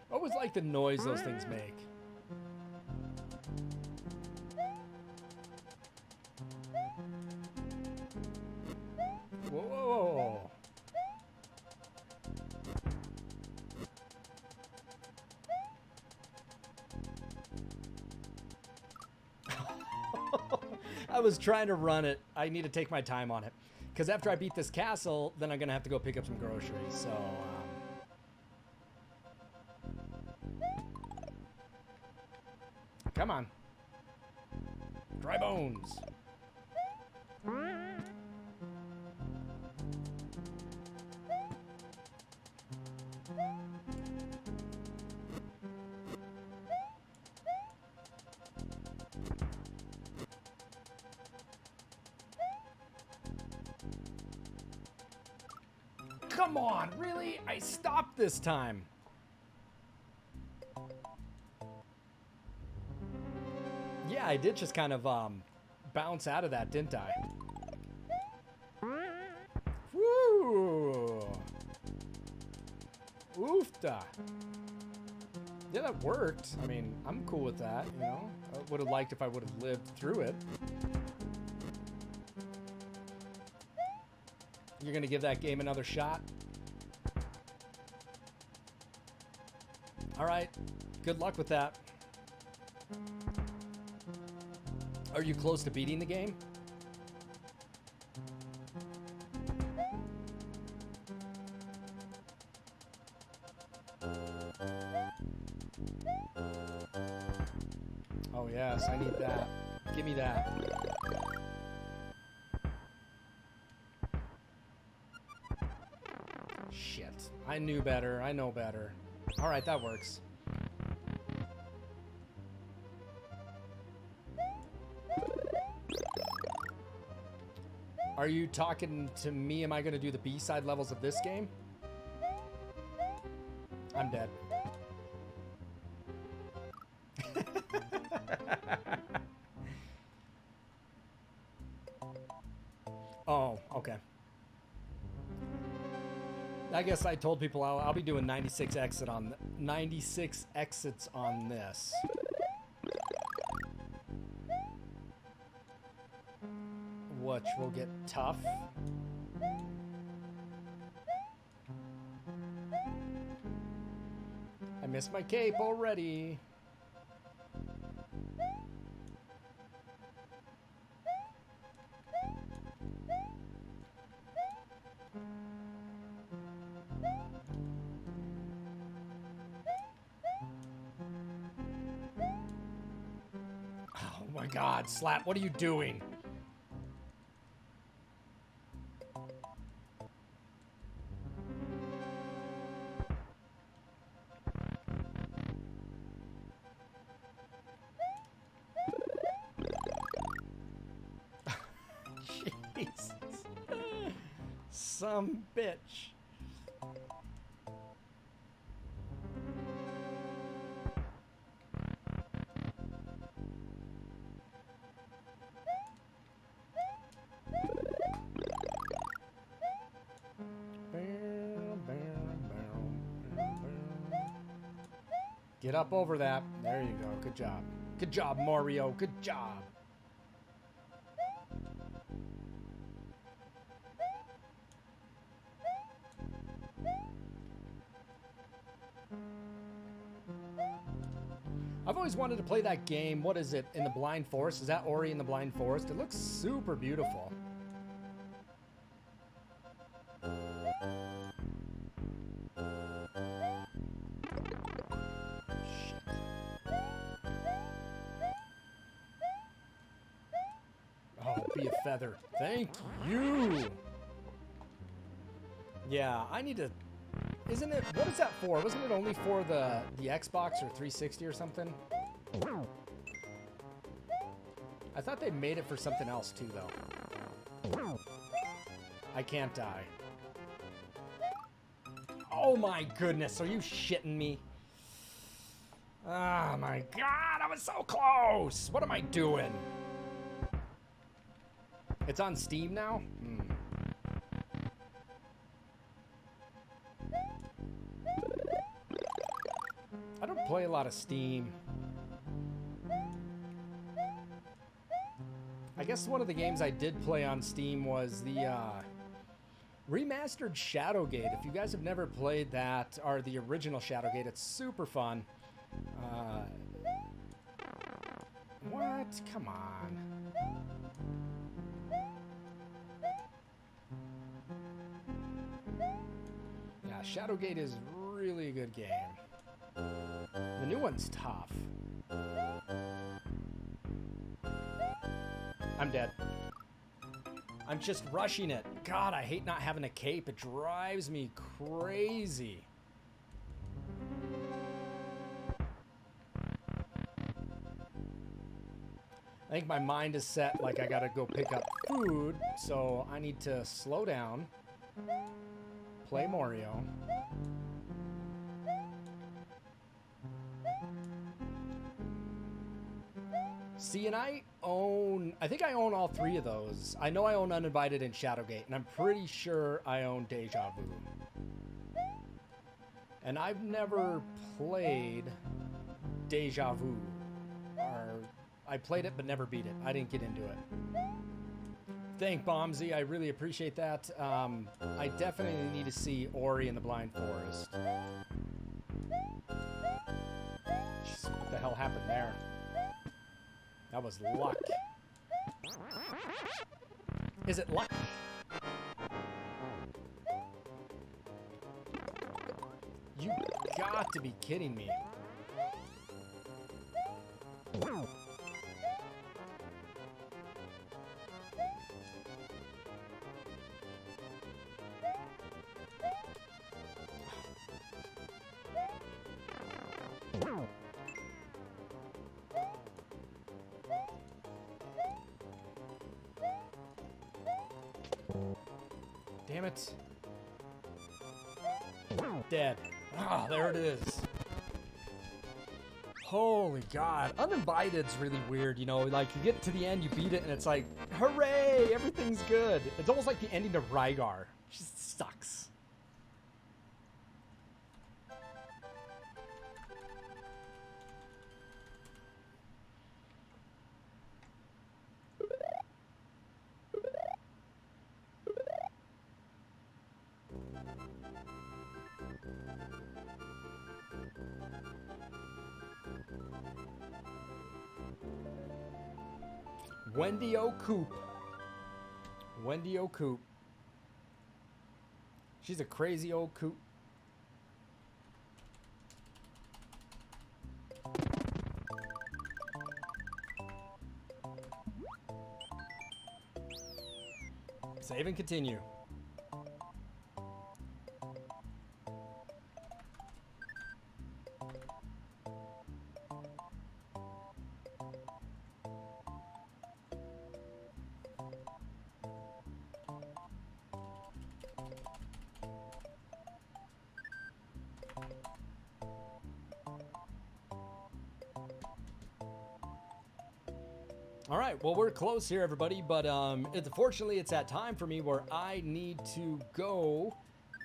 What was like the noise those things make? Whoa! I was trying to run it. I need to take my time on it. Because after I beat this castle, then I'm going to have to go pick up some groceries. So, come on. Dry bones. Come on, really? I stopped this time. Yeah, I did just kind of bounce out of that, didn't I? Oofta. Yeah, that worked. I mean, I'm cool with that, you know. I would have liked if I would have lived through it. You're going to give that game another shot? All right. Good luck with that. Are you close to beating the game? Oh, yes. I need that. Give me that. Shit. I knew better. I know better. All right, that works. Are you talking to me? Am I going to do the B-side levels of this game? I'm dead. Oh, okay. I guess I told people I'll be doing 96 exits on this. Which will get tough. I missed my cape already. Oh my God, Slap, what are you doing? Jesus. Some bitch. Get up over that. There you go. Good job. Good job, Mario. Good job. I've always wanted to play that game. What is it? In the Blind Forest? Is that Ori in the Blind Forest? It looks super beautiful. Oh, be a feather. Thank you. Yeah, I need to... Isn't it... What is that for? Wasn't it only for the Xbox or 360 or something? I thought they made it for something else too, though. I can't die. Oh my goodness, are you shitting me? Oh my God, I was so close! What am I doing? It's on Steam now? I don't play a lot of Steam. I guess one of the games I did play on Steam was the remastered Shadowgate. If you guys have never played that, or the original Shadowgate, it's super fun. What? Come on. Yeah, Shadowgate is really a good game. The new one's tough. I'm dead. I'm just rushing it. God, I hate not having a cape. It drives me crazy. I think my mind is set like I gotta go pick up food, so I need to slow down, play Mario. See, and I think I own all three of those. I know I own Uninvited and Shadowgate, and I'm pretty sure I own Deja Vu. And I've never played Deja Vu. Or I played it but never beat it. I didn't get into it. Thank Bombsy, I really appreciate that. I definitely need to see Ori and the Blind Forest. Jeez, what the hell happened there? That was luck. Is it luck? You got to be kidding me. Damn it. Dead. Ah, there it is. Holy God. Uninvited's really weird, you know, like you get to the end, you beat it, and it's like, hooray, everything's good. It's almost like the ending of Rygar. It just sucks. Wendy O'Coop. Wendy O'Coop. She's a crazy old coop. Save and continue. All right, well, we're close here, everybody, but unfortunately, it's that time for me where I need to go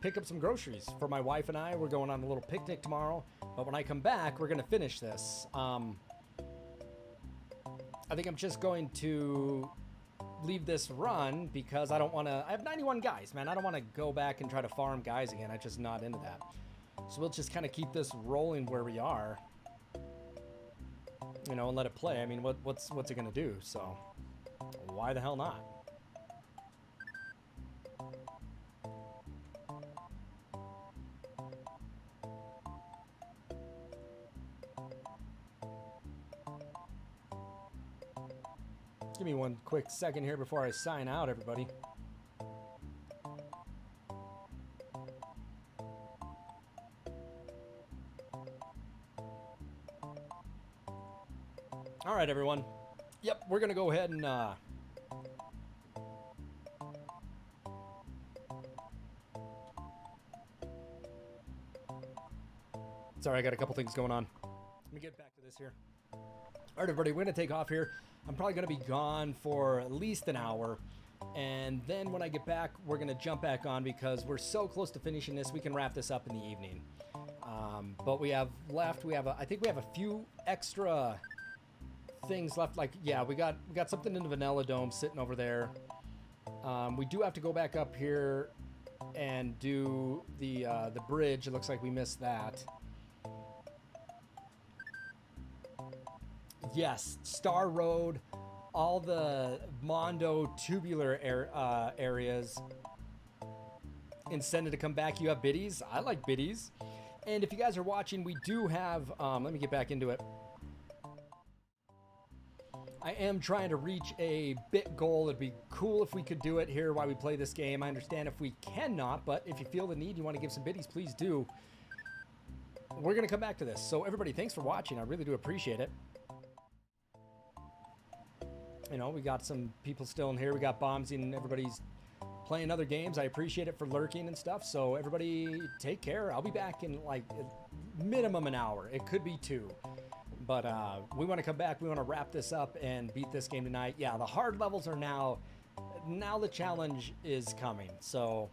pick up some groceries for my wife and I. We're going on a little picnic tomorrow, but when I come back, we're going to finish this. I think I'm just going to leave this run because I don't want to... I have 91 guys, man. I don't want to go back and try to farm guys again. I'm just not into that. So we'll just kind of keep this rolling where we are. You know, and let it play. I mean, what's it gonna do? So, why the hell not? Give me one quick second here before I sign out, everybody. All right, everyone. Yep, we're going to go ahead and... Sorry, I got a couple things going on. Let me get back to this here. All right, everybody, we're going to take off here. I'm probably going to be gone for at least an hour. And then when I get back, we're going to jump back on because we're so close to finishing this. We can wrap this up in the evening. But we have left... I think we have a few extra... things left, like, yeah, we got something in the Vanilla Dome sitting over there. We do have to go back up here and do the bridge. It looks like we missed that. Yes, Star Road, all the Mondo tubular areas. Incentive to come back. You have biddies. I like biddies. And if you guys are watching, we do have, let me get back into it. I am trying to reach a bit goal. It'd be cool if we could do it here while we play this game. I understand if we cannot, but if you feel the need, you want to give some biddies, please do. We're going to come back to this. So everybody, thanks for watching. I really do appreciate it. You know, we got some people still in here. We got Bombsy and everybody's playing other games. I appreciate it for lurking and stuff. So everybody take care. I'll be back in like minimum an hour. It could be 2. But we want to come back. We want to wrap this up and beat this game tonight. Yeah, the hard levels are now the challenge is coming. So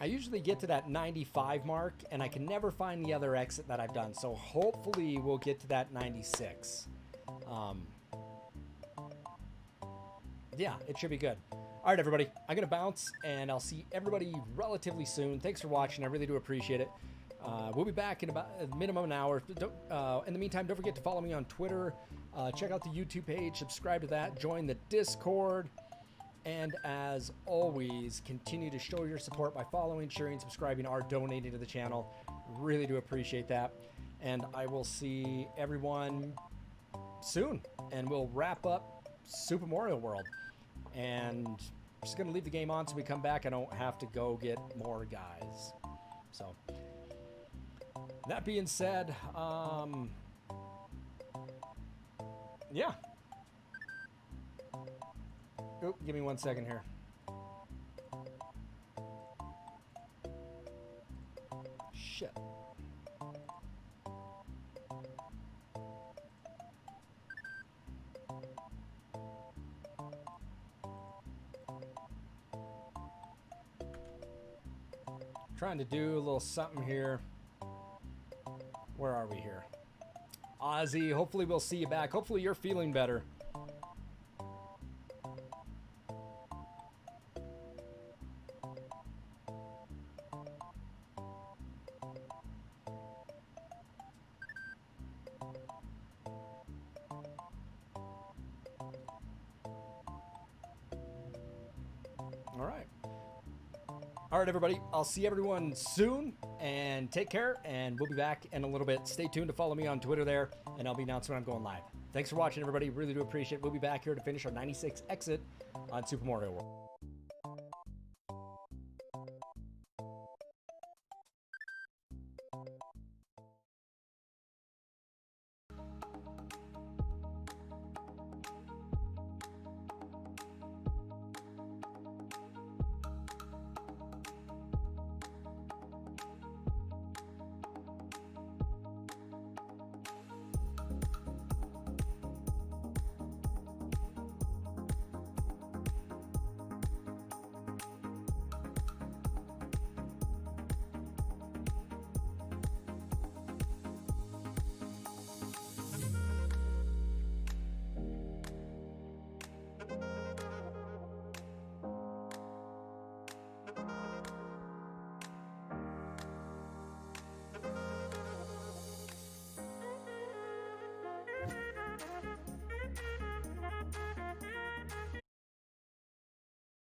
I usually get to that 95 mark, and I can never find the other exit that I've done. So hopefully we'll get to that 96. Yeah, it should be good. All right, everybody, I'm going to bounce, and I'll see everybody relatively soon. Thanks for watching. I really do appreciate it. We'll be back in about a minimum an hour. In the meantime, don't forget to follow me on Twitter. Check out the YouTube page. Subscribe to that. Join the Discord. And as always, continue to show your support by following, sharing, subscribing, or donating to the channel. Really do appreciate that. And I will see everyone soon. And we'll wrap up Super Mario World. And I'm just going to leave the game on so we come back. I don't have to go get more guys. So, that being said, yeah. Oh, give me 1 second here. Shit. Trying to do a little something here. Where are we here? Ozzy, hopefully we'll see you back. Hopefully you're feeling better. All right. All right, everybody. I'll see everyone soon, and take care, and we'll be back in a little bit. Stay tuned to follow me on Twitter there, and I'll be announcing when I'm going live. Thanks for watching, everybody. Really do appreciate it. We'll be back here to finish our 96 exit on Super Mario World.